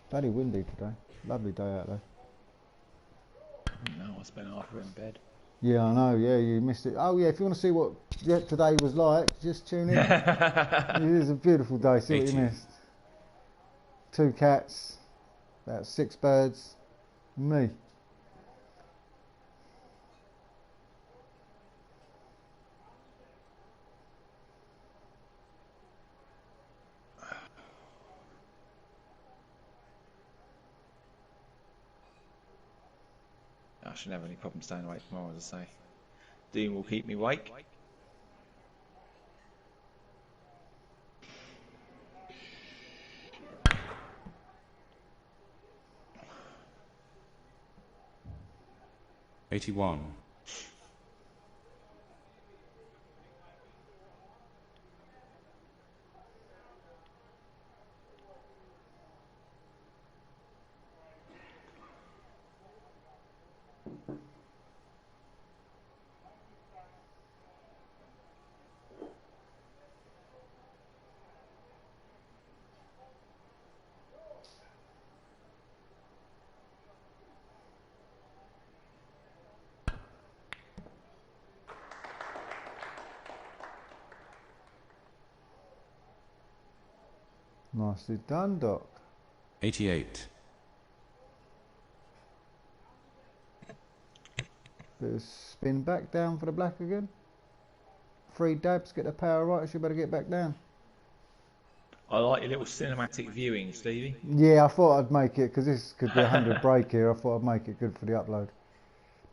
Bloody windy today. Lovely day out there.
No, I spent half of it in bed.
Yeah, I know, yeah, you missed it. Oh yeah, if you want to see what today was like, just tune in. It is a beautiful day, see what you
80.
missed. 2 cats, about 6 birds, and me.
I shouldn't have any problem staying awake tomorrow, as I say. Dean will keep me awake.
$81.
Nicely done, Doc.
88.
Bit of spin back down for the black again. 3 dabs, get the power right, she better get back down.
I like your little cinematic viewing, Stevie.
Yeah, I thought I'd make it, because this could be a 100 break here, I thought I'd make it good for the upload.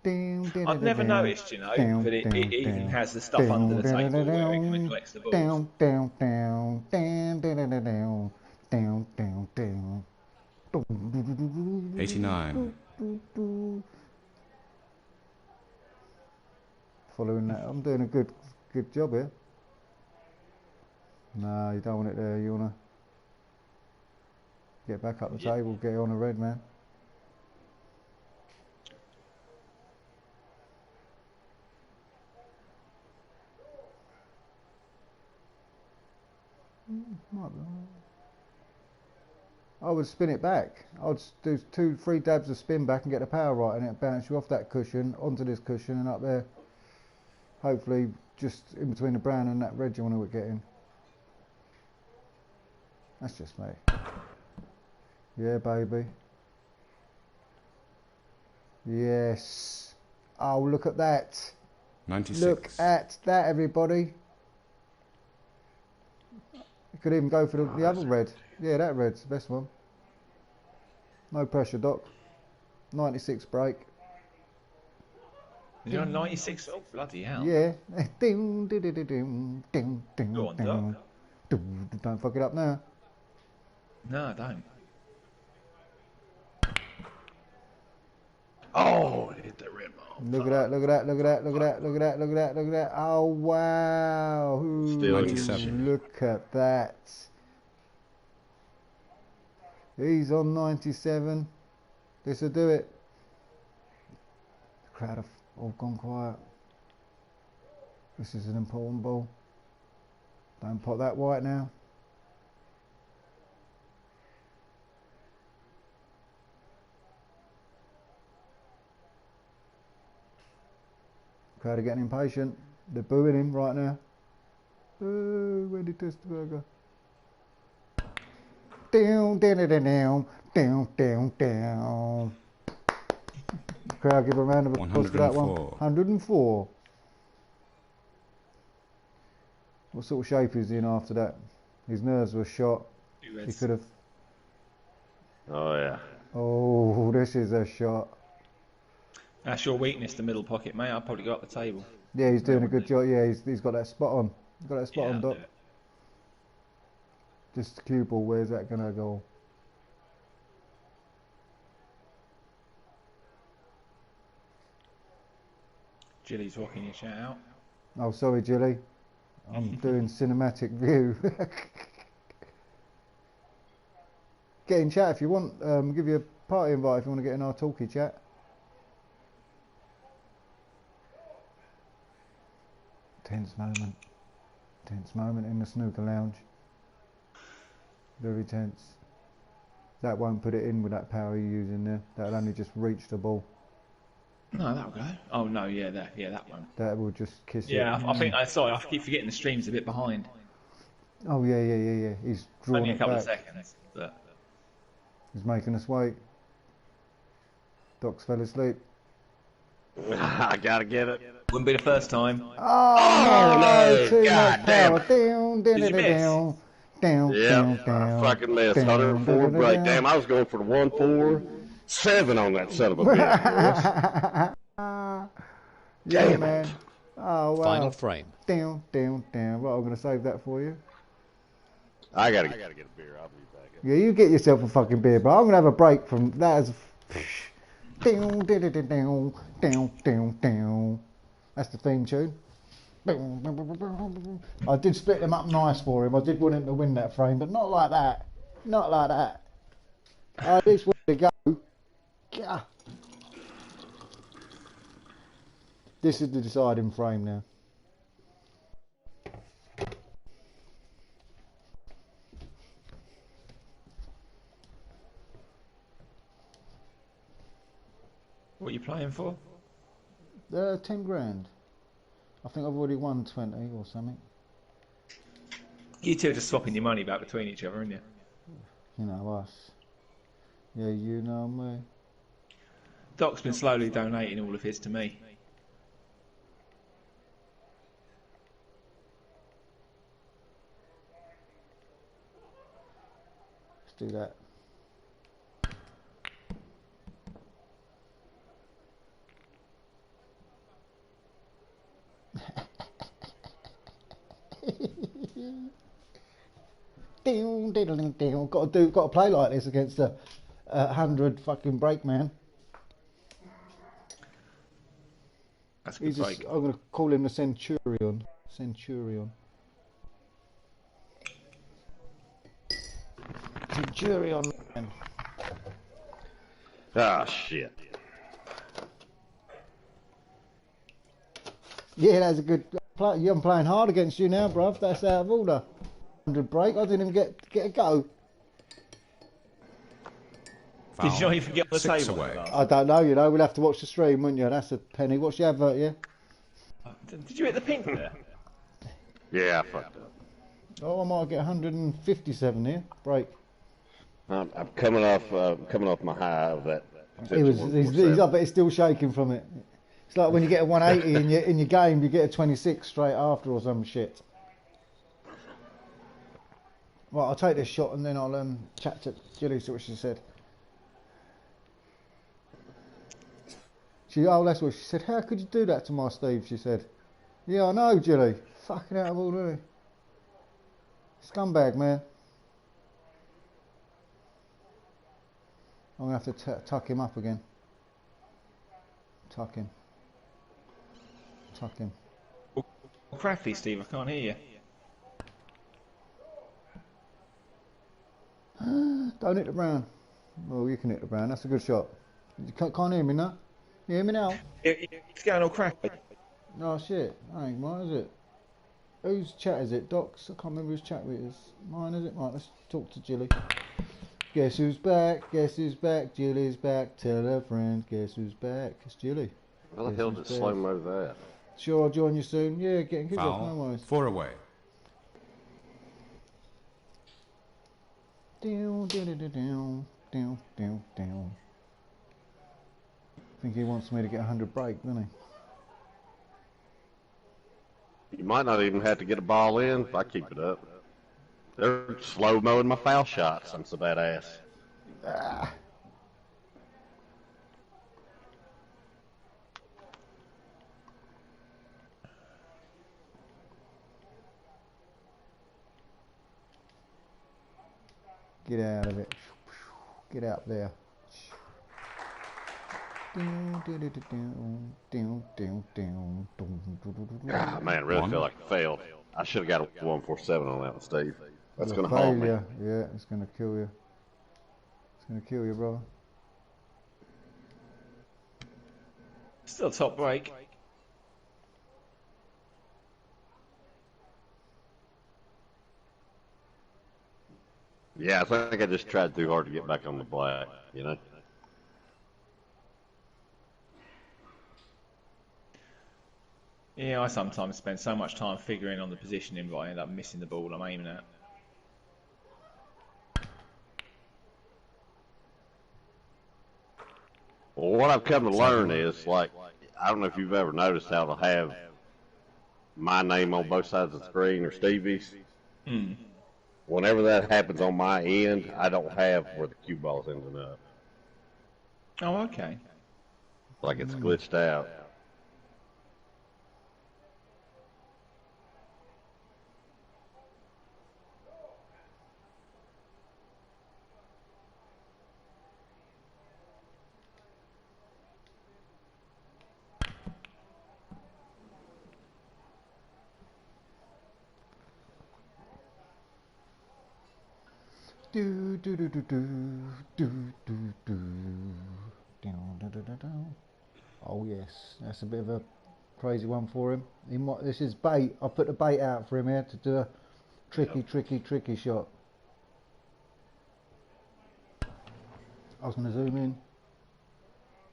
I've never noticed, you know, that it even has the stuff under the table where it kind of collects the balls.
Down, down, down.
89.
Following that, I'm doing a good job here. No, you don't want it there. You want to get back up the table, get on a red, man. Might be. I would spin it back. I'd do 2-3 dabs of spin back and get the power right, and it'll bounce you off that cushion onto this cushion and up there. Hopefully, just in between the brown and that red you want to get in. That's just me. Yeah, baby. Yes. Oh, look at that.
96.
Look at that, everybody. You could even go for the other red. Yeah, that red's the best one. No pressure, Doc. 96 break.
You're on 96? Oh, bloody hell.
Yeah. Go
on, Doc.
Don't fuck it up now.
No, I don't. Oh, it hit the rim. Oh,
Look at that, look at that, look at that, look at that, look at that, look at that, look at that. Oh, wow.
Still
97.
Look at that. He's on 97. This will do it. The crowd have all gone quiet. This is an important ball. Don't pot that white now. Crowd are getting impatient. They're booing him right now. Boo, Wendy Testerberger. Down, down, down, down, down, down, down. Crowd give a round of applause for that one. 104. What sort of shape is he in after that? His nerves were shot. He could have.
Oh, yeah.
Oh, this is a shot.
That's your weakness, the middle pocket, mate. I'll probably go up the table.
Yeah, he's doing a good job. Yeah, he's got that spot on. You got that spot on,
I'll
Doc?
do it.
Just the cue ball, where's that gonna go?
Jilly's rocking your chat out.
Oh, sorry, Jilly. I'm doing cinematic view. Get in chat if you want. Give you a party invite if you want to get in our talkie chat. Tense moment. Tense moment in the snooker lounge. Very tense. That won't put it in with that power you're using there. That'll only just reach the ball.
No, that'll go. Oh no, yeah, that one.
That will just kiss it.
Yeah, I think sorry, I keep forgetting the stream's a bit behind.
Oh yeah. He's drawn
Only a
it
couple
back.
of seconds. But...
He's making us wait. Doc's fell asleep.
I gotta get it.
Wouldn't be the first time.
Oh
no!
Too
God
much
damn
power.
it.
Down,
Did you miss?
down,
Yeah, I fucking missed. 104 break. Damn, I was going for the 1-4-7 on that son of a bitch, boys.
Yeah,
Damn
man.
it.
Oh wow.
Final frame.
Down. Right, I'm gonna save that for you.
I gotta get a beer. I'll be back.
Yeah, you get yourself a fucking beer, but I'm gonna have a break from that. Down. That's the theme tune. I did split them up nice for him. I did want him to win that frame, but not like that. Not like that. At least where to go. Yeah. This is the deciding frame now.
What are you playing for?
10 grand. I think I've already won 20 or something.
You two are just swapping your money back between each other, aren't you?
You know us. Yeah, you know me.
Doc's been slowly donating all of his to me.
Let's do that. Got to play like this against a 100 fucking break man.
That's a good break.
I'm gonna call him the Centurion. Centurion. Man.
Ah, shit.
Yeah, that's a good play. I'm playing hard against you now, bruv. That's out of order. 100 break. I didn't even get a go.
Did you not even get on the
6
table?
away.
I don't know. You know, we'll have to watch the stream, won't you? That's a penny. Watch the advert, yeah.
Did you hit the pink there?
Yeah, I fucked up.
Oh, I might get 157 here. Break.
I'm coming off my high of that.
He's up, but he's still shaking from it. It's like when you get a 180 in your game, you get a 26 straight after or some shit. Right, I'll take this shot and then I'll chat to Jilly, see what she said. That's what she said. How could you do that to my Steve? She said. Yeah, I know, Jilly. Fucking out of order. Scumbag, man. I'm gonna have to tuck him up again. Tuck him.
Crafty, Steve, I can't hear
you. Don't hit the brown. Well, you can hit the brown. That's a good shot. You can't hear me now? You hear me now?
It's going all crafty.
Oh shit. That ain't mine, is it? Whose chat is it? Doc's? I can't remember whose chat it is. Mine, is it? Right, let's talk to Jilly. Guess who's back? Guess who's back? Jilly's back. Tell her friends. Guess who's back? It's Jilly.
How the hell did slow mo that?
Sure, I'll join you soon. Yeah, getting good.
Foul.
No worries.
4 away.
Down. I think he wants me to get 100 break, doesn't he?
You might not even have to get a ball in if I keep it up. They're slow mowing my foul shots. I'm so badass.
Ah. Get out of it. Get out there.
Ah, man, I really feel like I failed. I should have got a 147 on that one, Steve. That's
You're
going
a
to haunt me.
failure. Yeah, it's going to kill you. It's going to kill you, brother.
Still top break.
Yeah, I think I just tried too hard to get back on the black, you know?
Yeah, I sometimes spend so much time figuring on the positioning, but I end up missing the ball I'm aiming at.
Well, what I've come to learn is, like, I don't know if you've ever noticed how to have my name on both sides of the screen or Stevie's. Whenever that happens on my end, I don't have where the cue ball's ending up.
Oh, okay.
Like it's glitched out.
Do do do do do do do do. Down, da, da, da, da. Oh yes, that's a bit of a crazy one for him. He might, this is bait. I put the bait out for him here to do a tricky shot. I was going to zoom in.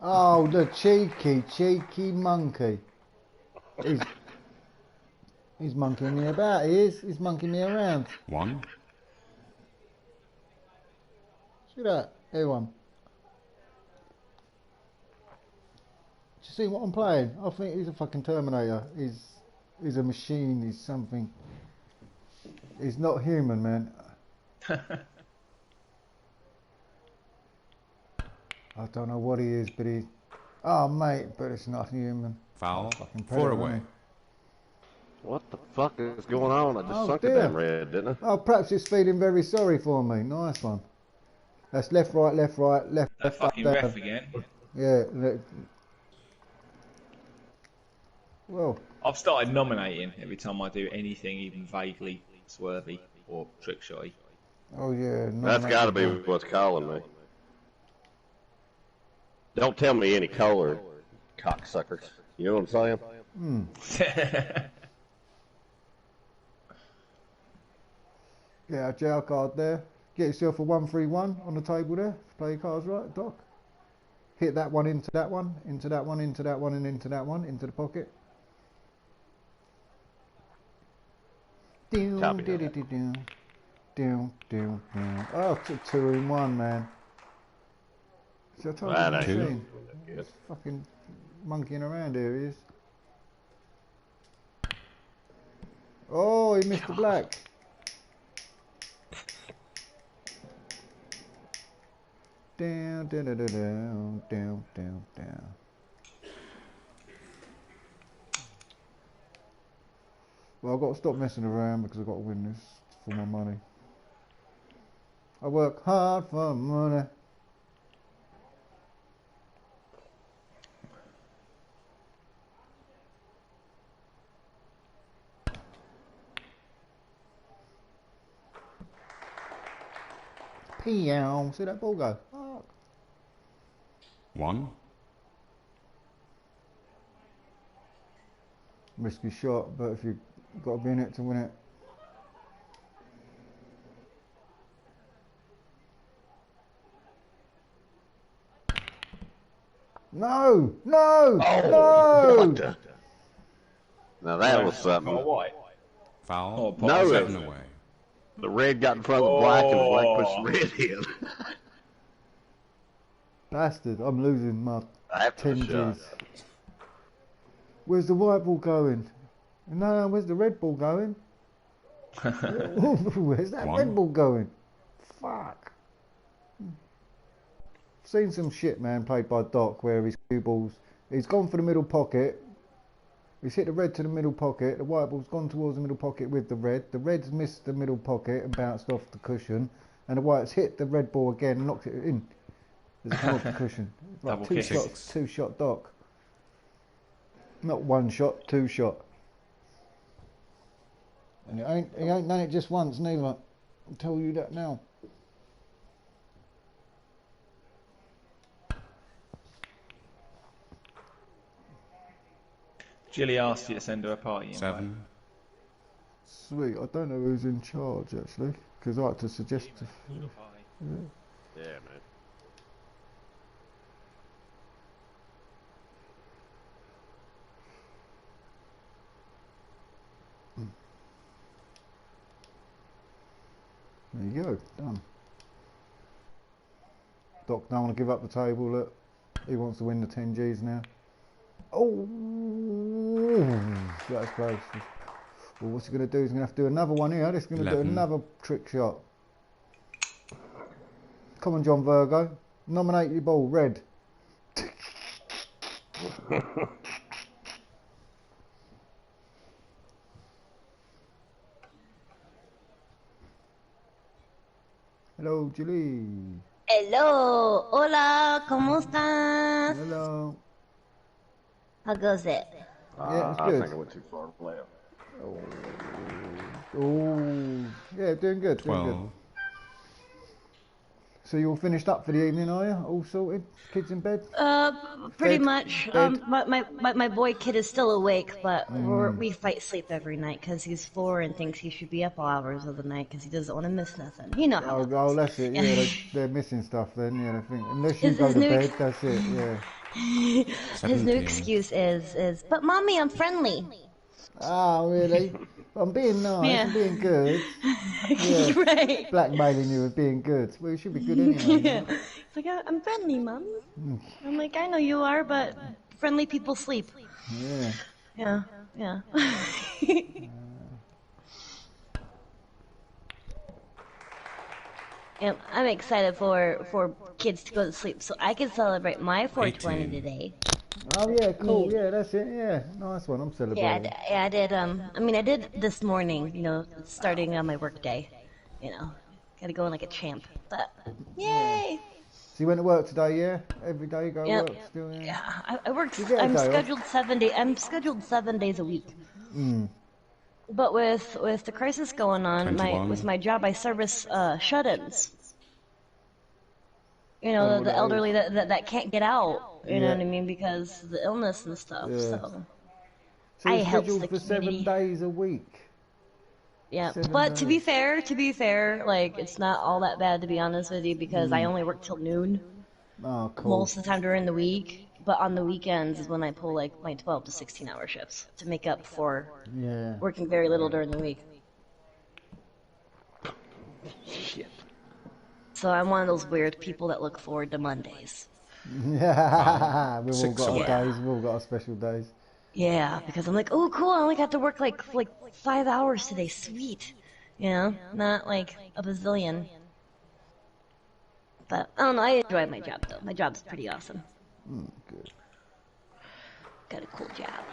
Oh, the cheeky monkey. He's monkeying me about. He is. He's monkeying me around.
1.
See that, everyone. Do you see what I'm playing? I think he's a fucking Terminator. He's a machine. He's something. He's not human, man. I don't know what he is, but he. Oh, mate, but it's not human.
Foul.
Fucking
4
predator,
away.
isn't he?
What the fuck is going on? I just
Oh,
sunk the
dear.
damn red, didn't I?
Oh, perhaps it's feeling very sorry for me. Nice one. That's left, right, left, right, left,
That
left, up,
fucking
down.
ref again.
Yeah. Well,
I've started nominating every time I do anything even vaguely swervy or trick shotty.
oh yeah.
That's got to be what's calling me. Don't tell me any color, cocksuckers. You know what I'm saying?
Yeah, a jail card there. Get yourself a 131 on the table there. Play your cards right, Doc. Hit that one into that one, into that one, into that one, and into that one, into the pocket.
Copy that.
Oh, 2 in 1, man. So I told you,
That ain't
machine.
good.
He's fucking monkeying around here, he is. Oh, he missed the black. Down, down, down, down, down, down, down. Well, I've got to stop messing around because I've got to win this for my money. I work hard for money. Peow. See that ball go? Fuck.
1.
Risky shot, but if you've got to be in it to win it. No! No!
Oh,
no!
what the? Now that was something.
Got a white.
Foul.
Oh,
No,
7 away.
The red got in front of the black and the black pushed the red in.
Bastard, I'm losing my
After the
10
shot.
Gs. Where's the white ball going? No, where's the red ball going? Where's that
One.
red ball going? Fuck. Seen some shit, man, played by Doc, where his cue balls, he's gone for the middle pocket. He's hit the red to the middle pocket. The white ball's gone towards the middle pocket with the red's missed the middle pocket and bounced off the cushion. and the white's hit the red ball again and knocked it in. There's a come off the cushion. Like
Double
two
kicking.
shots, 2-shot dock. Not 1 shot, 2 shot. And he ain't done it just once neither. I'll tell you that now.
Jilly asked you to send her a party invite.
7.
Sweet, I don't know who's in charge actually, because I had to suggest.
Yeah, man.
There you go, done. Doc don't want to give up the table, look. He wants to win the 10 Gs now. Oh, that's close. Well, what's he going to do? He's going to have to do another one here. He's going to do
11.
another trick shot. Come on, John Virgo. Nominate your ball, red. Hello, Julie.
Hello, hola, ¿cómo estás?
Hello.
How goes it?
Yeah, it's
I
good.
think I went too far left.
Oh, yeah, doing good, doing
12.
good. So you all finished up for the evening, are you? All sorted? Kids in bed?
Pretty
Bed?
much.
Bed?
My boy kid is still awake, but we fight sleep every night because he's 4 and thinks he should be up all hours of the night because he doesn't want to miss nothing. You know how.
Oh, that's it. Yeah, they're missing stuff then. Yeah, they think unless you
His-
go
his
to
new
bed,
ex-
that's it. Yeah.
His new
17.
excuse is, but mommy, I'm friendly.
Oh, really? I'm being nice.
Yeah.
I'm being good. Yeah.
Right.
Blackmailing you with being good. Well, you should be good anyway.
Yeah. It's like, I'm friendly, mom. I'm like, I know you are, but friendly people sleep.
Yeah.
Yeah. And I'm excited for kids to go to sleep so I can celebrate my 420
18.
today.
Oh, yeah, cool. Yeah, that's it. Yeah, nice one. I'm celebrating.
I did. I did this morning. You know, starting on my work day. You know, gotta go in like a champ. But yay!
So you went to work today, yeah? Every day you go
Yep.
work still, yeah?
Yeah, I work.
You get a
I'm
day off.
scheduled 7 days. I'm scheduled 7 days a week. But with the crisis going on,
21.
with my job, I service shut-ins. You know,
Oh,
the
that
elderly that can't get out. You know
Yeah.
what I mean? Because of the illness and stuff.
Yeah.
So
So
I
you're
help
scheduled
the
for 7
community.
days a week.
Yeah.
7
But to be
days.
fair, like it's not all that bad to be honest with you because I only work till noon
Oh, cool.
most of the time during the week. But on the weekends is when I pull like my 12 to 16 hour shifts to make up for
Yeah.
working very little during the week.
Shit.
So I'm one of those weird people that look forward to Mondays.
Yeah. We've all
6
got our
away.
days. We've all got our special days.
Yeah, because I'm like, oh, cool. I only got to work like 5 hours today. Sweet, you know, not like a bazillion. But I don't know. I enjoy my job though. My job's pretty awesome.
Good.
Got a cool job.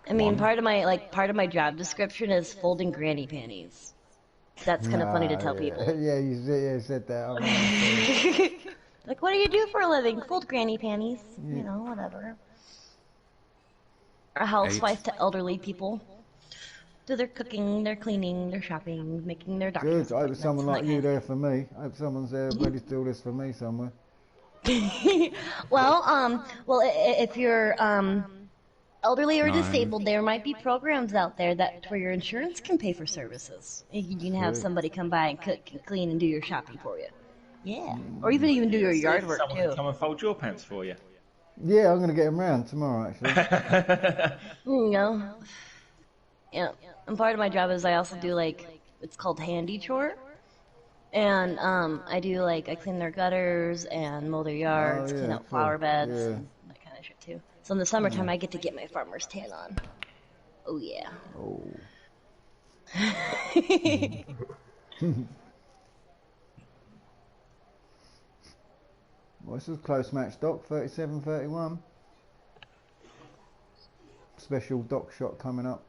I mean, part of my job description is folding granny panties. That's kind of funny to tell people.
Yeah, you said that. I remember.
Like, what do you do for a living? Fold granny panties. You know, whatever. A housewife to elderly people. Do their cooking, their cleaning, their shopping, making their doctor's
Good. I hope
appointments
someone
and
like
that
you
kind of
there for me. I hope someone's there ready to do this for me somewhere.
Well, if you're elderly or
9.
disabled, there might be programs out there that where your insurance can pay for services. You can have somebody come by and cook and clean and do your shopping for you. Yeah, or even do your yard work
Someone
too.
can come and fold your pants for you.
Yeah, I'm going to get him round tomorrow, actually.
You know, yeah. And part of my job is I also do it's called handy chore. And I do I clean their gutters and mow their yards,
Oh,
clean
yeah,
out flower
cool.
beds,
Yeah.
and that kind of shit too. So in the summertime, I get to get my farmer's tan on. Oh yeah.
Oh. Well, this is a close match, Doc. 37-31. Special Doc shot coming up.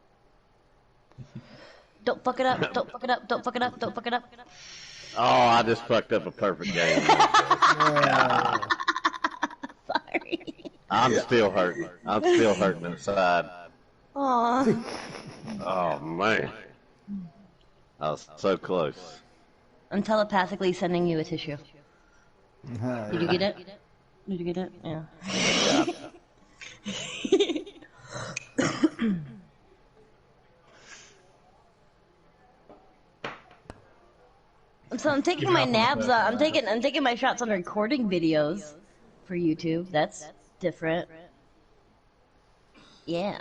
Don't fuck it up! Don't fuck it up! Don't fuck it up! Don't fuck it up!
Oh, I just fucked up a perfect game.
Sorry.
I'm still hurting. I'm still hurting inside.
Aw.
Oh, man. I was so close.
I'm telepathically sending you a tissue. Did you get it? Did you get it? Yeah. So I'm taking my nabs. I'm taking my shots on recording videos for YouTube. That's different. Yeah.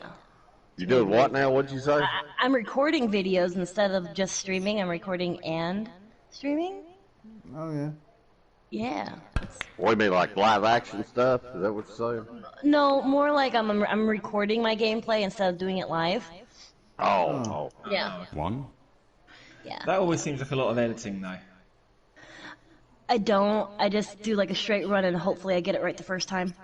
You doing what now? What'd you say?
I'm recording videos instead of just streaming. I'm recording and streaming.
Oh yeah.
Yeah.
What do you mean, like live action stuff? Is that what you're saying?
No, more like I'm recording my gameplay instead of doing it live.
Oh.
Yeah.
1.
Yeah.
That always seems like a lot of editing, though.
I don't. I just do like a straight run and hopefully I get it right the first time.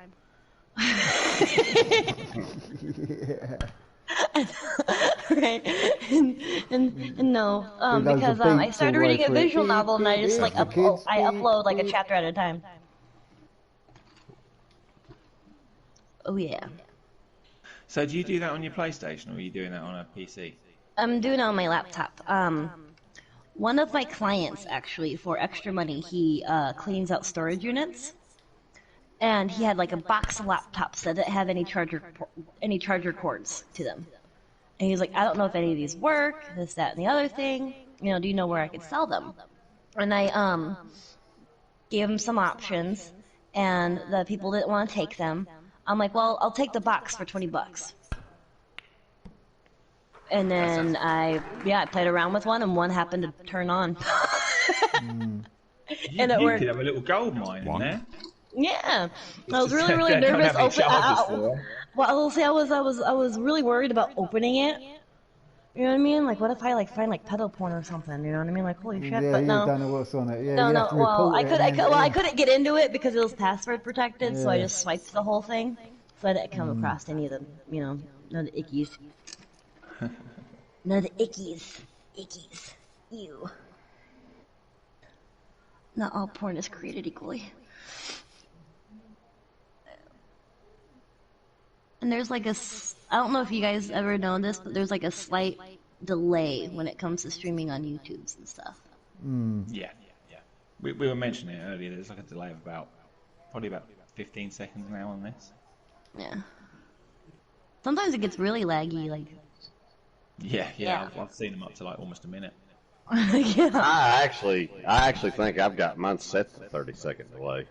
Right. And no, because I started reading a visual novel and I just like upload like a chapter at a time. Oh yeah.
So do you do that on your PlayStation, or are you doing that on a PC?
I'm doing it on my laptop. One of my clients, actually, for extra money, he cleans out storage units, and he had like a box of laptops that didn't have any charger cords to them. And he's like, I don't know if any of these work, this, that, and the other thing. You know, do you know where I could sell them? And I gave him some options, and the people didn't want to take them. I'm like, well, I'll take the box for $20. And then I played around with one, and one happened to turn on.
And
it worked.
You could have a little gold mine in there.
Yeah, I was really nervous. Well, I'll say I was really worried about opening it. You know what I mean? Like, what if I find pedal porn or something? You know what I mean? Like, holy shit!
Yeah,
but
you
no,
don't know what's on it. Yeah,
no,
you
no.
have to
Well,
report
I couldn't get into it because it was password protected. So I just swiped the whole thing, so I didn't come across any of the, none of the ickies. None of the ickies. Ew. Not all porn is created equally. And there's like I don't know if you guys ever know this, but there's like a slight delay when it comes to streaming on YouTube and stuff.
Yeah. We were mentioning it earlier. There's like a delay of probably about 15 seconds now on this.
Yeah. Sometimes it gets really laggy, like.
Yeah. I've seen them up to like almost a minute.
Yeah.
I actually think I've got mine set to 30-second delay.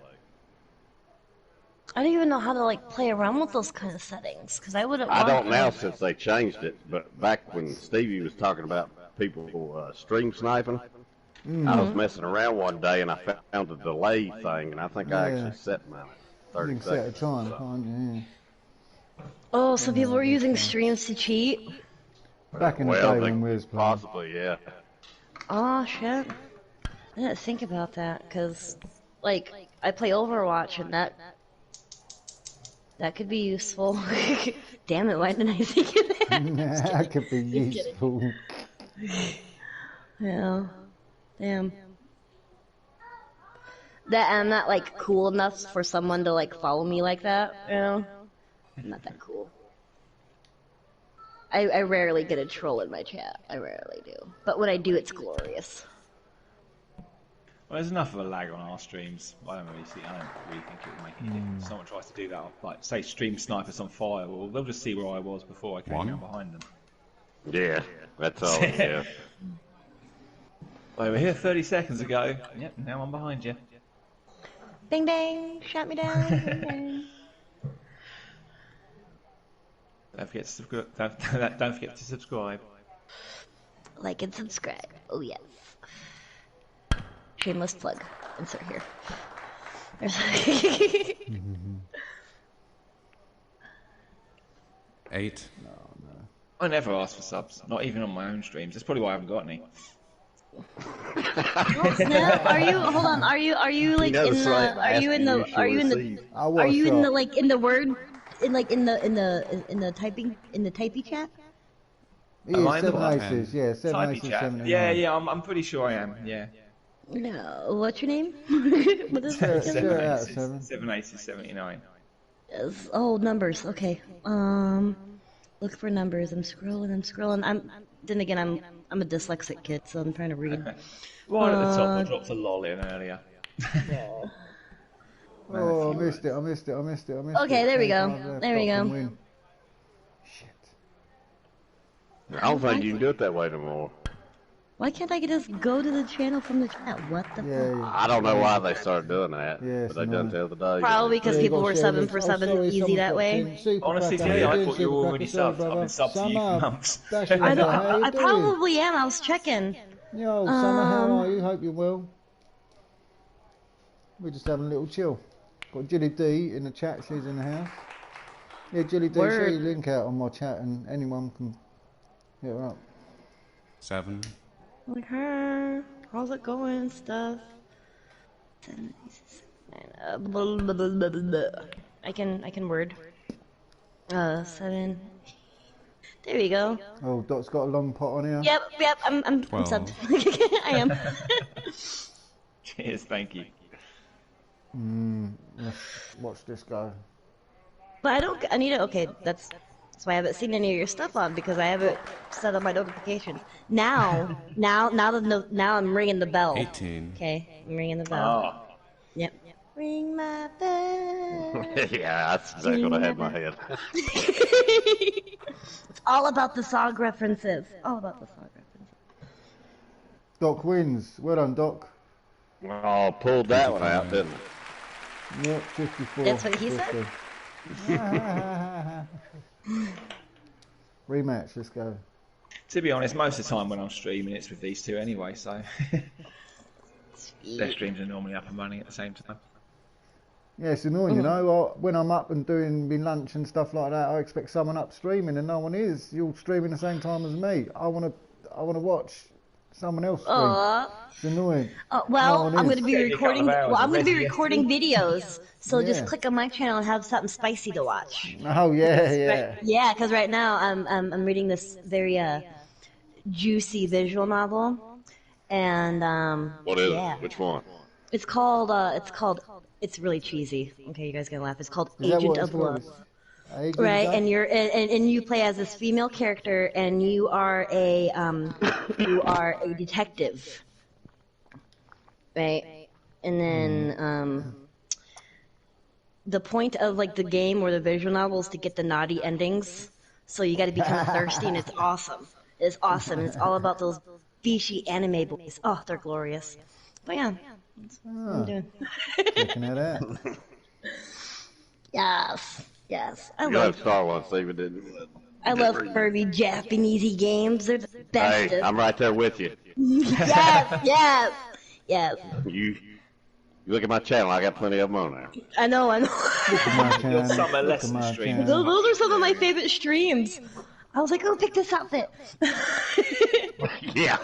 I don't even know how to like play around with those kind of settings because I wouldn't.
I don't now since they changed it, but back when Stevie was talking about people stream sniping, I was messing around one day and I found a delay thing, and I think I actually set mine at 30
You can
seconds.
set a time, can't you?
Oh, so people were using streams to cheat?
Back in the
Well,
day
they
when we was playing.
possibly, yeah.
Oh shit! I didn't think about that because, like, I play Overwatch and that could be useful. Damn it! Why didn't I think of that?
That could be useful.
Yeah. Damn. That I'm not like cool enough for someone to like follow me like that. You know, I'm not that cool. I rarely get a troll in my chat. I rarely do. But when I do, it's glorious.
Well, there's enough of a lag on our streams. I don't really think it would make any difference. If someone tries to do that, like say stream snipers on fire, well, they'll just see where I was before I came down behind them.
Yeah, that's all. Yeah.
Over here 30 seconds ago. Yep, now I'm behind you.
Bing bang, shot me down. Bing, bang.
Don't forget to subscribe.
Like and subscribe. Oh yes. Shameless plug. Insert here. There's
8.
I never ask for subs, not even on my own streams. That's probably why I haven't got any.
Snap, are you? Hold on. Are you like in the? Are you in the? Are you in the? Are you in the like in the word? In like in the typing in the typey chat?
Yeah, 7 aces, yeah, 7
Typey
aces,
chat.
7
Yeah, I'm pretty sure I am. Yeah.
No, what's your name? What is
Sure,
it? again?
sure, out, seven.
78079.
Yes. Oh, numbers. Okay. Look for numbers. I'm scrolling. Then again, I'm a dyslexic kid, so I'm trying to read.
Right at the top, I dropped a lol in earlier.
Oh, I missed it.
Okay, there we go.
25 left,
There we
Doc
go.
can win. Shit.
I don't think you can do it that way no more.
Why can't I just go to the channel from the chat? What the fuck?
I don't know why they started doing that,
Yeah,
but they done the other day.
Probably because
Yeah, you
people
gotta
were
share
subbing
this.
for
Oh,
subbing
sorry,
easy
someone's
that
got
way.
10 super
Honestly,
cracker.
Jay,
How
I
you
thought
doing,
you were
super
already
cracker? Sorry,
subbed. I've
brother.
been subbed to you for
Summer,
months.
Dashing
I
over,
know.
how you
I
doing?
probably am. I was checking.
Yo, Summer, how are you? Hope you're well. We're just having a little chill. Got Jilly D in the chat. She's in the house. Yeah, Jilly D, share your link out on my chat and anyone can hit her up.
7.
Like her. How's it going? Stuff. I can word. 7. There we go.
Oh, Dot's got a long pot on here.
Yep. I'm
12.
subbed. I am.
Cheers, thank you.
Let's watch this go.
But I need to. Okay, that's why I haven't seen any of your stuff on because I haven't set up my notifications. Now I'm ringing the bell.
18.
Okay, I'm ringing the bell.
Oh,
Yep. Ring my bell.
Yeah, that's exactly what I had in my head.
It's all about the song references. All about the song references.
Doc wins. Well done, Doc.
Oh, pulled that one out, didn't it?
Yep, 54.
That's what he said?
50. Rematch, let's go.
to be honest, most of the time when I'm streaming, it's with these two anyway, so their streams are normally up and running at the same time.
Yeah, it's annoying, you know. When I'm up and doing my lunch and stuff like that, I expect someone up streaming, and no one is. You're streaming the same time as me. I wanna watch someone else stream. It's annoying.
Well,
No,
I'm
it
going to
is.
be recording. Well, I'm going to be recording videos, so
Yeah.
just click on my channel and have something spicy to watch.
Oh yeah.
Yeah, because right now I'm reading this very juicy visual novel, and
What is
yeah.
it? Which one?
It's it's really cheesy. Okay, you guys gonna laugh. It's called
Is that
Agent
what it's
of Love.
called? Agent
Right,
of-
and you're and you play as this female character, and you are a detective, right? And then the point of like the game or the visual novel is to get the naughty endings. So you got to be kind of thirsty, and it's awesome. It's awesome. It's all about those fishy anime boys. Oh, they're glorious. But yeah, that's what I'm doing.
Checking that out.
Yes. I
You
love
had Star Wars, Steven, didn't you?
curvy Japanesey games. They're the bestest.
Hey, I'm right there with you.
yes.
You look at my channel, I got plenty of them on there.
I know.
Look at my channel.
Summer
Look at
lesson
my
stream.
channel.
Those are some of my favorite streams. I was like, oh, pick this outfit.
Yeah.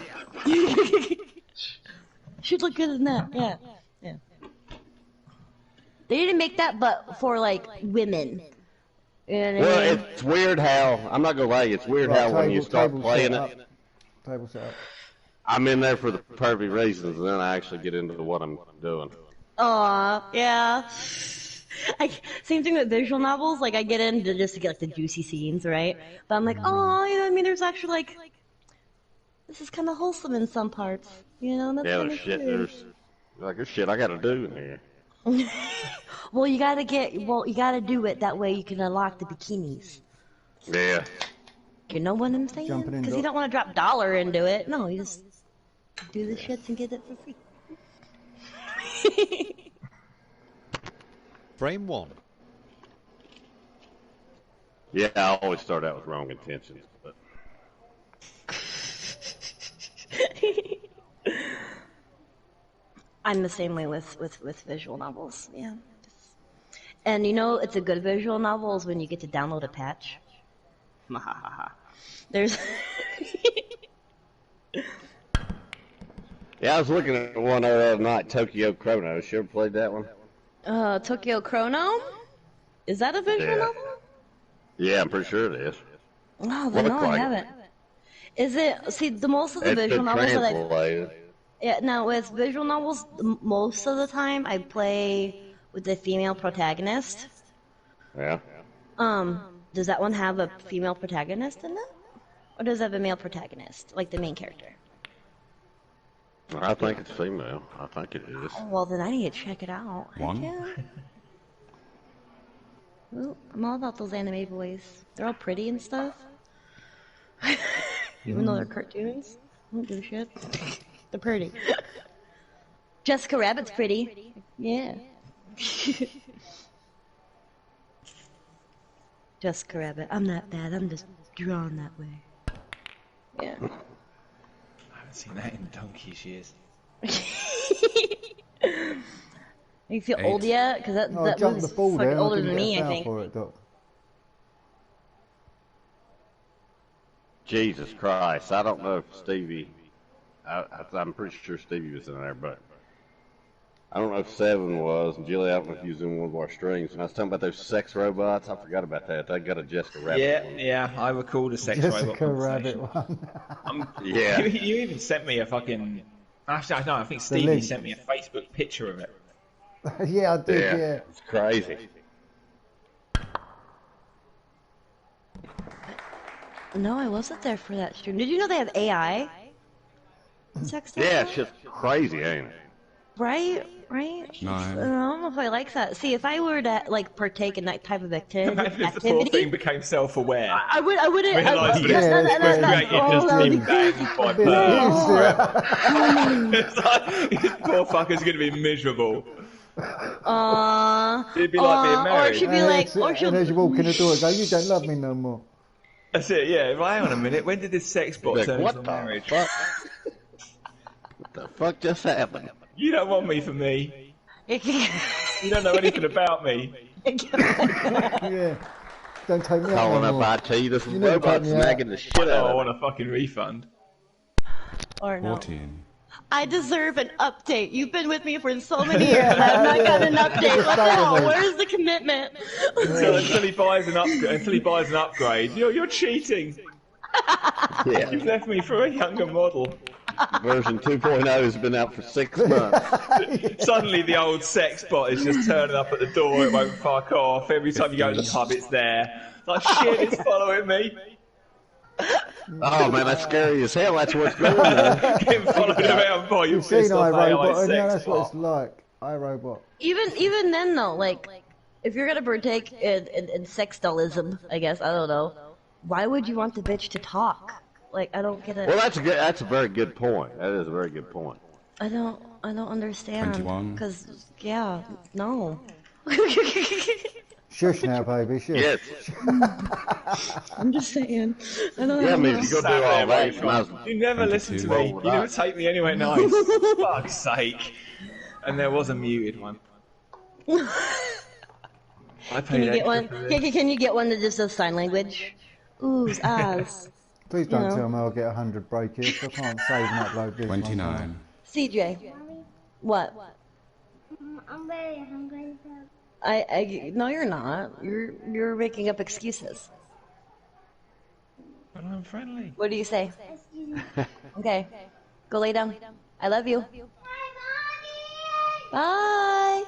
Should look good in that. Yeah. They didn't make that, but for like women. You know what I
Well,
mean?
it's weird how, I'm not going to lie, it's weird
Right,
how when you start
table
playing
set
it,
up. Table set up.
I'm in there for the perfect reasons, and then I actually get into what I'm doing.
Aw, yeah. Same thing with visual novels. Like, I get into just to get like the juicy scenes, right? But I'm like, oh, you know what I mean? There's actually like, this is kind of wholesome in some parts. You know, that's
Yeah,
kind
there's
of
shit, there's shit I got to do in here.
Well, you gotta do it that way you can unlock the bikinis.
Yeah.
You know what I'm saying?
Jumping in,
Because you don't want to drop dollar into it. No, you just do the shits and get it for free.
Frame 1.
Yeah, I always start out with wrong intentions, but
I'm the same way with visual novels. Yeah. And you know, it's a good visual novel is when you get to download a patch. There's.
yeah, I was looking at one the other night, Tokyo Chronos. You ever played that one?
Tokyo Chrono? Is that a visual
Yeah.
novel?
Yeah, I'm pretty sure it is.
Oh, then no,
Looked
I
like it.
haven't. Is it? See, the most of the
It's
visual
been
novels that
translated.
Yeah, now with visual novels, most of the time I play with the female protagonist.
Yeah.
Does that one have a female protagonist in it? Or does it have a male protagonist, like the main character?
I think it's female. I think it is.
Oh, well, then I need to check it out.
One.
Yeah. Well, I'm all about those anime boys. They're all pretty and stuff. Even though they're cartoons. I don't give a shit. They're pretty. Jessica Rabbit's pretty. Yeah. Jessica Rabbit. I'm not bad. I'm just drawn that way. Yeah.
I haven't seen that in donkey's years.
You feel
8.
old yet? Because that
I jumped
was
the ball
fucking
there.
older
didn't
than
get a
me, I
foul
think.
For it, Doc.
Jesus Christ! I don't know if Stevie. I'm pretty sure Stevie was in there, but I don't know if Seven was. And Julie, I don't know if he was in one of our streams. And I was talking about those sex robots. I forgot about that. They got a Jessica Rabbit.
Yeah,
one.
yeah, I recall the sex robot
Jessica Rabbit
conversation.
one.
Yeah.
You even sent me a fucking. Actually, no, I think Stevie
link.
sent me a Facebook picture of it.
Yeah, I did.
Yeah.
Yeah.
It's crazy.
No, I wasn't there for that stream. Did you know they have AI? Sex
Yeah,
now?
it's just crazy, ain't it?
Right? Right?
9.
I don't know if I like that. See, if I were to like partake in that type of
Imagine if the poor thing became self-aware.
I wouldn't.
Realised that
Yeah,
it's created just by
Bit easier.
It's like, this poor fucker's gonna be miserable. It'd be like being
or
married.
she'd be
And
like,
it's-
or
and
she'll.
as you walk in the door, go, you don't love me no more.
That's it, yeah. Well, hang on a minute. When did this sex bot
Like,
turn
what
into
the
marriage?
fuck? What the fuck just happened?
You don't want me for me. You don't know anything about me.
Yeah. Don't take me out
Calling
no more.
up IT, this
You never
robot
cut me out.
snagging the shit
Oh,
out
I
of
want
me.
a fucking refund.
Or no.
14.
I deserve an update. You've been with me for so many years, and I've not gotten an update. What the hell? Where's the commitment?
Until he buys an upgrade, you're cheating.
Yeah.
You've left me for a younger model.
Version 2.0 has been out for 6 months.
Suddenly the old sex bot is just turning up at the door, it won't fuck off. Every time you go to the pub, it's there. Like, shit, it's following me.
Oh man, that's scary as hell. That's what's going on.
Getting followed around by your
You've seen
pissed off
iRobot,
AI
and yeah,
sex
that's what it's
bot.
like. iRobot.
Even then, though, like, if you're gonna partake in sex dollism, I guess, I don't know, why would you want the bitch to talk? Like, I don't get it.
Well, that's a very good point. That is a very good point.
I don't understand.
21.
Because, yeah, no.
Shush now, baby. Shush.
Yes.
I'm just saying. I don't
Yeah, I
know.
mean, if you go do all that, you might as well.
You never listen to
22.
me. You never take me anywhere nice. Fuck's sake. And there was a muted one. I
Can
paid
you get
extra
one?
for this.
Can you get one that just does sign language? Oohs, ahs.
Please don't
know.
tell me I'll get 100 breakers. I can't save and upload this.
29.
CJ. What?
I'm very hungry.
No, you're not. You're making up excuses.
But I'm friendly.
What do you say? Okay. Go lay down. I love you. Bye.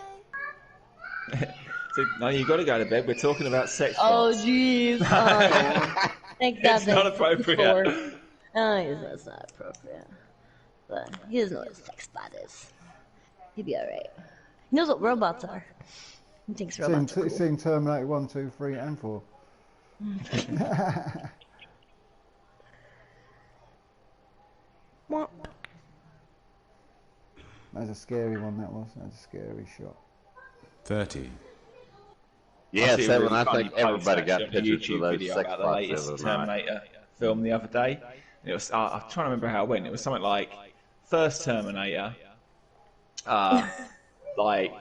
So, no, you got to go to bed. We're talking about sex.
Oh,
bots.
jeez. Oh. Thank God.
It's not appropriate.
Oh, yes, that's not appropriate. But he doesn't know what a sex bot is. He'd be alright. He knows what robots are. He thinks robots are cool.
Seen Terminator 1, 2, 3, and 4.
Mwah.
That's a scary one, that was. That's a scary shot.
30.
Yeah,
see a
Seven.
really
I
funny
think everybody
post,
got
actually, on a
pictures
YouTube
of those
video
sex
about the
bots
latest
the other night.
Terminator film the other day. It was, I'm trying to remember how it went. It was something like first Terminator, like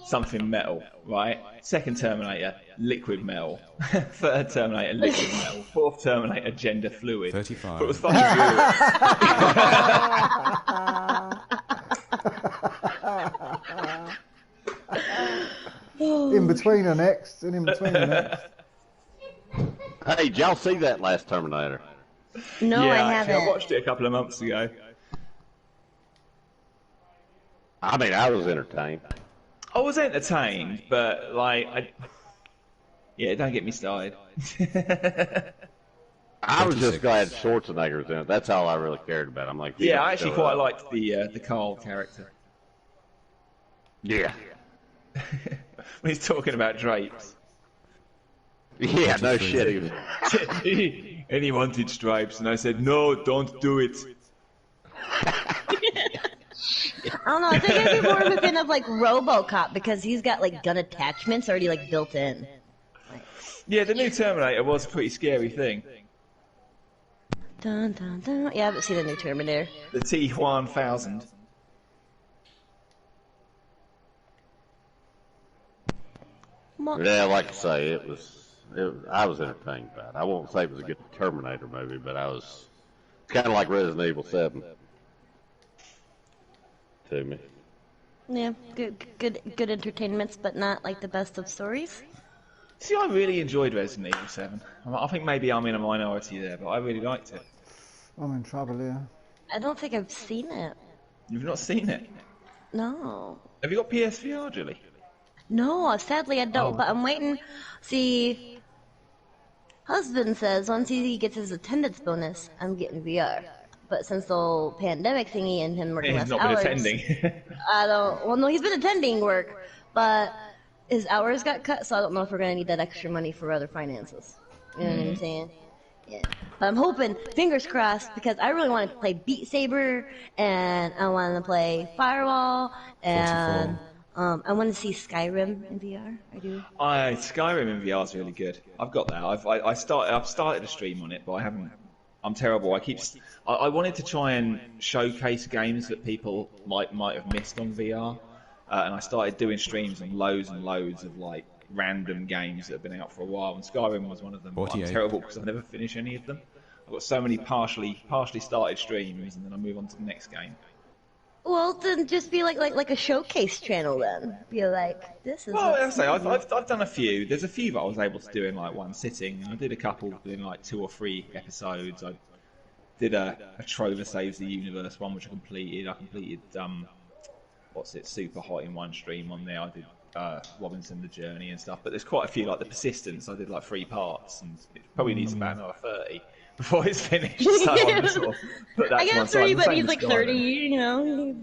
something metal, right? Second Terminator, liquid metal. Third Terminator, liquid metal. Fourth Terminator, gender fluid.
35.
But it was fucking good.
In between the next, and in between the next.
Hey, did y'all see that last Terminator?
No,
yeah,
I
actually,
haven't.
I watched it a couple of months ago.
I mean, I was entertained.
I was entertained, but like, yeah, don't get me started.
I was
36.
just glad Schwarzenegger was in it. That's all I really cared about. I'm like, he
Yeah,
don't
I actually
show
quite
up.
liked the Carl character.
Yeah.
When he's talking about drapes.
Yeah, no shit. He was...
And he wanted stripes, and I said, no, don't do it.
I don't know. I think it'd be more of a fan of like RoboCop because he's got like gun attachments already like built in.
Yeah, the new Terminator was a pretty scary thing.
Dun, dun, dun. Yeah, I haven't seen the new Terminator.
The T-1000.
Yeah, like I say, I was entertained by it. I won't say it was a good Terminator movie, but it's kind of like Resident Evil 7 to me.
Yeah, good entertainments, but not like the best of stories.
See, I really enjoyed Resident Evil 7. I think maybe I'm in a minority there, but I really liked it.
I'm in trouble here.
I don't think I've seen it.
You've not seen it?
No.
Have you got PSVR, Julie?
No, sadly I don't, but I'm waiting. See, husband says once he gets his attendance bonus, I'm getting VR. But since the whole pandemic thingy and him working
He's
less
not been
hours,
attending.
I don't. Well, no, he's been attending work, but his hours got cut, so I don't know if we're gonna need that extra money for other finances. You know what I'm saying? Yeah. But I'm hoping, fingers crossed, because I really want to play Beat Saber, and I want to play Firewall, and
44.
I want to see Skyrim in VR. I do.
Skyrim in VR is really good. I've got that. I've started a stream on it, but I haven't. I'm terrible. I wanted to try and showcase games that people might have missed on VR, and I started doing streams on loads and loads of like random games that have been out for a while, and Skyrim was one of them. But I'm
48.
terrible because I never finish any of them. I've got so many partially started streams, and then I move on to the next game.
Well, then just be like a showcase channel then. Be like, this is.
Well, I say I've done a few. There's a few that I was able to do in like one sitting. I did a couple in like 2 or 3 episodes. I did a Trover Saves the Universe one, which I completed. I completed Super Hot in one stream on there. I did Robinson the Journey and stuff. But there's quite a few like the Persistence. I did like 3 parts, and it probably needs about another 30 before it's finished. So I'm gonna sort of put that
I
to one
got
side.
3,
The
but
same
he's
with
like
Skyrim.
30. You know,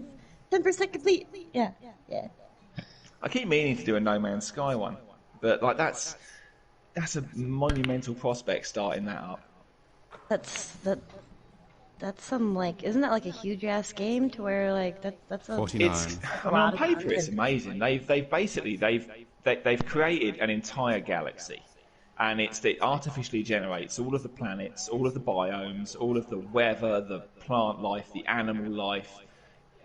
10% complete. Yeah.
I keep meaning to do a No Man's Sky one, but like that's a monumental prospect starting that up.
That's some like, isn't that like a huge ass game to where like that's a
49.
On paper, it's amazing. They've created an entire galaxy, and it artificially generates all of the planets, all of the biomes, all of the weather, the plant life, the animal life,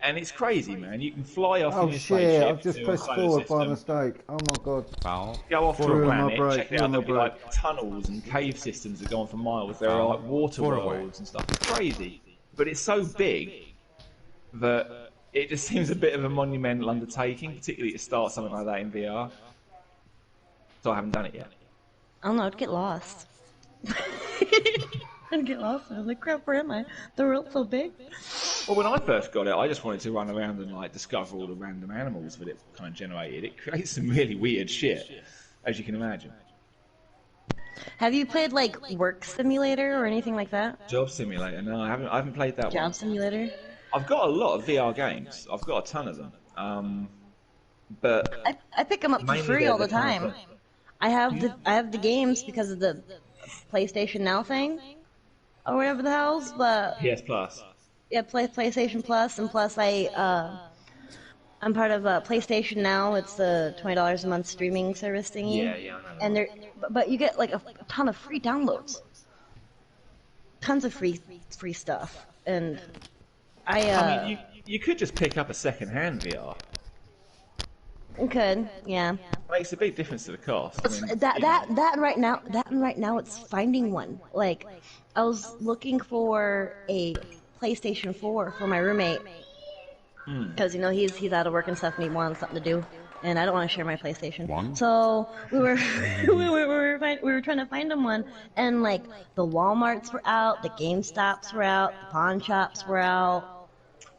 and it's crazy, man. You can fly off in
Oh
your
shit,
spaceship
I've just
to a
pressed
solar
forward by
system,
mistake. Oh my god.
Foul.
go off to a
Ruin my
planet,
break,
check it out,
ruin my
there'll be like
break.
tunnels and cave systems that go on for miles. There are like water
Far away.
worlds and stuff. It's crazy. But it's so big that it just seems a bit of a monumental undertaking, particularly to start something like that in VR. So I haven't done it yet.
I don't know. I'd get lost. I'd get lost. I was like, crap, where am I? The world's so big.
Well, when I first got it, I just wanted to run around and like discover all the random animals that it kind of generated. It creates some really weird shit, as you can imagine.
Have you played like Work Simulator or anything like that?
Job Simulator? No, I haven't played that one.
Job Simulator?
I've got a lot of VR games. I've got a ton of them. But
I pick them up for
mainly
free
they're
all the
kind of
time. I have the games because of the PlayStation Now thing, or whatever the hell's. But
PS Plus.
yeah, PlayStation Plus, and plus I'm part of PlayStation Now. It's the $20 a month streaming service thingy.
Yeah, I know.
And but you get like a ton of free downloads, tons of free stuff, and
I mean, you could just pick up a second-hand VR.
could, yeah.
Makes a big difference to the cost. I mean,
That right now it's finding one. Like, I was looking for a PlayStation 4 for my roommate because he's out of work and stuff and he wanted something to do, and I don't want to share my PlayStation.
One?
So we were we were trying to find him one, and like the Walmarts were out, the GameStops were out, the pawn shops were out.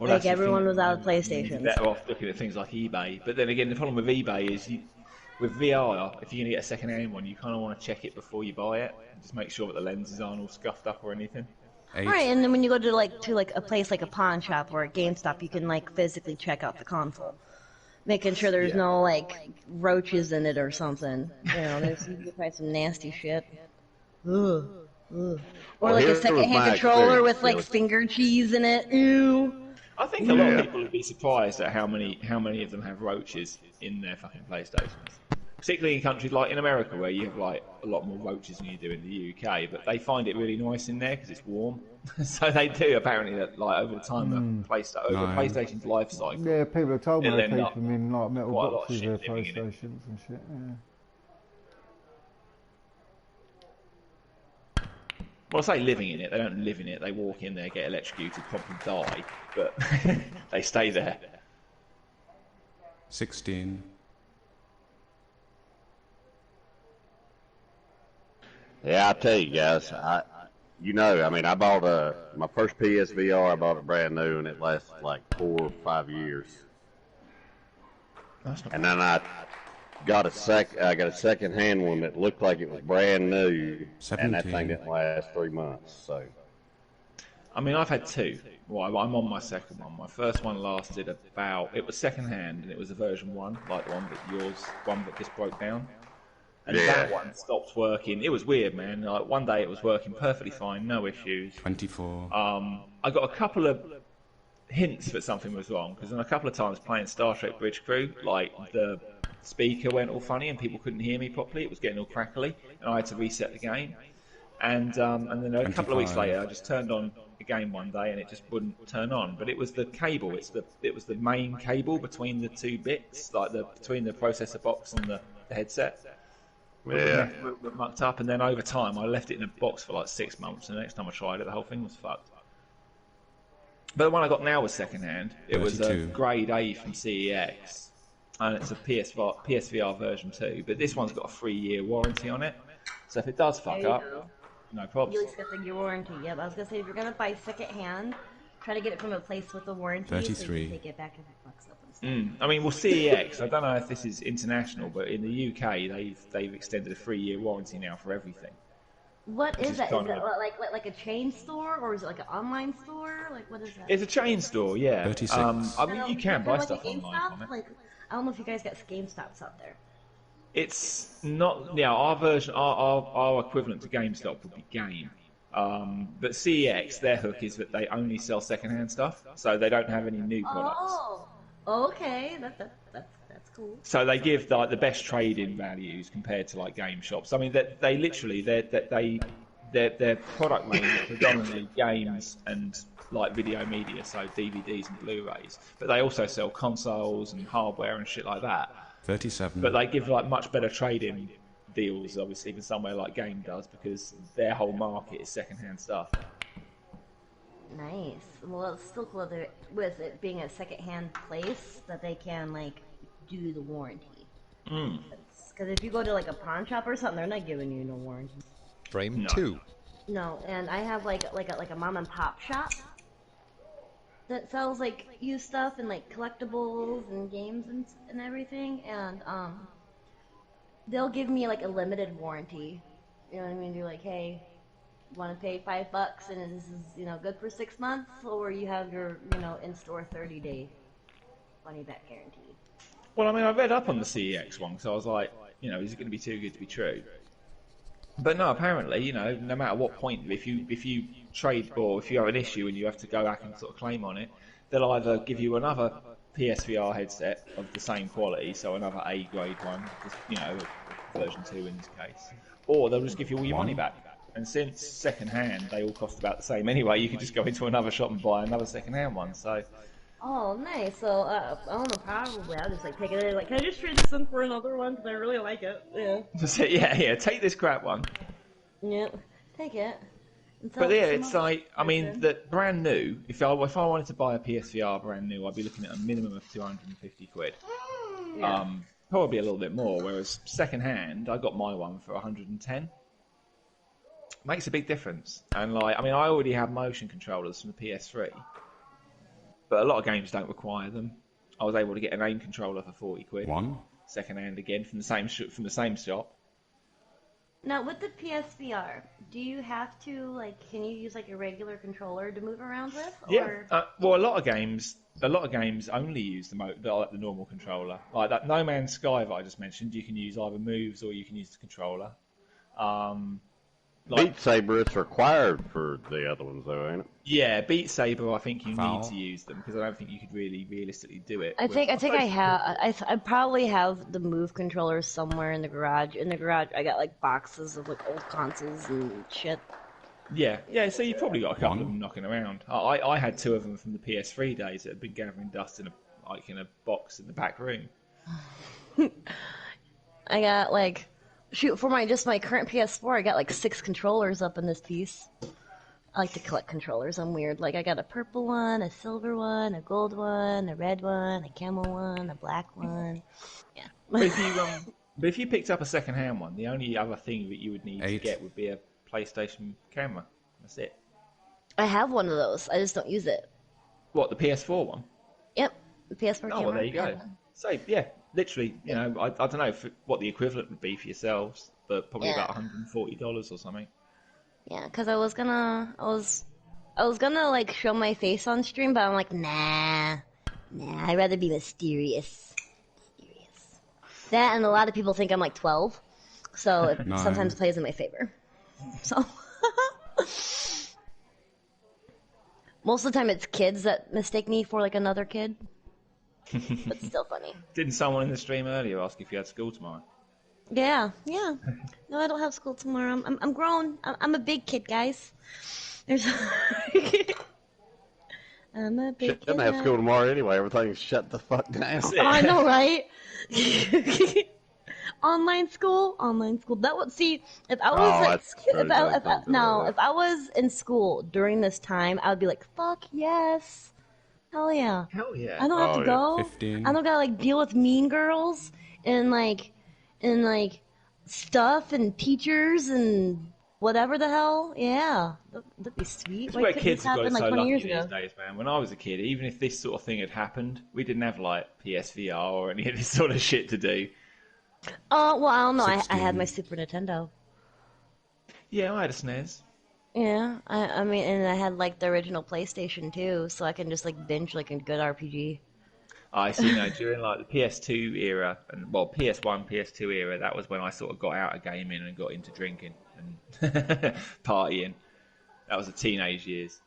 Well,
Like
that's the
everyone
thing.
was out of
You're
PlayStations.
better off looking at things like eBay. But then again, the problem with eBay is with VR, if you're going to get a second-hand one, you kind of want to check it before you buy it. Just make sure that the lenses aren't all scuffed up or anything.
8.
Right, and then when you go to a place like a pawn shop or a GameStop, you can like physically check out the console, making sure there's no like roaches in it or something. You know, there's you can find some nasty shit. Ugh. Ugh. Or
Well,
like
here
a
was
second-hand
my
controller
experience,
with like
really.
finger cheese in it. Ew.
I think a lot of people would be surprised at how many of them have roaches in their fucking PlayStations. Particularly in countries like in America, where you have like a lot more roaches than you do in the UK, but they find it really nice in there because it's warm. So they do apparently that like over the time over PlayStation's life cycle.
Yeah, people have told me
It'll
they
end
keep
up
them in like metal
quite a lot of
boxes,
shit
their
living in it.
PlayStations and shit. Yeah.
Well, I say living in it. They don't live in it. They walk in there, get electrocuted, probably die, but they stay there.
16.
Yeah, I tell you guys, I mean, I bought my first PSVR. I bought it brand new, and it lasted like 4 or 5 years. And then I got a second hand one that looked like it was brand new,
17.
and that thing didn't last 3 months. So,
I mean, I've had two. Well, I'm on my second one. My first one lasted it was second hand, and it was a version 1, like the one that just broke down. And that one stopped working. It was weird, man. Like one day it was working perfectly fine, no issues.
24.
I got a couple of hints that something was wrong, because a couple of times playing Star Trek Bridge Crew, like the speaker went all funny and people couldn't hear me properly. It was getting all crackly, and I had to reset the game. And then a couple of weeks
25.
later, I just turned on the game one day and it just wouldn't turn on. But it was the cable. It was the main cable between the two bits, like between the processor box and the headset.
yeah.
It mucked up, and then over time I left it in a box for like 6 months, and the next time I tried it, the whole thing was fucked. But the one I got now was second hand. It was a
32.
grade A from CEX, and it's a PSVR version 2, but this one's got a 3-year warranty on it, so if it does fuck
There you
up,
go.
no
You
problems.
at least get the warranty. Yeah, but I was gonna say if you're gonna buy second hand, try to get it from a place with a warranty. So you
33.
can take it back if it fucks up and stuff.
I mean, well, CEX, I don't know if this is international, but in the UK, they've extended a 3-year warranty now for everything.
What is
is
that? Is
kind
that
of-
like a chain store, or is it like an online store? Like what is that?
It's a chain store, yeah.
36.
I mean, you can buy
like
stuff
a
online
GameStop?
from it.
Like, I don't know if you guys got GameStops out there.
It's not. Yeah, our version, our equivalent to GameStop would be Game. But CEX, their hook is that they only sell secondhand stuff, so they don't have any new products.
Oh, okay, that's cool.
So they give like the best trade-in values compared to like game shops. I mean, they literally their product range is predominantly games and like video media, so DVDs and Blu-rays. But they also sell consoles and hardware and shit like that.
37.
But they give like much better trade-in deals, obviously, than somewhere like Game does, because their whole market is second-hand stuff.
Nice. Well, it's still cool that with it being a second-hand place that they can like do the warranty. Because if you go to like a pawn shop or something, they're not giving you no warranty.
Frame
No.
2.
No, and I have like a mom and pop shop that sells like used stuff and like collectibles and games and everything, and they'll give me like a limited warranty. You know what I mean? They're like, hey, want to pay $5 and this is good for 6 months, or you have your in-store 30-day money back guarantee.
Well, I mean, I read up on the CEX one, so I was like, is it going to be too good to be true? But no, apparently, no matter what point, if you trade or if you have an issue and you have to go back and sort of claim on it, they'll either give you another PSVR headset of the same quality, so another A grade one, version 2 in this case, or they'll just give you all your money back. And since second hand, they all cost about the same anyway, you could just go into another shop and buy another second hand one. So.
Oh, nice. So, I don't know, probably I'll just like take it in, like, can I just trade this in for another one? Because I really like it. Yeah.
Just say, yeah, take this crap one.
Yeah, take it.
But yeah, it's like, I mean, that brand new, if I wanted to buy a PSVR brand new, I'd be looking at a minimum of 250 quid.
Yeah.
Probably a little bit more, whereas second hand, I got my one for 110. Makes a big difference. And like, I mean, I already have motion controllers from the PS3. but a lot of games don't require them. I was able to get an aim controller for 40 quid.
One.
Second hand again from the same shop.
Now, with the PSVR, do you have to, like, can you use, like, a regular controller to move around with? Or...
Yeah. Well, a lot of games only use the normal controller. Like that No Man's Sky that I just mentioned, you can use either moves or you can use the controller.
Beat Saber, it's required for the other ones, though, ain't it?
Yeah, Beat Saber, I think you need to use them because I don't think you could really realistically do it.
I think I have. I probably have the Move controllers somewhere in the garage. In the garage, I got like boxes of like old consoles and shit.
Yeah. So you've probably got a couple of them knocking around. I had 2 of them from the PS3 days that had been gathering dust in a box in the back room.
I got like. Shoot, for my current PS4, I got like 6 controllers up in this piece. I like to collect controllers. I'm weird. Like, I got a purple one, a silver one, a gold one, a red one, a camel one, a black one. Yeah.
But if you picked up a second-hand one, the only other thing that you would need to get would be a PlayStation camera. That's it.
I have one of those. I just don't use it.
What, the PS4 one?
Yep, the PS4 camera.
Oh, well, there you go. So, yeah, literally, I don't know what the equivalent would be for yourselves, but probably about $140 or something.
Yeah, because I was gonna like show my face on stream, but I'm like, nah, I'd rather be mysterious. That, and a lot of people think I'm like 12, so it sometimes plays in my favor. So most of the time, it's kids that mistake me for like another kid. But still funny.
Didn't someone in the stream earlier ask if you had school tomorrow?
Yeah. No, I don't have school tomorrow. I'm grown. I'm a big kid, guys. I'm a big kid.
Shouldn't have school tomorrow anyway. Everything's shut the fuck down.
Oh, I know, right? Online school. That would see if I was if I was in school during this time, I would be like, fuck yes. Hell yeah. I don't have to go.
15.
I don't gotta like deal with mean girls and like stuff and teachers and whatever the hell. Yeah. That'd be sweet.
It's where kids have got it so lucky these days, man. When I was a kid, even if this sort of thing had happened, we didn't have like PSVR or any of this sort of shit to do.
Well, I don't know. I had my Super Nintendo.
Yeah, I had a SNES.
Yeah, I mean, and I had like the original PlayStation too, so I can just like binge like a good RPG.
I see. During like the PS2 era, and well, PS1, PS2 era, that was when I sort of got out of gaming and got into drinking and partying. That was the teenage years.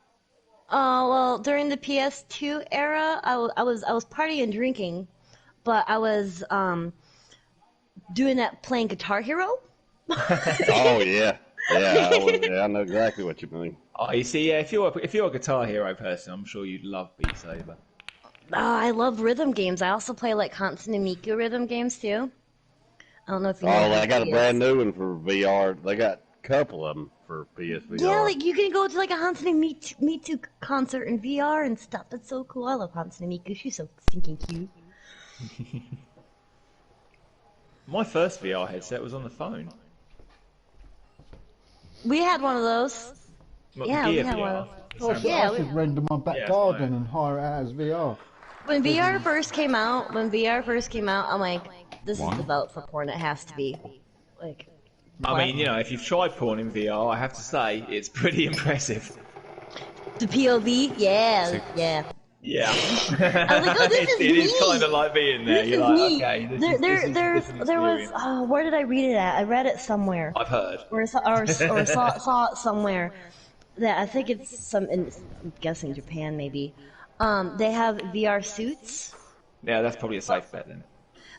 Well, during the PS2 era, I was partying and drinking, but I was doing that playing Guitar Hero.
Oh yeah. I know exactly what you mean.
Oh, you see, yeah, if you're a Guitar Hero person, I'm sure you'd love Beat Saber.
Oh, I love rhythm games. I also play like Hatsune Miku rhythm games too. I don't know if you know.
Oh, they got a brand new one for VR. They got a couple of them for PSVR.
Yeah, like you can go to like a Hatsune Miku concert in VR and stuff. That's so cool. I love Hatsune Miku. She's so stinking cute.
My first VR headset was on the phone.
We had one of those.
Not
yeah,
the Gear
we had
VR.
one of
I should render my back garden and hire it out as VR.
When VR first came out, I'm like, this is the vote for porn. It has to be. Like.
I mean, if you've tried porn in VR, I have to say it's pretty impressive.
The POV, yeah.
Yeah.
I was like, oh, this is
it is kind of like being there. You're like, okay, this is
there was. Oh, where did I read it at? I read it somewhere.
I've heard.
Or saw it somewhere. That I think it's I'm guessing Japan maybe. They have VR suits.
Yeah, that's probably a safe bet then.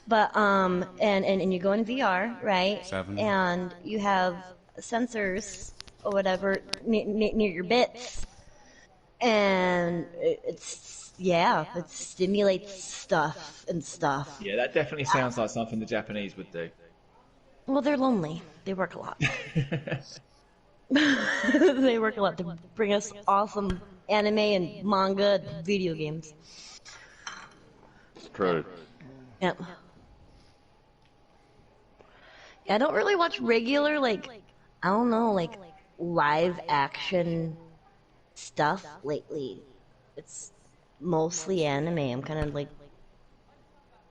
But and you go in VR, right?
7.
And you have sensors or whatever near your bits, and it stimulates stuff.
Yeah, that definitely sounds like something the Japanese would do.
Well, they're lonely. They work a lot. They work a lot to bring us awesome anime and manga and video games.
It's true.
Yep. Yeah, I don't really watch regular, I don't know, live action stuff lately. mostly anime. I'm kind of like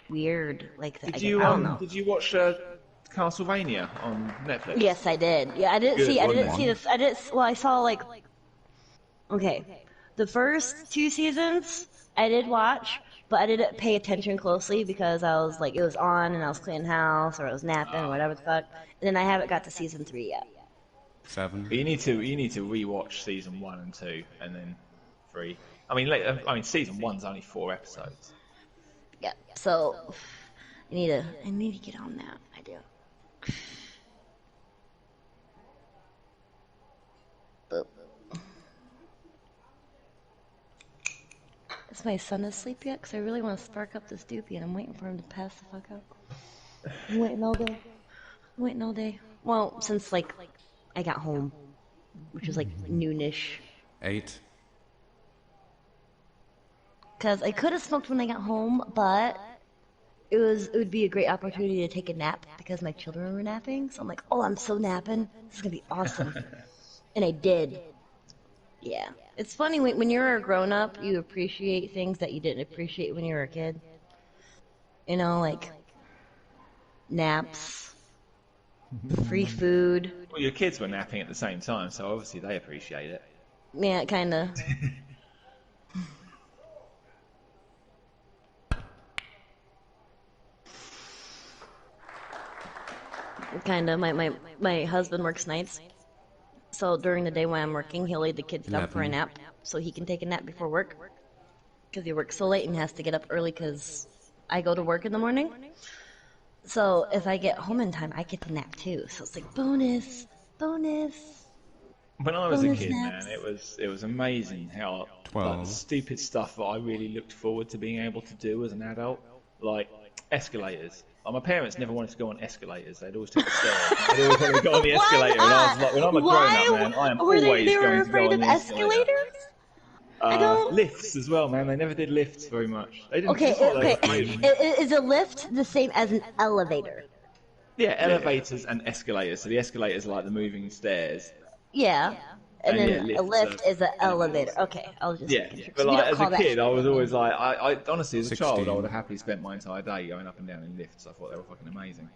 weird. Like
Did
I
you
don't know.
did you watch Castlevania on Netflix?
Yes, I did. Yeah, I didn't
Good,
see. I
wasn't
didn't
it?
see this. I didn't. Well, I saw like. Okay, the first 2 seasons I did watch, but I didn't pay attention closely because I was like, it was on and I was cleaning house or I was napping or whatever the fuck. And then I haven't got to season 3 yet.
7.
But you need to rewatch season 1 and 2 and then 3. I mean, season 1's only 4 episodes.
Yeah. So I need to get on that. I do. But is my son asleep yet? Because I really want to spark up this doopy and I'm waiting for him to pass the fuck out. I'm waiting all day. I'm waiting all day. Well, since like I got home, which was like noonish.
8.
Because I could have smoked when I got home, but it would be a great opportunity to take a nap because my children were napping. So I'm like, oh, I'm so napping. This is gonna be awesome. And I did. Yeah. It's funny when you're a grown up, you appreciate things that you didn't appreciate when you were a kid. You know, like naps, free food.
Well, your kids were napping at the same time, so obviously they appreciate it.
Yeah, kind of. Kind of. My husband works nights, so during the day when I'm working, he'll lay the kids down for a nap, so he can take a nap before work. Because he works so late and has to get up early because I go to work in the morning. So if I get home in time, I get to nap too. So it's like bonus.
When I was a
Bonus
kid,
naps.
man, it was amazing how like,
12.
the stupid stuff that I really looked forward to being able to do as an adult, like escalators. Like, my parents never wanted to go on escalators. They'd always take the stairs. They'd always want to go on the escalator, and I was like, when I'm a grown-up, man, I am always
they were
going to go
afraid
on
of
the escalator.
escalators? I don't.
Lifts as well, man. They never did lifts very much. They didn't.
Okay,
it's not
okay.
like-
Is a lift the same as an elevator?
Yeah, elevators and escalators. So the escalators are like the moving stairs.
Yeah. And
And
then
yeah,
a
lifts
lift
are-
is an elevator. Okay, I was just
Yeah,
making sure.
but
We
like
don't
as
call
a
that
kid, I was always like, I honestly, as a child, I
16.
would have happily spent my entire day going up and down in lifts. I thought they were fucking amazing.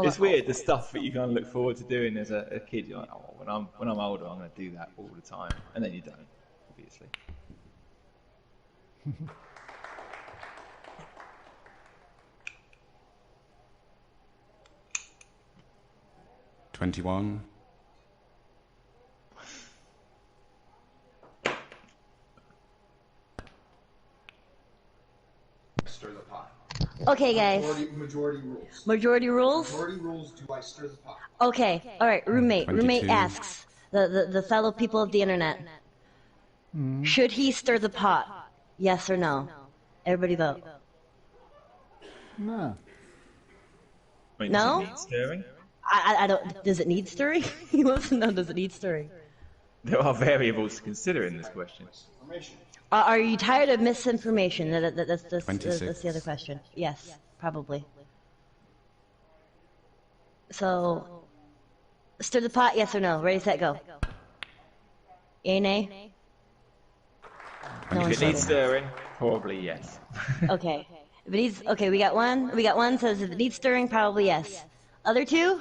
It's weird the stuff that you kind of look forward to doing as a kid. You're like, oh, when I'm older, I'm going to do that all the time, and then you don't, obviously.
Twenty-one.
Stir the pot.
Okay, guys.
Majority rules.
Majority rules?
Majority rules, do I stir the pot?
Okay, alright, roommate.
22.
Roommate asks the fellow people of the internet. Should he stir the pot? Yes or no? Everybody vote.
No.
I mean,
No?
does it need stirring?
I don't. Does it need stirring? He wants to know, does it need stirring?
There are variables to consider in this question.
Information.
Are you tired of misinformation? That's the
26.
other question. Yes, probably. So, stir the pot, yes or no? Ready, set, go. Yay, nay? No one
If it
said
needs
it.
stirring, probably yes.
Okay. If it needs, okay, we got one. We got one says if it needs stirring, probably yes. Other two?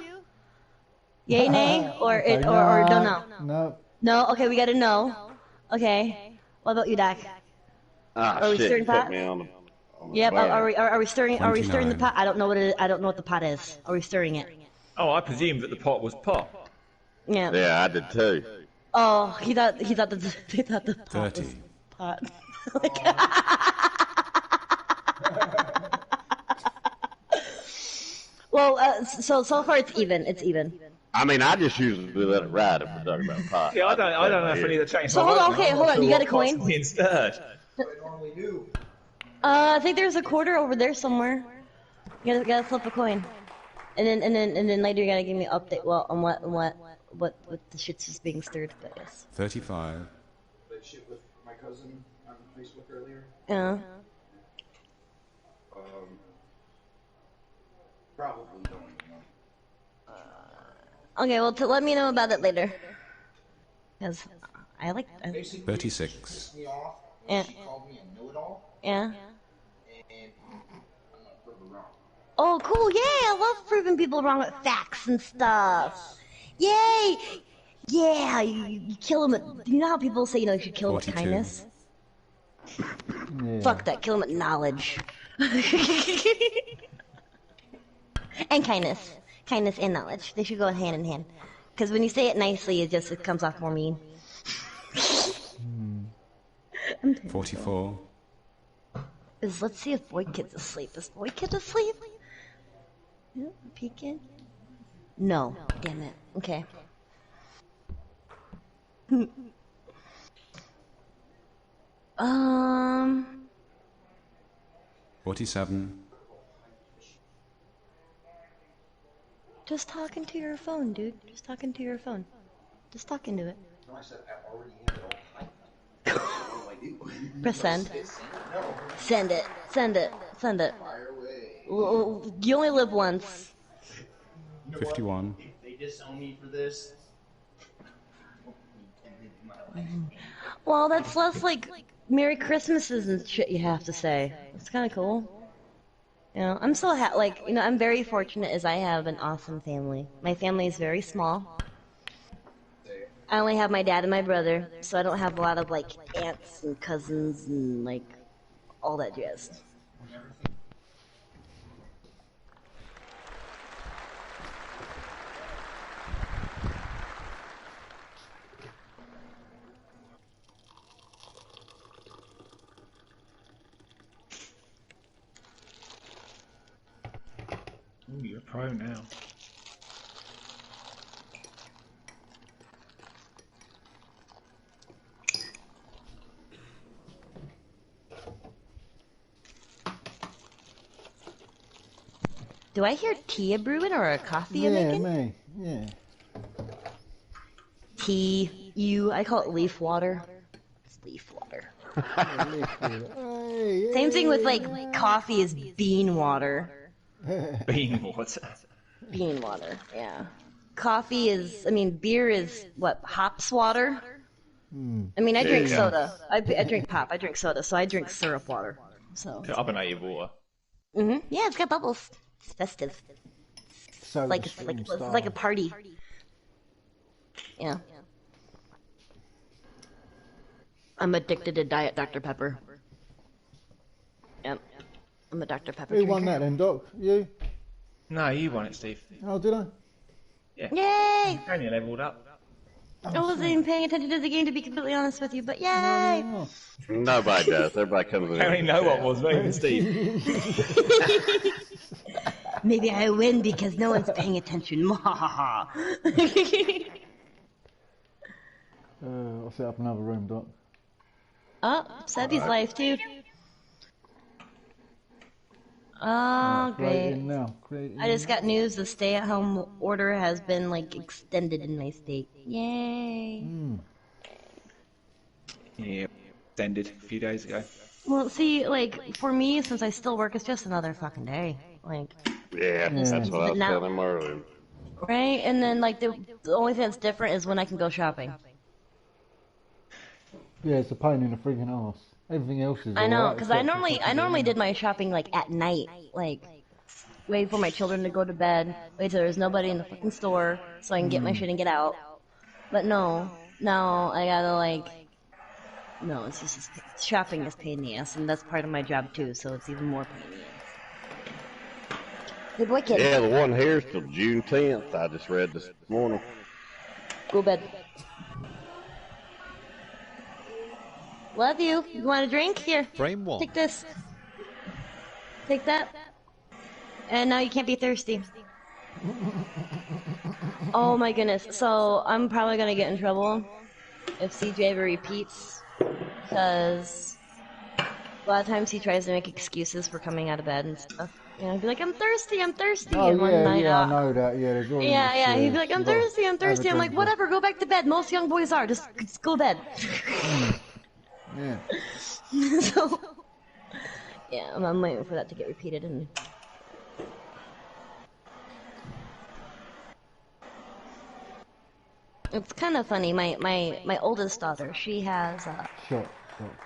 Yay, nay, or
Okay,
or don't know.
No.
No. Okay, we got a no. Okay. What about you, Doc?
Ah,
Are we
shit,
stirring
you put
pot?
me on the
Yep.
burner.
Are we stirring? Are we stirring the
29.
pot? I don't know what it is. I don't know what the pot is. Are we stirring it?
Oh, I presumed that the pot was pop.
Yeah.
Yeah, I did too.
Oh, he thought the pot
30.
was pot. Well, so far it's even. It's even.
I mean, I just usually let it ride if we're talking about pot.
Yeah, I don't know if I need to change
So
my
hold on,
vote
okay,
now.
hold
I'm
on, you
not
got a
sure what
coin?
pot's being stirred.
I normally do.
I think there's a quarter over there somewhere. You gotta flip a coin, and then later you gotta give me an update. Well, on what the shit's is being stirred. But yes.
35.
That shit with my cousin on Facebook earlier.
Yeah.
Probably don't even know.
Okay, well, let me know about it later. Because I like.
Basically,
36.
pissed me off
Yeah.
She called me a know-it-all,
Yeah.
and I'm gonna prove her wrong.
Oh, cool! Yay! I love proving people wrong with facts and stuff. Yay! Yeah, you kill them with. You know how people say, you should kill them with
42.
kindness?
Yeah.
Fuck that. Kill them with knowledge. And kindness. Kindness and knowledge. They should go hand in hand. Because when you say it nicely, it comes off more mean.
44.
Let's see if Boy Kid's asleep. Is Boy Kid asleep? Yeah, peeking. No. Damn it. Okay.
47.
Just talking to your phone, dude. Just talking to your phone. Just talking to it.
No, I said I already have it all. What do I do?
Press send.
No.
Send it. Send it. Send it.
Fire away.
You only live once.
You know
51.
what? If they disown me for this, my life.
Well, that's less like Merry Christmases and shit you have to say. It's kind of cool. I'm so I'm very fortunate as I have an awesome family. My family is very small. I only have my dad and my brother, so I don't have a lot of like aunts and cousins and like all that jazz.
Ooh, you're a pro now.
Do I hear tea a brewing or a coffee you're making?
me. Yeah.
Tea. I call it leaf water. It's leaf water.
Hey,
Same thing with like coffee is bean water.
Bean water.
Bean water, yeah. Beer is what, hops water? I mean, I drink soda. I drink pop. I drink soda, so I drink syrup water. So.
Carbonated water.
Yeah, it's got bubbles. It's festive.
So
It's like a party. Yeah. I'm addicted to Diet Dr. Pepper. Yep. I'm a Dr. Pepper
Who
drinker.
won that then, Doc? You?
No, you won it, Steve.
Oh, did I?
Yeah.
Yay!
And you leveled up.
I wasn't even paying attention to the game, to be completely honest with you, but yay!
Nobody does. Everybody comes in.
I only know what was moving, Steve.
Maybe I win because no one's paying attention.
I'll set up another room, Doc.
Oh, Sebby's life too. Oh, great. I just got news the stay-at-home order has been, extended in my state. Yay.
Yeah, extended a few days ago.
Well, see, for me, since I still work, it's just another fucking day.
Yeah, that's what I was telling him earlier.
Right? And then, the only thing that's different is when I can go shopping.
Yeah, it's a pain in the friggin' arse. Everything else is.
I know,
alright,
because I normally did my shopping at night, wait for my children to go to bed, wait till there's nobody in the fucking store, so I can get my shit and get out. But no, now I gotta no, it's just shopping is pain in the ass, and that's part of my job too, so it's even more pain in the ass. Good boy, kid.
Yeah, the one here's till June 10th. I just read this morning.
Go bed. Love you. You want a drink? Here.
Frame 1.
Take this. Take that. And now you can't be thirsty. Oh my goodness. So I'm probably gonna get in trouble if CJ ever repeats, because a lot of times he tries to make excuses for coming out of bed and stuff. He'd be like, I'm thirsty.
Oh,
and one night
I know that. Yeah, there's always
he'd be like, I'm thirsty. I'm like, whatever, go back to bed. Most young boys are. Just go to bed.
Yeah.
So, yeah, I'm waiting for that to get repeated. And it's kind of funny. My oldest daughter, she has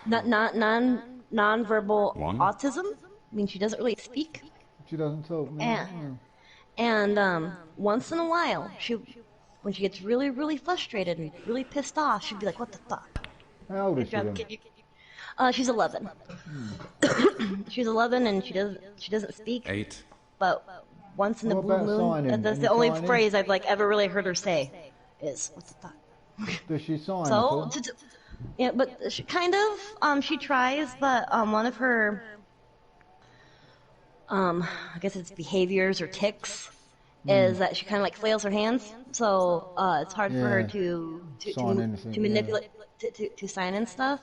non-verbal
One.
autism. I mean, she doesn't really speak.
She doesn't talk. No.
And once in a while, when she gets really, really frustrated and really pissed off, she'd be like, "What the fuck?"
How old is she then?
She's 11. She's 11 and she doesn't speak.
8.
But once in the
What
blue
about
moon,
signing?
that's
Any
the only
signing?
phrase I've like ever really heard her say is "What the fuck."
Does she sign at
So,
all?
yeah, but she kind of, she tries, but one of her, I guess it's behaviors or tics, is that she kind of like flails her hands. So it's hard for her to
Sign anything,
manipulate to sign and stuff.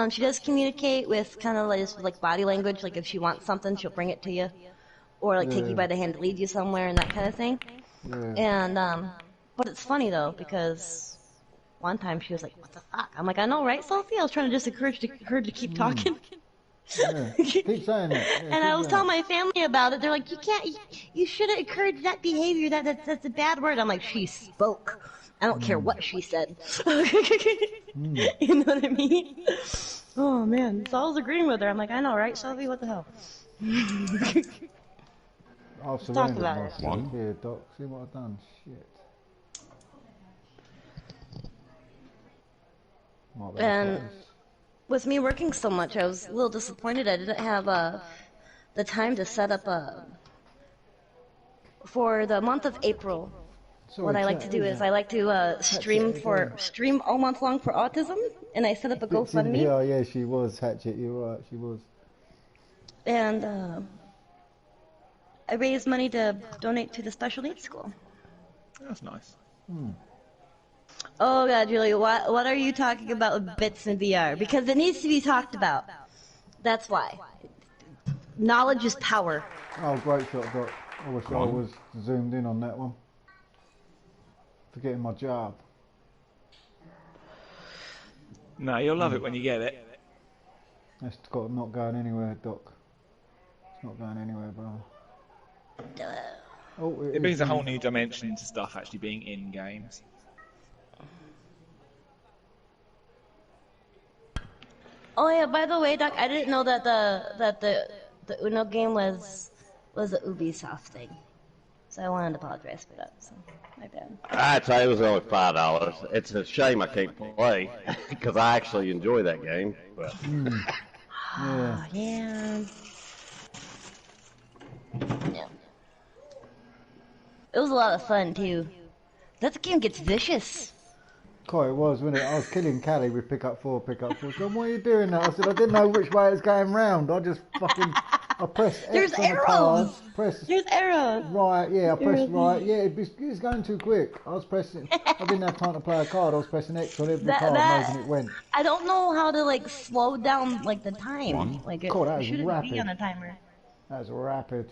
She does communicate with kind of like body language. Like if she wants something, she'll bring it to you, or like take you by the hand to lead you somewhere and that kind of thing.
Yeah.
And but it's funny though because one time she was like, "What the fuck?" I'm like, "I know, right, Sophie?" I was trying to just encourage her to keep talking.
Yeah. Keep saying that. Yeah,
And I was telling my family about it. They're like, you shouldn't encourage that behavior. That's a bad word. I'm like, she spoke. I don't care what she said. You know what I mean? Oh man. So I was agreeing with her. I'm like, I know, right, Sophie? What the hell?
I've
Talk
surrendered
about it.
myself
One.
here, Doc. See what I've done. Shit. Might be
And
close.
with me working so much, I was a little disappointed I didn't have the time to set up for the month of April.
Sorry,
What I like to
chat,
do
who's
is
that?
I like to stream all month long for autism, and I set up a GoFundMe,
Oh, yeah, she was, Hatchet. You're right, she was.
and I raised money to donate to the special needs school.
That's nice.
Oh God, Julie, what are you talking about with bits in VR? Because it needs to be talked about. That's why. Knowledge is power.
Oh, great shot, Doc. I wish I was zoomed in on that one. Forgetting my job.
No, you'll love it when you get it.
It's not going anywhere, Doc. It's not going anywhere, bro. Oh,
It brings a whole new dimension to stuff actually being in games.
Oh yeah, by the way, Doc, I didn't know that the Uno game was a Ubisoft thing. So I wanted to apologize for that. So my bad.
I'd say it was only $5. It's a shame I can't play because I actually enjoy that game. But
Oh, yeah. Yeah. It was a lot of fun too. That game gets vicious.
Quite it was, wasn't it? I was killing Callie with pick up four. She said, "Why are you doing that?" I said, "I didn't know which way it was going round. I just fucking, I pressed X
There's
on the card,
arrows. There's arrows.
right, yeah, I pressed right, yeah, it was going too quick. I was pressing, I didn't have time to play a card. I was pressing X on every card, making it went.
I don't know how to like slow down like the time.
One.
Like it
God, that was
shouldn't
rapid.
be on a timer.
That was rapid.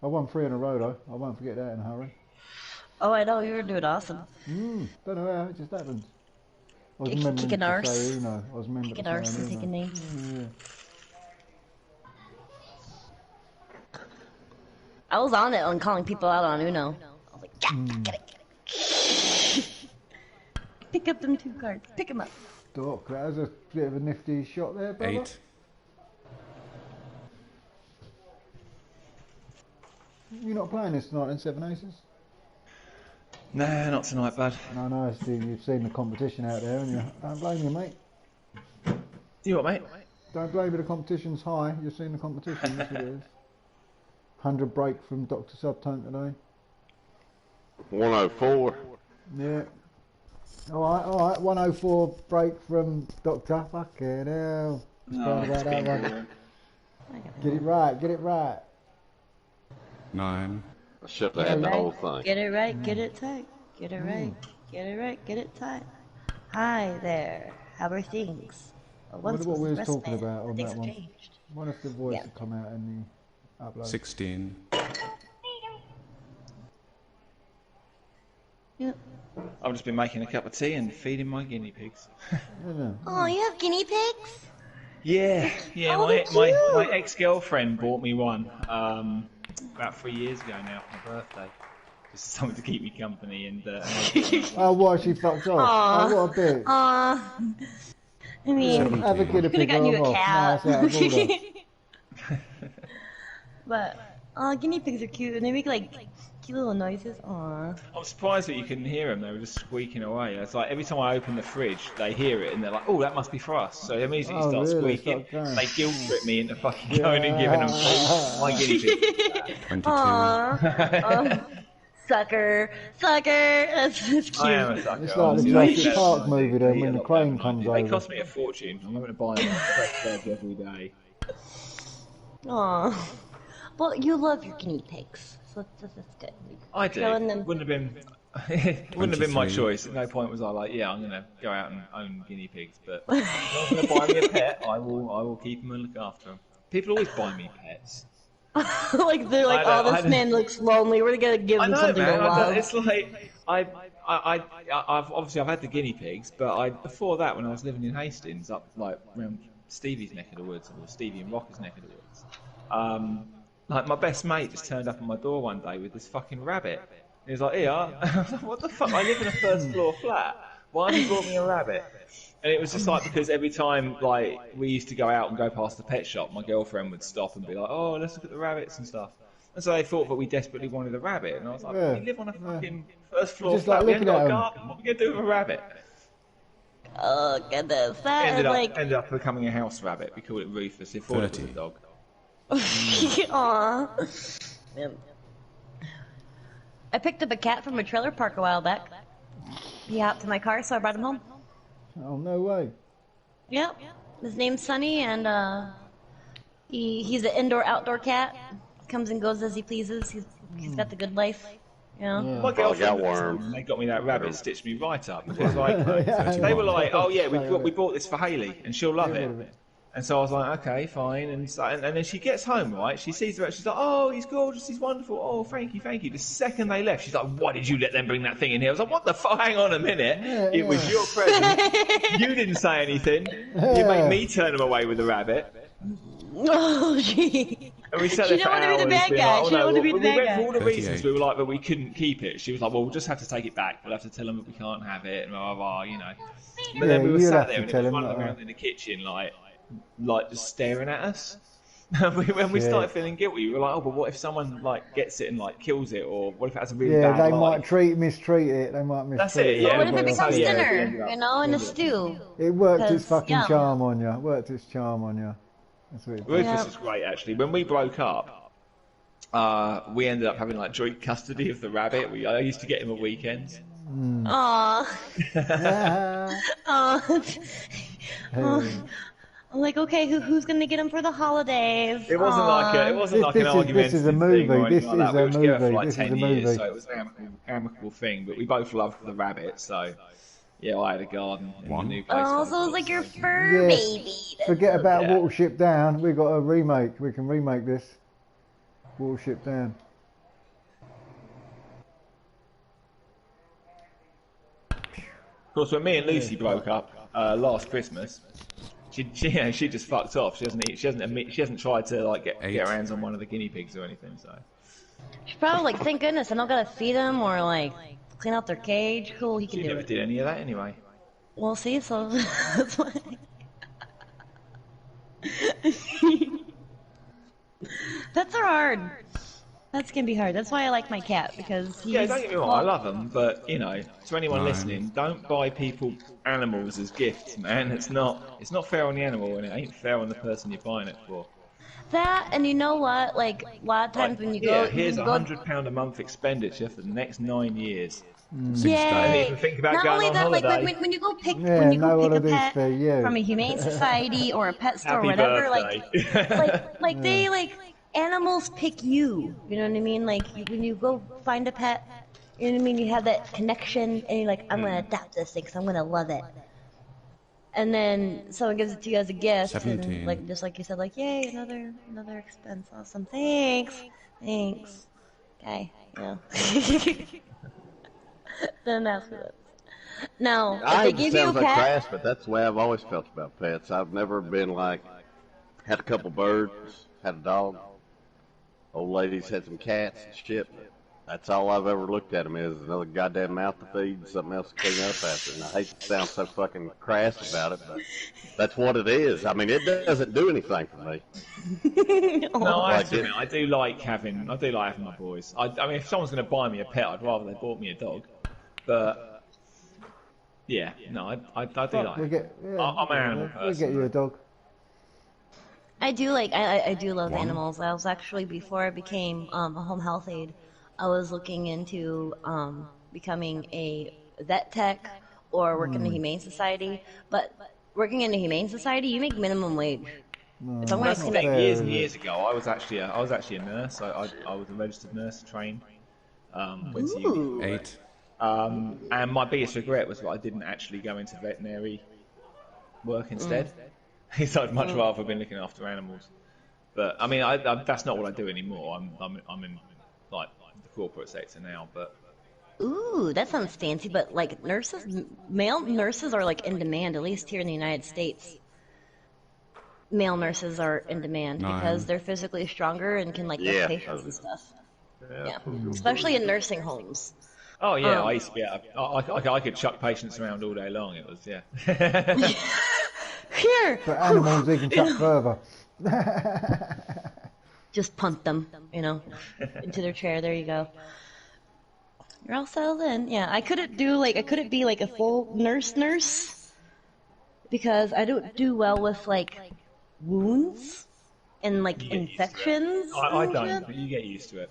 I won 3 in a row though. I won't forget that in a hurry.
Oh, I know, you were doing awesome.
Don't know how it just happened. I was
Kicking
remembering to
arse.
say Uno. I was remembering
Kicking
to
arse
say
and
Uno.
taking names.
Yeah.
I was on it on calling people out on Uno. I was like, get it. Pick up them 2 cards. Pick them up.
Doc, that was a bit of a nifty shot there, brother.
8.
You're not playing this tonight in 7 Aces?
Nah, not tonight, bud.
No, Steve, you've seen the competition out there, and you don't blame you, mate.
You what, mate?
Don't blame me, the competition's high. You've seen the competition, that's what it is. 100 break from Dr. Subtone today.
104.
Yeah. Alright, 104 break from Dr. Fucking hell. Proud about that one. Get it right.
9.
I should have had the whole thing.
Get it right, get it tight. Get it right, get it right, get it tight. Hi there, how are things?
I wonder what we was
the
talking
best man,
about
but
on
things
that
have
one.
changed.
I wonder if the voice had come out in the upload.
16.
Yeah.
I've just been making a cup of tea and feeding my guinea pigs.
Oh, you have guinea pigs?
Yeah,
Oh,
my
they're cute.
my ex-girlfriend bought me one about 3 years ago now for my birthday. Just something to keep me company and
Oh, what, she fucked off?
Aw.
Oh, what a bitch.
Aw. I mean,
Have a guinea
could have
pig
gotten you
or
a
a
cat.
moth. Nice out of order.
But guinea pigs are cute, and they make like cute little noises. Aww.
I'm surprised that you couldn't hear them. They were just squeaking away. It's like every time I open the fridge, they hear it and they're like, "Oh, that must be for us." So immediately
Oh,
start
really?
squeaking.
Start going.
They guilt trip me into fucking going and giving them food. My guinea pig.
22.
Aww. Sucker. That's cute.
I am a sucker.
It's like the
honestly.
Jurassic
They-
Park movie then
they
when
eat
the
a lot
crane
better than I
comes
do. They
over.
cost me a fortune. I'm going to buy them fresh beds every day.
Aww. Well, you love your guinea pigs, so that's good.
I do.
Showing them.
Wouldn't have been. It wouldn't have been my
23.
choice. At no point was I like, yeah, I'm going to go out and own guinea pigs. But if you're going to buy me a pet, I will keep them and look after them. People always buy me pets.
Like they're like,
I
oh,
know,
this man looks lonely. We're gonna give
I
him
know,
something
man.
to love.
It's like I've obviously I've had the guinea pigs, but before that when I was living in Hastings, up like around Stevie's neck of the woods or Stevie and Rocker's neck of the woods, like my best mate just turned up at my door one day with this fucking rabbit. He was like, "Here," I was like, "What the fuck? I live in a first floor flat. Why have you brought me a rabbit?" And it was just like because every time like we used to go out and go past the pet shop, my girlfriend would stop and be like, "Oh, let's look at the rabbits and stuff." And so they thought that we desperately wanted a rabbit, and I was like,
Yeah,
"We live on a fucking first floor
Just
flat.
like
We ain't
looking
got a
at 'em.
garden. What are we gonna do with a rabbit?"
Oh goodness, that is like.
Ended up becoming a house rabbit. We called it Rufus. He thought it was a
30.
dog.
Aww. Man. I picked up a cat from a trailer park a while back. He hopped in my car, so I brought him home.
Oh, no way.
Yep. His name's Sunny, and he's an indoor-outdoor cat. Comes and goes as he pleases. He's got the good life. You know?
My
Probably got
girlfriend,
worms.
they got me that rabbit, stitched me right up. Because like, they were like, "Oh yeah, we bought this for Haley, and she'll love it." And so I was like, "Okay, fine." And then she gets home, right? She sees the rabbit. She's like, "Oh, he's gorgeous. He's wonderful. Oh, thank you, thank you." The second they left, she's like, "Why did you let them bring that thing in here?" I was like, "What the fuck? Hang on a minute. It was your present. You didn't say anything. You made me turn them away with the rabbit."
Oh, gee.
And we sat
She
there for
didn't want to be the
hours
bad
being
guy.
like,
She didn't want to be the
we
bad
went for all
guy.
the reasons
38.
we were like, but we couldn't keep it. She was like, well, we'll just have to take it back. We'll have to tell them that we can't have it, and blah, blah, blah, you know. But then we were
you'll
sat
have
there
to
and it
tell
was
him
running
that,
around in the kitchen, like just staring at us. When we started feeling guilty, we were like, oh, but what if someone like gets it and like kills it, or what if it has a really
Yeah,
bad
they
life?
might mistreat it. They might mistreat
That's it, yeah.
What if it
So,
becomes
yeah,
dinner,
we ended up-
you know, in a stew?
It worked its
'Cause,
fucking
yeah.
charm on you. Worked its charm on you. That's what it did.
Rufus
Yeah.
is great, actually. When we broke up, we ended up having like joint custody of the rabbit. I used to get him at weekends.
Aww.
Yeah.
Aww. I'm like, okay, who's gonna get him for the holidays?
It wasn't like
Aw.
an argument.
This is a movie. This is a
We were together for
movie.
like
This is
10
a
years,
movie.
so it was an amicable thing. But we both loved the rabbit, so yeah, I had a garden in
One.
the new place.
Oh,
for
so
the
it's like your
dog, so-
fur
Yeah.
baby.
Forget about
Yeah.
Watership Down. We got a remake. We can remake this. Watership Down.
Of course, when me and Lucy broke up last Christmas, she just fucked off. She hasn't tried to like get her hands on one of the guinea pigs or anything. So
She's probably like, thank goodness I don't gotta feed him or like clean out their cage. Cool, he can
she
do
never
it.
did any of that anyway.
We'll see, so that's why. Pets are hard. Pets can be hard. That's why I like my cat, because he's...
Yeah, don't get me wrong, I love them, but you know, to anyone
9.
listening, don't buy people animals as gifts, man. It's not fair on the animal, and it ain't fair on the person you're buying it for.
That, and you know what? Like, a lot of times when you go...
Yeah, here's
when you go,
£100 a month expenditure for the next 9 years.
Yay!
Don't even think about
Not
going
only
on
that, like
holiday.
when you go pick
Yeah,
when you
no
go pick a
holidays
pet
for you.
from a humane society or a pet store
Happy
or whatever, like
birthday.
they like animals pick you. You know what I mean? Like when you go find a pet, you know what I mean. You have that connection, and you're like, I'm gonna adopt this thing because I'm gonna love it. And then someone gives it to you as a gift,
17.
and like just like you said, like, yay, another expense, awesome, thanks. Okay, yeah. Then ask for that. No, if
I
they
know
give
it
you a
sounds like
pet,
crass, but that's the way I've always felt about pets. I've never been like, had a couple birds, had a dog. Old ladies had some cats and shit. That's all I've ever looked at them is another goddamn mouth to feed and something else to clean up after. And I hate to sound so fucking crass about it, but that's what it is. I mean, it doesn't do anything for me.
No, I have to admit, I do like having my boys. I mean, if someone's going to buy me a pet, I'd rather they bought me a dog. But yeah, no, I do like. I'm an animal person.
We'll get you a dog.
I do love animals. I was actually, before I became a home health aide, I was looking into becoming a vet tech or working in a humane society. But working in a humane society, you make minimum wage. If I'm
That's the thing. Years and years ago, I was actually a nurse. I was a registered nurse, trained. Went to uni.
8.
And my biggest regret was that I didn't actually go into veterinary work instead. So I'd much rather have been looking after animals. But I mean, that's not what I do anymore. I'm in like the corporate sector now. But
ooh, that sounds fancy. But like male nurses are like in demand, at least here in the United States. Male nurses are in demand because they're physically stronger and can like lift patients and stuff. Yeah, especially in nursing homes.
Oh yeah, I used to be. I could chuck patients around all day long. It was Here.
But animals, they can chuck further.
Just punt them, into their chair. There you go. You're all settled in. Yeah, I couldn't be like a full nurse because I don't do well with like wounds and like infections.
I don't, but you get used to it.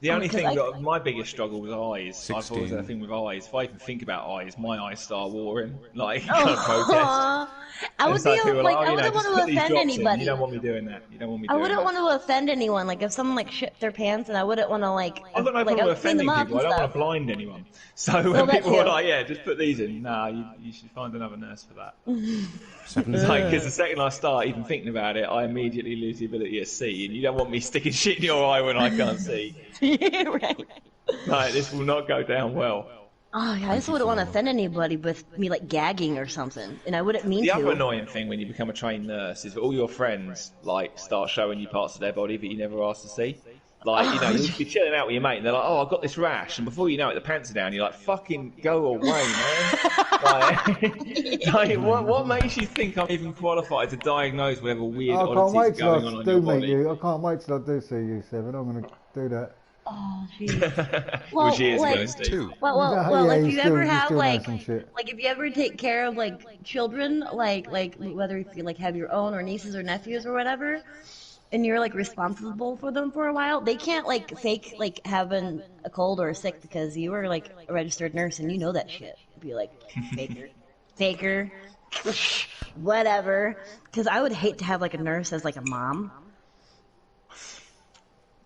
The only thing my biggest struggle was eyes. I've always had a thing with eyes. If I even think about eyes, my eyes start watering. Like, kind of protest.
I would be like, I wouldn't want to offend anybody.
You don't want me doing that.
I wouldn't want to offend anyone. Like, if someone like shit their pants, and I wouldn't want to like.
I've got no problem offending people. I don't want to blind anyone. So when people are like, "Yeah, just put these in," nah, you should find another nurse for that. Because the second I start even thinking about it, I immediately lose the ability to see, and you don't want me sticking shit in your eye when I can't see.
Right.
Like, this will not go down well.
Oh, yeah, I just wouldn't want to offend anybody with me, like, gagging or something, and I wouldn't mean to.
The other annoying thing when you become a trained nurse is that all your friends, like, start showing you parts of their body that you never asked to see. Like, you're chilling out with your mate, and they're like, "Oh, I've got this rash," and before you know it, the pants are down. You're like, "Fucking go away, man!" What makes you think I'm even qualified to diagnose whatever weird oddities going on your body?
I can't wait till I do see you, Seven. I'm gonna do that.
Oh, jeez. Well, if you ever have if you ever take care of like children, like whether if you like have your own or nieces or nephews or whatever, and you're like responsible for them for a while, they can't like fake like having a cold or a sick because you were like a registered nurse and you know that shit. Be like faker, whatever. Because I would hate to have like a nurse as like a mom.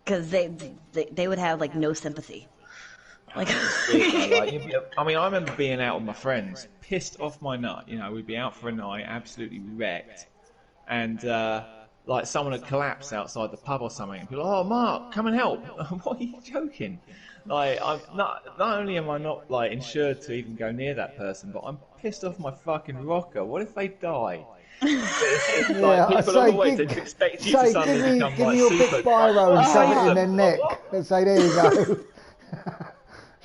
Because they would have like no sympathy. Like,
I mean, I remember being out with my friends, pissed off my nut. We'd be out for a night, absolutely wrecked, and like someone had collapsed outside the pub or something. And people, "Oh, Mark, come and help." What, are you joking? Like, I'm not only am I not like insured to even go near that person, but I'm pissed off my fucking rocker. What if they die? People always expect you to suddenly become
give me your big biro and shove it in their neck and say, "There you go."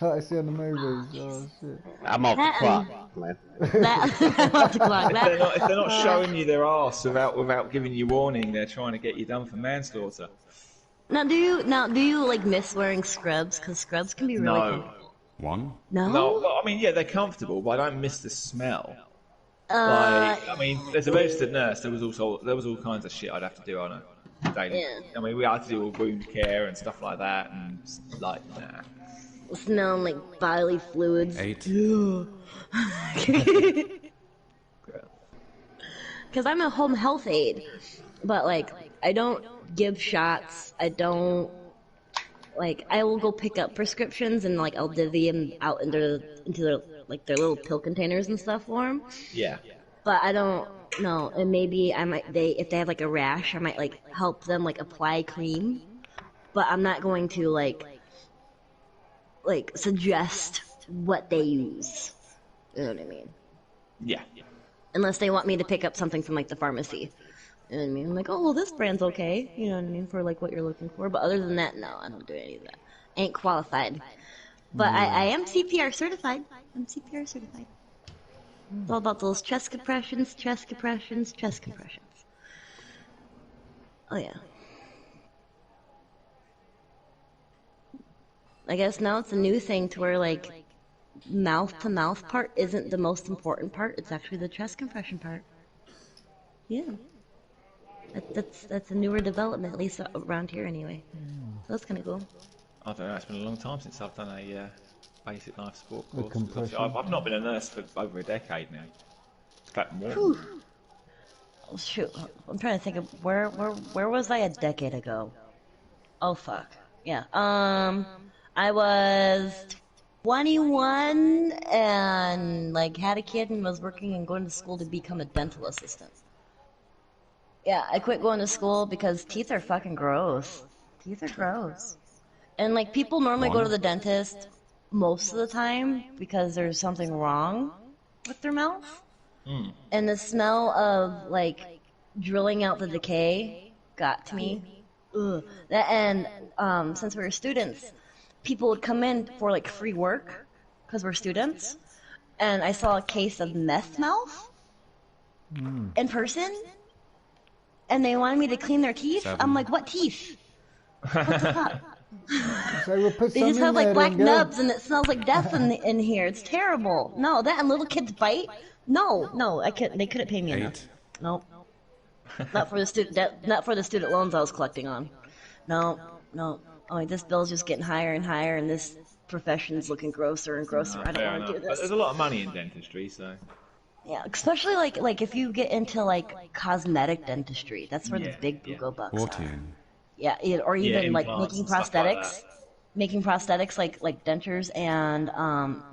Like I see on the movies. Oh shit!
I'm off the clock, man.
I'm off the clock.
If they're not showing you their arse without giving you warning, they're trying to get you done for manslaughter.
Now, do you like miss wearing scrubs? Because scrubs can be really comfortable.
One?
No. I mean, yeah, they're comfortable, but I don't miss the smell. I mean, as a registered nurse, there was all kinds of shit I'd have to do on a daily. Yeah. I mean, we had to do all wound care and stuff like that, and like, nah.
Smelling like bodily fluids.
8.
Because I'm a home health aide, but like I don't give shots. I don't I will go pick up prescriptions and like I'll divvy them out into their their little pill containers and stuff for them.
Yeah.
But I don't know, and maybe if they have like a rash, I might like help them like apply cream, but I'm not going to like suggest what they use. You know what I mean?
Yeah.
Unless they want me to pick up something from like the pharmacy. You know what I mean? I'm like, "Oh, well, this brand's okay." You know what I mean? For like what you're looking for. But other than that, no, I don't do any of that. Ain't qualified. But I am CPR certified. I'm CPR certified. It's all about those chest compressions, chest compressions, chest compressions. Oh yeah. I guess now it's a new thing to where like mouth to mouth part isn't the most important part. It's actually the chest compression part. Yeah. That's a newer development, at least around here anyway. So that's kind of cool.
I don't know, it's been a long time since I've done a basic life support course.
compression.
I've not been a nurse for over a decade now. In fact, more.
Whew. Oh, shoot, I'm trying to think of where was I a decade ago? Oh fuck. Yeah. I was 21 and like had a kid and was working and going to school to become a dental assistant. Yeah, I quit going to school because teeth are fucking gross. Teeth are gross. And like people normally go to the dentist most of the time because there's something wrong with their mouth. And the smell of like drilling out the decay got to me. Ugh. And since we were students, people would come in for like free work because we're students. And I saw a case of meth mouth in person. And they wanted me to clean their teeth. I'm like, what teeth? What the fuck?
So we'll put
They
some
just
in
have like
there
black
then, girl.
nubs and it smells like death in here. It's terrible. No, that and little kids bite. No, I couldn't. They couldn't pay me enough. Nope. Not for the student loans I was collecting on. No. Oh, this bill's just getting higher and higher, and this profession's looking grosser and grosser. I don't want to do this.
There's a lot of money in dentistry, so.
Yeah, especially like if you get into like cosmetic dentistry, that's where the big boogo bucks
14.
are. Yeah, or even like
implants
making
and stuff like
prosthetics, making prosthetics like dentures and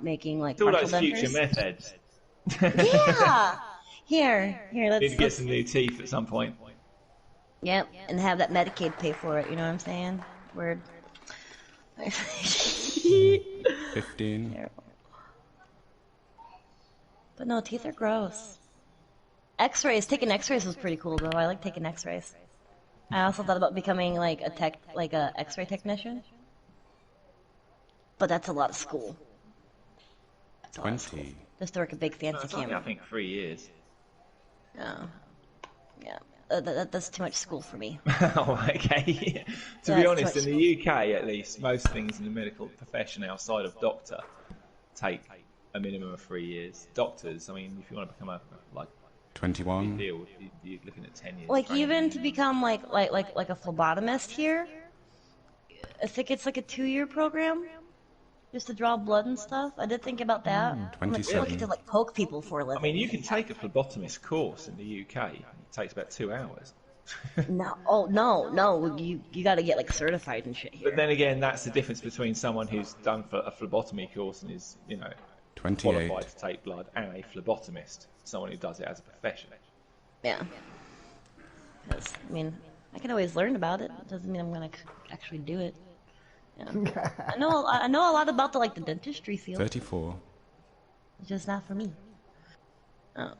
making like
It's all
partial
those future
dentures.
meth heads.
Yeah. Here,
Need to get
let's
some new teeth at some point.
yep, and have that Medicaid pay for it. You know what I'm saying? Word.
15.
But no, teeth are gross. X-rays. Taking X-rays was pretty cool though. I like taking X-rays. I also thought about becoming like a X-ray technician. But that's a lot of school. That's a lot of school.
20.
Just to work a big fancy
It's only,
camera.
I think 3 years.
Oh. Yeah. That's too much school for me.
Oh, okay. To
Yeah,
be
it's
honest,
too
in
much
the UK at least, most things in the medical profession outside of doctor take a minimum of 3 years. Doctors, I mean, if you want to become a
21.
field, you're looking at 10 years.
Like
training.
even to become like a phlebotomist here, I think it's like a 2-year program, just to draw blood and stuff. I did think about that. I'm like,
27.
really to like poke people for a
I
living.
mean, you can take a phlebotomist course in the UK. It takes about 2 hours.
No, you got to get like certified and shit here.
But then again, that's the difference between someone who's done for a phlebotomy course and is,
28.
qualified to take blood, and a phlebotomist, someone who does it as a profession.
Yeah. 'Cause, I mean, I can always learn about it. It doesn't mean I'm gonna actually do it. Yeah. I know a lot about the dentistry field.
34.
It's just not for me. Oh.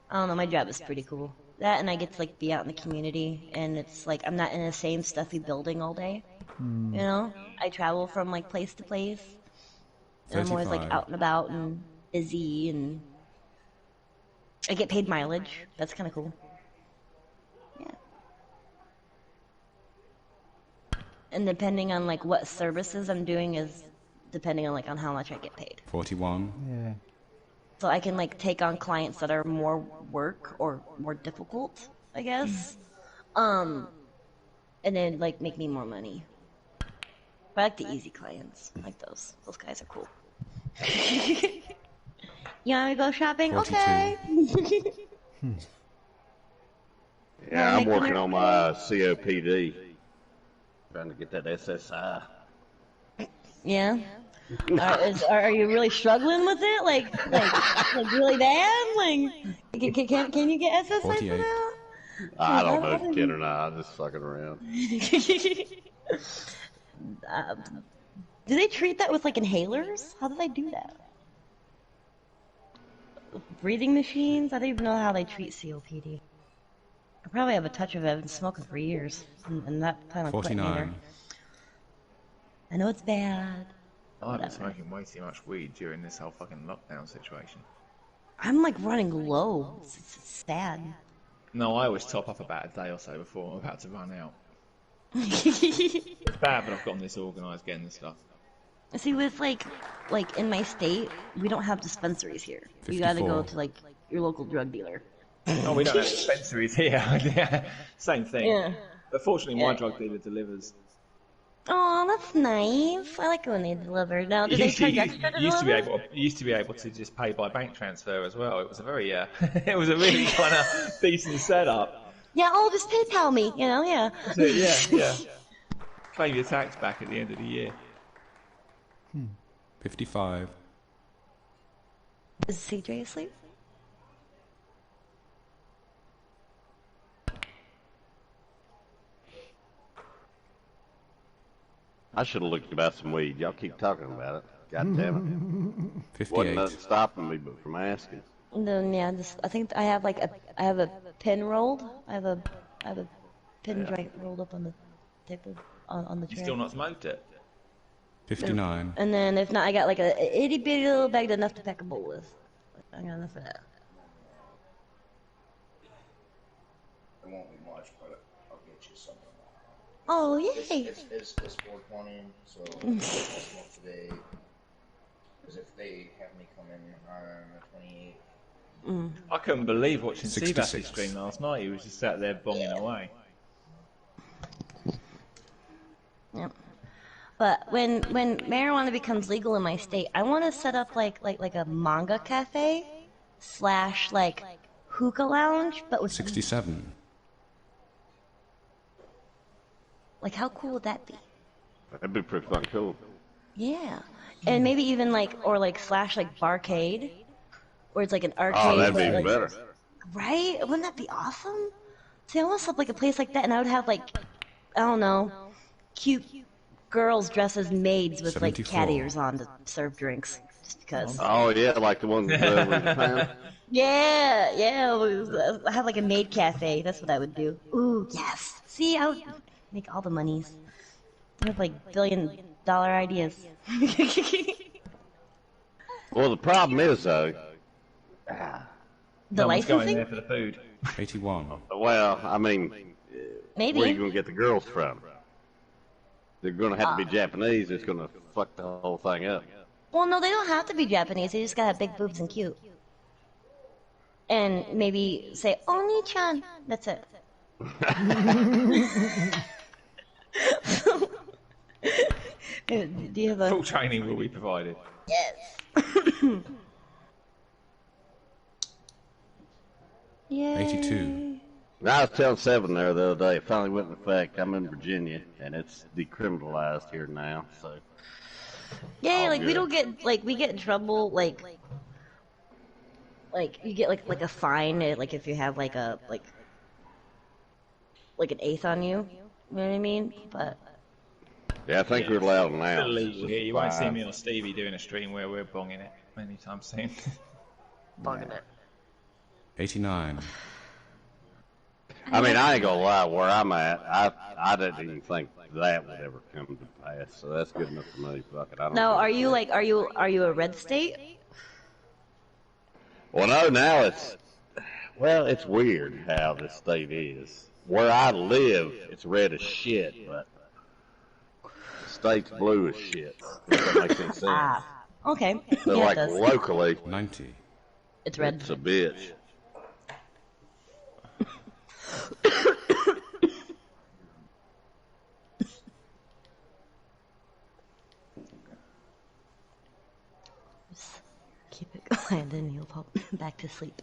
I don't know, my job is pretty cool. That and I get to like be out in the community and it's like I'm not in the same stuffy building all day. You know? I travel from like place to place. And I'm always like
35.
out and about and busy and I get paid mileage. That's kinda cool. Yeah. And depending on like what services I'm doing is depending on like on how much I get paid.
41.
Yeah.
So I can like take on clients that are more work or more difficult, I guess. And then like make me more money. But I like the easy clients. I like those. Those guys are cool. You want to go shopping?
42.
Okay.
Yeah, I'm
making
working
your
on my COPD. Trying to get that SSI.
Yeah. Are you really struggling with it? Like really bad? Like, can you get SSI for
48.
that?
I don't know if you can or not. I'm just fucking around.
Do they treat that with like inhalers? How do they do that? Breathing machines? I don't even know how they treat COPD. I probably have a touch of it. I've been smoking for years, and that time I quit either.
49.
I know it's bad.
I've been
Whatever.
smoking way too much weed during this whole fucking lockdown situation.
I'm like running low. It's sad.
No, I always top up about a day or so before I'm about to run out. It's bad, but I've gotten this organised getting this stuff.
See, with like in my state, we don't have dispensaries here. You gotta go
54.
to like your local drug dealer.
Oh, we don't have dispensaries here. Yeah, same thing.
Yeah.
But fortunately, my
Yeah.
drug dealer delivers.
Oh, that's nice. I like when they deliver. Now, do they charge extra to
used to
deliver?
be able to just pay by bank transfer as well. It was a very it was a really kind of decent setup.
Yeah, oh, just PayPal me, you know, yeah.
So, yeah. Claim your tax back at the end of the year.
55.
Is CJ asleep?
I should have looked about some weed. Y'all keep talking about it. God damn it.
58.
Wasn't nothing stopping me but from asking.
And then yeah, I think I have a pin rolled. I have a pin joint rolled up on the table on the
You
tray.
still not smoked it?
59.
And then if not, I got like a itty bitty little bag enough to pack a bowl with. I got enough of that.
It won't be much, but I'll get you something.
Oh yay!
It's 420, so that's one today. Because if they have me come in on the 28th.
I couldn't believe watching
66.
Seabass's stream last night. He was just sat there bonging away.
Yep. But when marijuana becomes legal in my state, I want to set up like a manga cafe / like hookah lounge, but with
67.
like how cool would that be?
That'd be pretty fucking cool.
Yeah, and maybe even like / like barcade, where it's like an arcade.
Oh, that'd be
but,
even
like,
better.
right? Wouldn't that be awesome? See, I want to set up like a place like that, and I would have like I don't know, cute girls dressed as maids with like
74.
cat ears on to serve drinks, just because.
Oh, yeah, like the ones in Japan.
Yeah. I have like a maid cafe. That's what I would do. Ooh, yes. See, I would make all the monies. I have like $1 billion ideas.
Well, the problem is, though,
The
No one's going
licensing?
there for the food.
81.
well, I mean,
Maybe.
where are you going to get the girls from? They're going to have to be Japanese. It's going to fuck the whole thing up.
Well, no, they don't have to be Japanese. They just gotta have big boobs and cute. And maybe say, Oni-chan. That's it. Do you have a...
Full training will be provided.
Yes. Yay.
82.
I was telling Seven there the other day, it finally went into effect. I'm in Virginia, and it's decriminalized here now, so...
Yay,
All
like we
good.
don't get, like, we get in trouble, like you get like a fine, like if you have like a, like an eighth on you. You know what I mean? But...
Yeah, I think we're allowed
It's
now.
illegal here. You won't see me or Stevie doing a stream where we're bonging it anytime soon.
Bugging it.
89.
I mean, I ain't gonna lie, where I'm at, I didn't even think that would ever come to pass, so that's good enough for me. Fuck it, I don't
Now,
know.
are you like, are you a red state?
Well, no, now it's weird how this state is. Where I live, it's red as shit, but the state's blue as shit. If that makes any sense.
Ah, okay.
So,
Yeah, it
like,
does.
locally,
90.
It's red.
it's a bitch.
Just keep it going, then you'll pop back to sleep.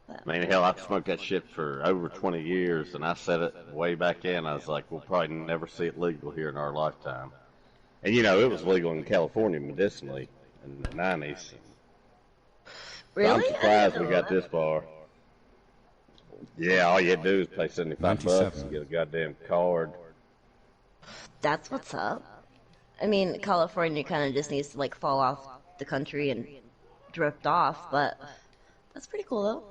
I mean, hell, I've smoked that shit for over 20 years, and I said it way back in. I was like, we'll probably never see it legal here in our lifetime. And, you know, it was legal in California medicinally in the 90s.
Really?
I'm surprised
I
we
didn't
got
know
this far. Yeah, all you had to do is pay 75 bucks
97.
and get a goddamn card.
That's what's up. I mean, California kind of just needs to like fall off the country and drift off, but that's pretty cool though.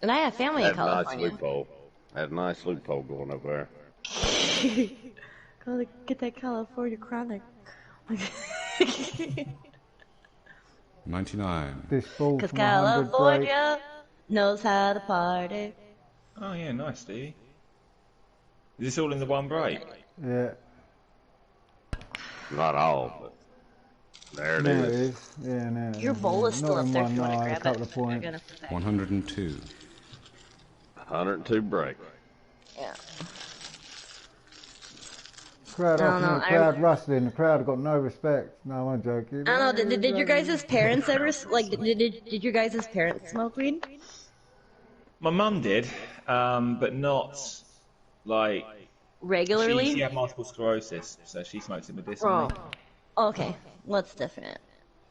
And I have family in
Had a nice
California.
loophole. Had a nice loophole going over there.
Gotta get that California chronic.
99.
This ball
Cause
from 100 break.
California knows how to party.
Oh yeah, nice, Stevie. Is this all in the one break?
Yeah.
Not all, but there it
Now it
is.
is. Yeah, now it
Your
is.
bowl is still
Not
up
in
there if
one,
you want
no,
to
a
grab
couple
it.
of points.
You're gonna put that.
102.
102 break.
Yeah.
Crowd
No,
off
no,
me, crowd rustling. The crowd have got no respect. No, I'm joking.
I don't know. Did your guys' parents ever like? Did your guys' parents smoke weed?
My mum did, but not like
Regularly?
She had multiple sclerosis, so she smokes it medicinally.
Oh. Okay. Well, that's different.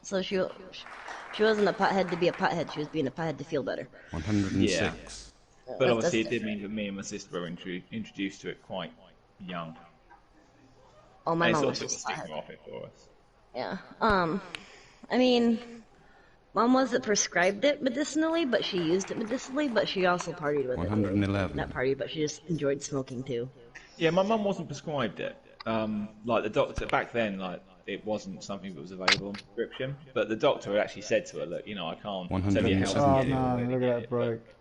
So she wasn't a pothead to be a pothead. She was being a pothead to feel better.
106.
But
That's
obviously, it did
different.
mean that me and my sister were introduced to it quite young.
Oh, my
And it
mom
sort
was
of took the
just a
stigma
pothead.
off it for us.
Yeah. I mean, Mom wasn't prescribed it medicinally, but she used it medicinally, but she also partied with it.
111.
Not partied, but she just enjoyed smoking too.
Yeah, my mum wasn't prescribed it. Like the doctor back then, like it wasn't something that was available on prescription. But the doctor had actually said to her, "Look, you know, I can't tell you how to
Oh
get it.
no,
or where to
look
get
at that
it,
break.
but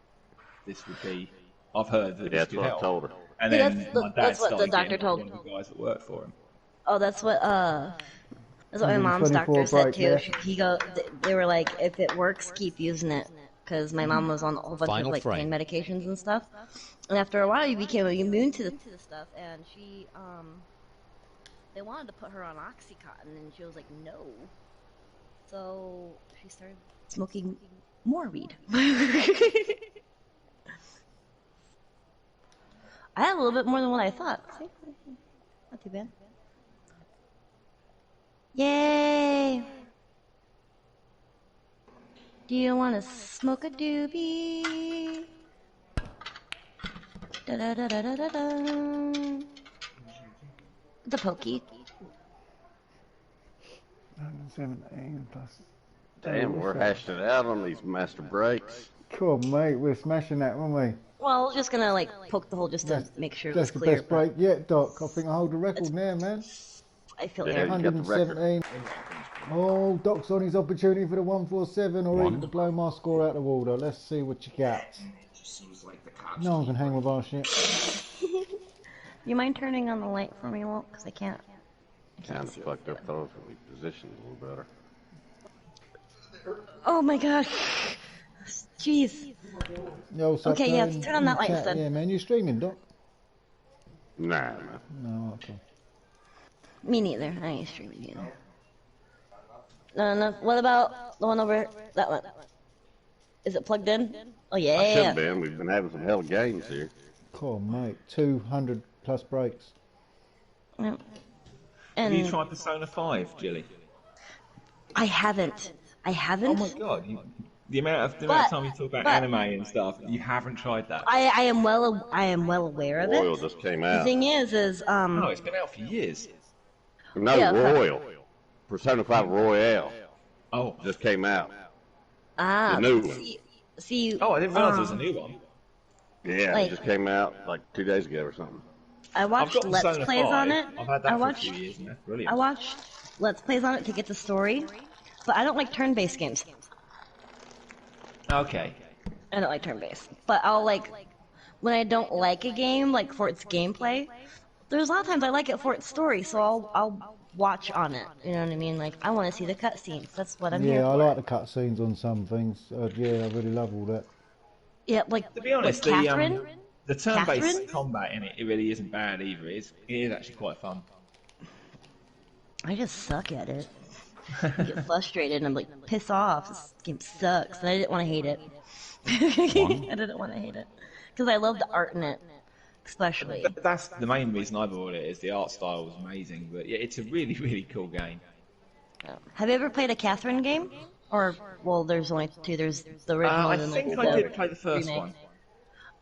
This would be. I've heard that
Yeah,
this
that's
could
what I
help."
told her.
And
Yeah,
then my dad
that's what the
started
doctor
getting
told
one of the guys that worked for him.
Oh, that's what my mom's
124
doctor said
break
too.
there.
They were like, if it works, keep using it, because my mom was on a whole bunch
Final
of like
frame.
pain medications and stuff, and after a while, you became immune to the stuff, and she they wanted to put her on OxyContin, and she was like, no, so she started smoking more weed. I had a little bit more than what I thought. See? Not too bad. Yay! Do you want to smoke a doobie? Da da da da da da da. The pokey.
117 plus.
Damn, we're hashing it out on these master breaks.
Cool, mate. We're smashing that, weren't we?
Well, just gonna like poke the hole just to make sure it was
That's the
clear.
best break yet, Doc. I think I hold the record now, man.
I feel
Yeah,
like
you got the record.
117. Oh, Doc's on his opportunity for the 147 or even to blow my score out of the water. Let's see what you got.
It just seems like the cops.
No one can hang with our shit.
you mind turning on the light for me, Walt? Because I can't.
Kind of fucked up those when we positioned a little better.
Oh my god. Jeez.
Yo, what's up,
Okay, yeah,
Dave?
turn on that light
Chat,
instead.
Yeah, man, you streaming, Doc?
Nah, man.
No, okay.
Me neither. I ain't streaming either. No. What about the one over that one? Is it plugged in? Oh
I should
yeah.
have been. We've been having some hell of games here.
Cool, mate. 200 plus breaks.
Yep.
Have you
And
tried Persona 5, Jilly?
I haven't.
Oh my god, the amount of time you talk about anime and stuff, you haven't tried that.
I am well aware of
Royal
it.
just came
The
out.
thing is
No, it's been out for years.
No,
Yeah, okay.
Royal. Persona 5 Royale
Oh,
just came out.
ah
The new one.
see
I didn't realise there was a new one.
Yeah,
Like-
it just came out like 2 days ago or something.
I
I've
watched
got
Let's
Persona
Plays
5.
on it.
I've had that
I
for
watched
a few years and that's brilliant.
I watched Let's Plays on it to get the story, but I don't like turn-based games.
Okay.
I don't like turn-based, but I'll like when I don't like a game like for its gameplay. There's a lot of times I like it for its story, so I'll watch on it. You know what I mean? Like I want to see the cutscenes. That's what I'm here
Yeah, I
for.
like the cutscenes on some things. Yeah, I really love all that.
Yeah, like
To be honest,
with Catherine.
the turn-based
Catherine?
combat in it really isn't bad either. It is actually quite fun.
I just suck at it. I get frustrated and I'm like, piss off. This game sucks, and I didn't want to hate it. I didn't want to hate it because I love the art in it, especially.
That's the main reason I bought it. Is the art style was amazing, but yeah, it's a really really cool game.
Have you ever played a Catherine game? Or well, there's only two. There's the original
I
and
think
the
I did play the first
remake.
one.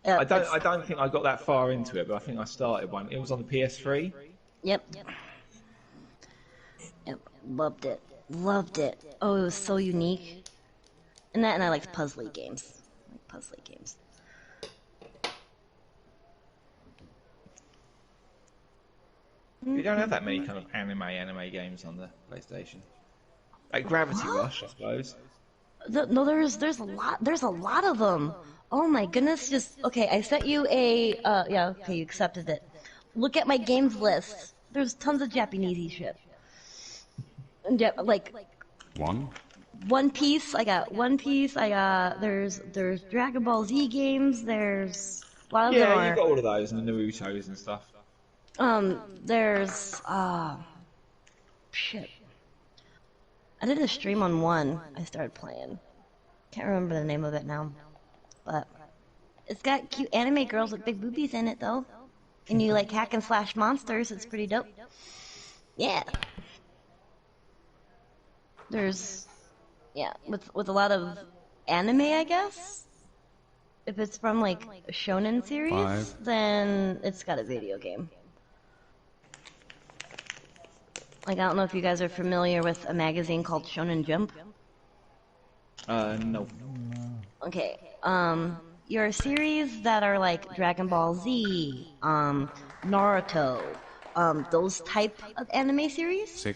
Yeah,
I
it's-
don't think I got that far into it, but I think I started one. It was on the PS3.
Yep. Yep. Loved it. Loved it. Oh, it was so unique. And I liked puzzly games. I like puzzly games.
You don't have that many kind of anime games on the PlayStation. Like Gravity Rush, I suppose.
No, there's a lot of them. Oh my goodness, just okay. I sent you a yeah, okay, you accepted it. Look at my games list. There's tons of Japanesey shit. And like One Piece. I got One Piece. I got there's Dragon Ball Z games. There's a lot of them
Yeah,
are.
you've got all of those and the Naruto's and stuff.
There's shit. I did a stream on one. I started playing. Can't remember the name of it now, but it's got cute anime girls with big boobies in it though, and you like hack and slash monsters. It's pretty dope. Yeah. There's with a lot of anime, I guess. If it's from like a shonen series, then it's got a video game. Like, I don't know if you guys are familiar with a magazine called Shonen Jump.
No.
Okay, your series that are like Dragon Ball Z, Naruto, those type of anime series.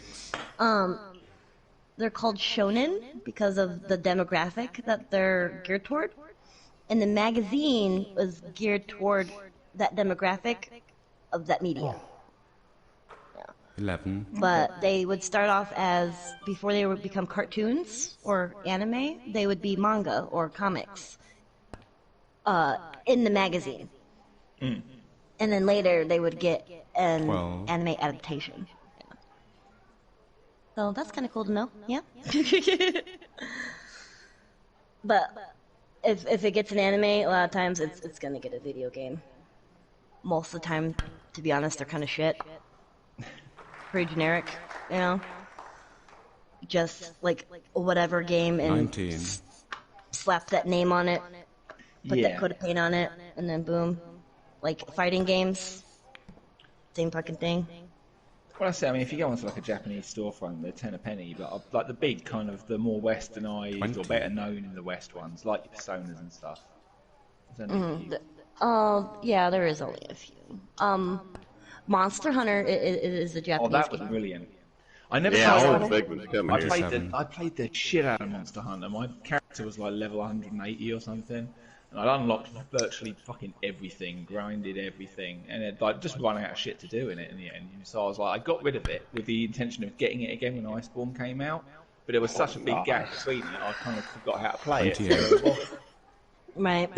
They're called shonen because of the demographic that they're geared toward. And the magazine was geared toward that demographic of that media.
11.
But they would start off as, before they would become cartoons or anime, they would be manga or comics in the magazine. And then later they would get an anime adaptation. Yeah. So that's kind of cool to know, yeah? But if it gets an anime, a lot of times it's gonna get a video game. Most of the time, to be honest, they're kind of shit. Pretty generic, you know? Just like whatever game and
19.
slap that name on it, put that coat of paint on it, and then boom. Like fighting games, same fucking thing.
Well, I say, I mean, if you go onto like a Japanese storefront, they're 10 a penny, but like the big kind of the more westernized or better known in the West ones, like your Personas and stuff.
Yeah, there is only a few. Monster Hunter is a Japanese game.
Oh, that was brilliant. I never I played the shit out of Monster Hunter. My character was like level 180 or something, and I unlocked virtually fucking everything, grinded everything, and it like just running out of shit to do in it in the end. So I was like, I got rid of it with the intention of getting it again when Iceborne came out, but there was such a big gap between it, I kind of forgot how to play it.
Right.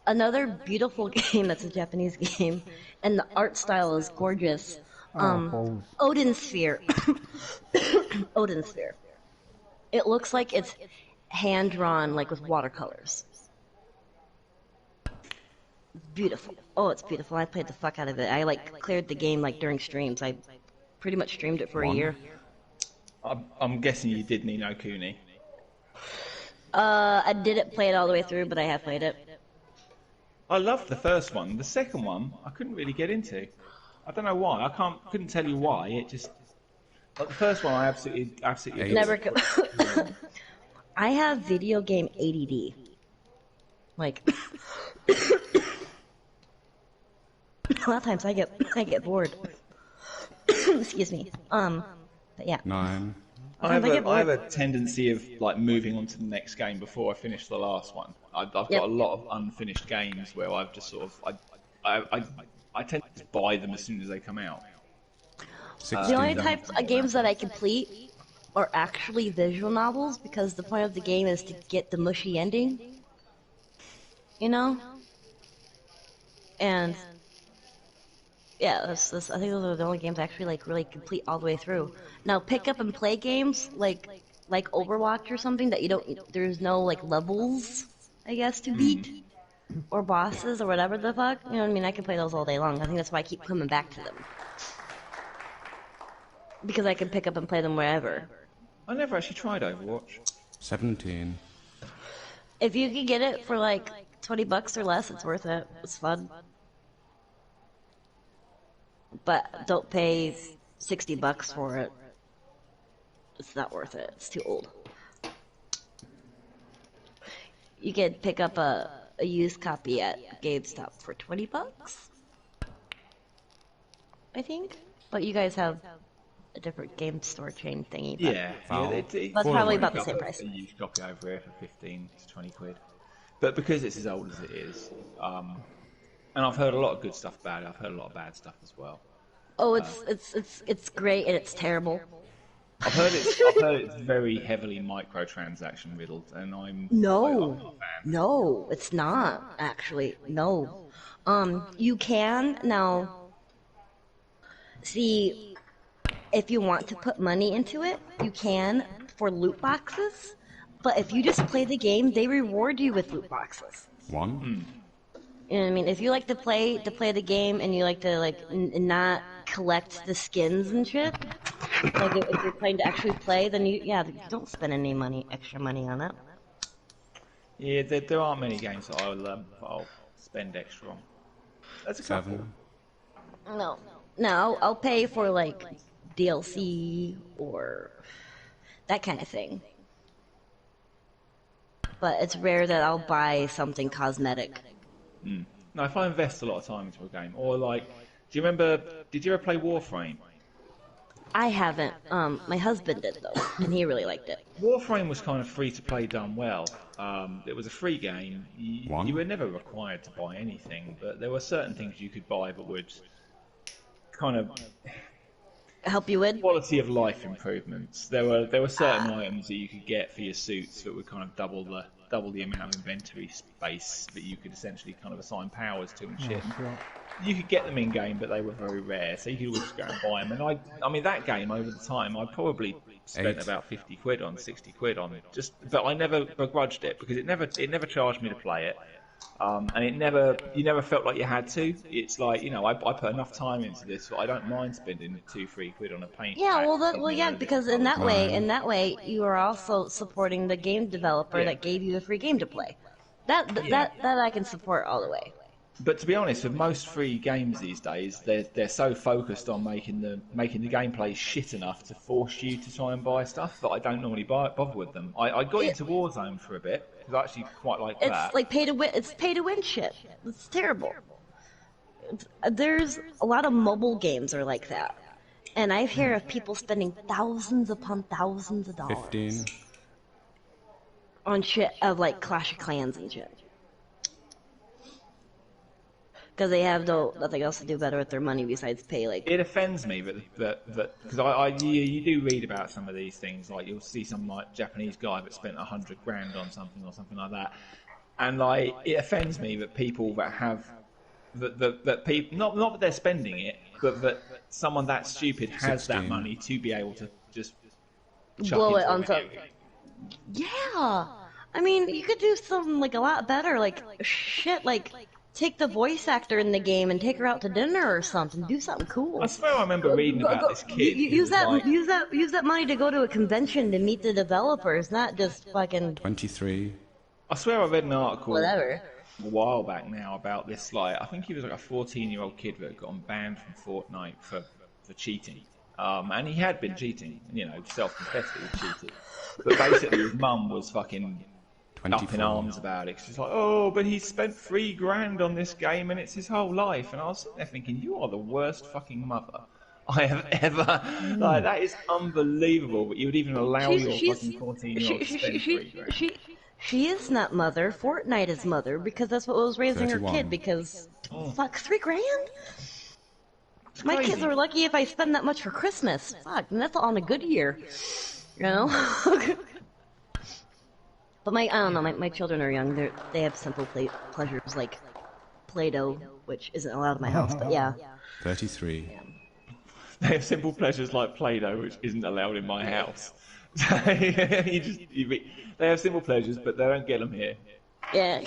Another beautiful game that's a Japanese game, and the art style is gorgeous. Odin Sphere. Odin Sphere. It looks like it's hand drawn, like with watercolors. Beautiful. Oh, it's beautiful. I played the fuck out of it. I like cleared the game like during streams. I pretty much streamed it for a year.
I'm guessing you did Ni no Kuni.
I didn't play it all the way through, but I have played it.
I loved the first one. The second one, I couldn't really get into. I don't know why. Couldn't tell you why. It just like the first one, I absolutely
never. I have video game ADD. Like a lot of times I get bored. Excuse me. But yeah.
9.
I have a tendency of like moving on to the next game before I finish the last one. I've got a lot of unfinished games where I've just sort of I tend to just buy them as soon as they come out.
The only types of games that I complete are actually visual novels because the point of the game is to get the mushy ending. You know? And yeah, I think those are the only games I actually like really complete all the way through. Now, pick up and play games like Overwatch or something that there's no like levels, I guess, to beat or bosses or whatever the fuck. You know what I mean? I can play those all day long. I think that's why I keep coming back to them because I can pick up and play them wherever.
I never actually tried Overwatch.
17.
If you can get it for like $20 or less, it's worth it. It's fun. But don't pay $60 for it. It's not worth it. It's too old. You can pick up a used copy at GameStop for $20. I think. But you guys have a different game store chain thingy. But
Yeah,
Foul.
it's
That's probably about the same price.
A used copy over here for 15 to 20 quid. But because it's as old as it is, and I've heard a lot of good stuff about it. I've heard a lot of bad stuff as well.
Oh, it's great and it's terrible.
I've heard it's very heavily microtransaction riddled, and I'm not a fan.
No, it's not actually. No, you can now see if you want to put money into it. You can for loot boxes, but if you just play the game, they reward you with loot boxes.
1.
You know what I mean? If you like to play the game and you like to not collect the skins and shit, like if you're playing to actually play, then you don't spend any extra money on it.
Yeah, there aren't many games that I'll spend extra on. That's a couple.
7.
No, I'll pay for like DLC or that kind of thing. But it's rare that I'll buy something cosmetic.
No, if I invest a lot of time into a game, or like, did you ever play Warframe?
I haven't. My husband did though, and he really liked it.
Warframe was kind of free to play done well. It was a free game. You were never required to buy anything, but there were certain things you could buy that would kind of
help you with
quality of life improvements. There were certain items that you could get for your suits that would kind of double the amount of inventory space that you could essentially kind of assign powers to and shit. You could get them in game, but they were very rare, so you could always just go and buy them. And I mean that game over the time, I probably spent about 50 quid on, 60 quid on, but I never begrudged it because it never charged me to play it. And you never felt like you had to. It's like, I put enough time into this, but I don't mind spending 2-3 quid on a paint.
Yeah, because in that way, you are also supporting the game developer that gave you a free game to play. That I can support all the way.
But to be honest, with most free games these days, they're so focused on making the gameplay shit enough to force you to try and buy stuff that I don't normally bother with them. I got into Warzone for a bit because I actually quite like that.
It's like pay to win. It's pay to win shit. It's terrible. There's a lot of mobile games are like that, and I've heard of people spending thousands upon thousands of dollars
15.
on shit of like Clash of Clans and shit. Because they have nothing else to do better with their money besides pay. Like
it offends me that because you do read about some of these things, like you'll see some like Japanese guy that spent 100 grand on something or something like that, and like it offends me that people that have that people not that they're spending it, but that someone that stupid has
16.
that money to be able to just
blow it on something. Yeah, I mean you could do something like a lot better, like shit, like. Take the voice actor in the game and take her out to dinner or something. Do something cool.
I swear I remember reading about this kid.
Use that money to go to a convention to meet the developers, not just fucking
23.
I swear I read an article
whatever
a while back now about this. Like I think he was like a 14-year-old kid that had gotten banned from Fortnite for cheating. And he had been cheating. Self-confessed that he cheated. But basically his mum was fucking up in arms about it. She's like, oh, but he spent $3 grand on this game and it's his whole life. And I was sitting there thinking, you are the worst fucking mother I have ever. Like, that is unbelievable. But you would even allow your fucking 14-year-old to spend $3 grand.
She is not mother. Fortnite is mother because that's what was raising
31.
her kid. Because fuck, $3 grand. My
crazy.
kids are lucky if I spend that much for Christmas. Fuck, and that's on a good year. But I don't know, my children are young. They have simple pleasures like Play-Doh, which isn't allowed in my house, but yeah.
33.
Yeah.
They have simple pleasures like Play-Doh, which isn't allowed in my house. They have simple pleasures, but they don't get them here.
Yeah.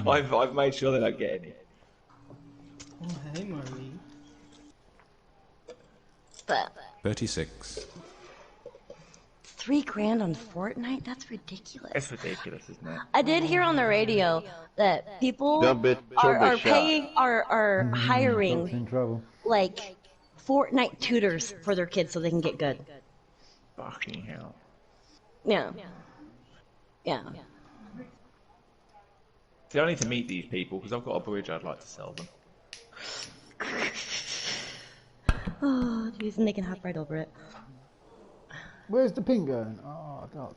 I've made sure they don't get any.
Oh, hey, Marley.
But
36.
$3 grand on Fortnite? That's ridiculous.
It's ridiculous, isn't it?
I did hear on the radio that people are hiring
in trouble.
like Fortnite tutors for their kids so they can get good.
Fucking hell.
Yeah.
See, I need to meet these people because I've got a bridge I'd like to sell them.
Oh, jeez, and they can hop right over it.
Where's the pin going? Oh, Doc.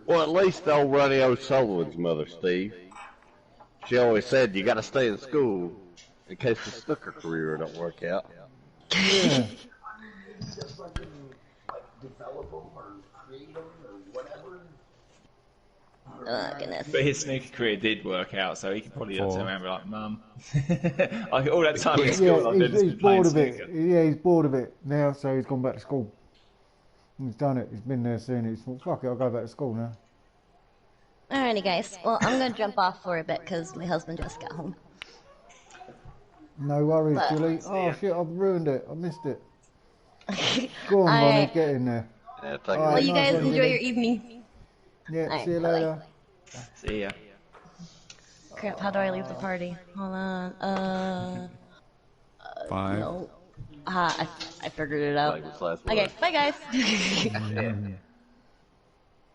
Well, at least old Ronnie O'Sullivan's mother, Steve. She always said you got to stay in school in case the snooker career don't work out.
Yeah.
Just fucking like develop them or create them or whatever.
Oh, goodness.
But his snooker career did work out, so he could probably turn
4.
around and be like, Mum. Like, all that time in school,
Yeah,
I've just
he's
been playing
bored of it.
snooker.
Yeah, he's bored of it now, so he's gone back to school. He's done it. He's been there soon. He's thought, fuck it, I'll go back to school now.
Alrighty, guys. Well, I'm gonna jump off for a bit because my husband just got home.
No worries,
But-
Julie. Oh shit, I've ruined it. I missed it. Go on, Ronnie, get in there.
Yeah, take
All
it
right,
Well, you
nice
guys
one,
enjoy
Julie.
your evening.
Yeah,
Alright,
see you
bye-bye.
later.
See ya.
Crap, how do I leave the party? Hold on.
5.
No. I figured it out.
Like this last
Okay,
word.
bye guys.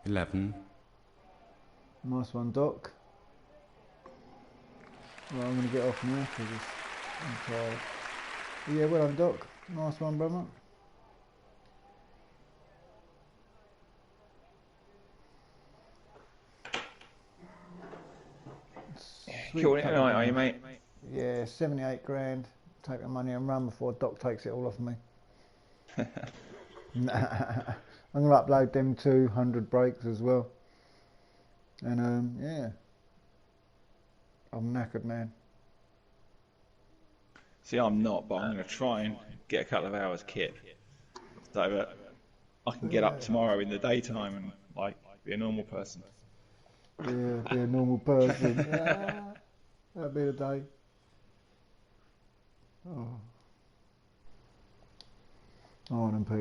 11.
Nice one, Doc. Well, I'm going to get off now because I'm tired. But yeah, well done, Doc. Nice one, brother. Sweet
Cool,
couple of
alright, are you,
grand.
mate?
Yeah, 78 grand. Take the money and run before Doc takes it all off me. I'm going to upload them 200 breaks as well. And yeah. I'm knackered, man.
See, I'm not, but I'm going to try and get a couple of hours kit. So that I can get up tomorrow in the daytime and, like, be a normal person.
Yeah, be a normal person. Yeah, that'd be the day. Oh. Oh, them people.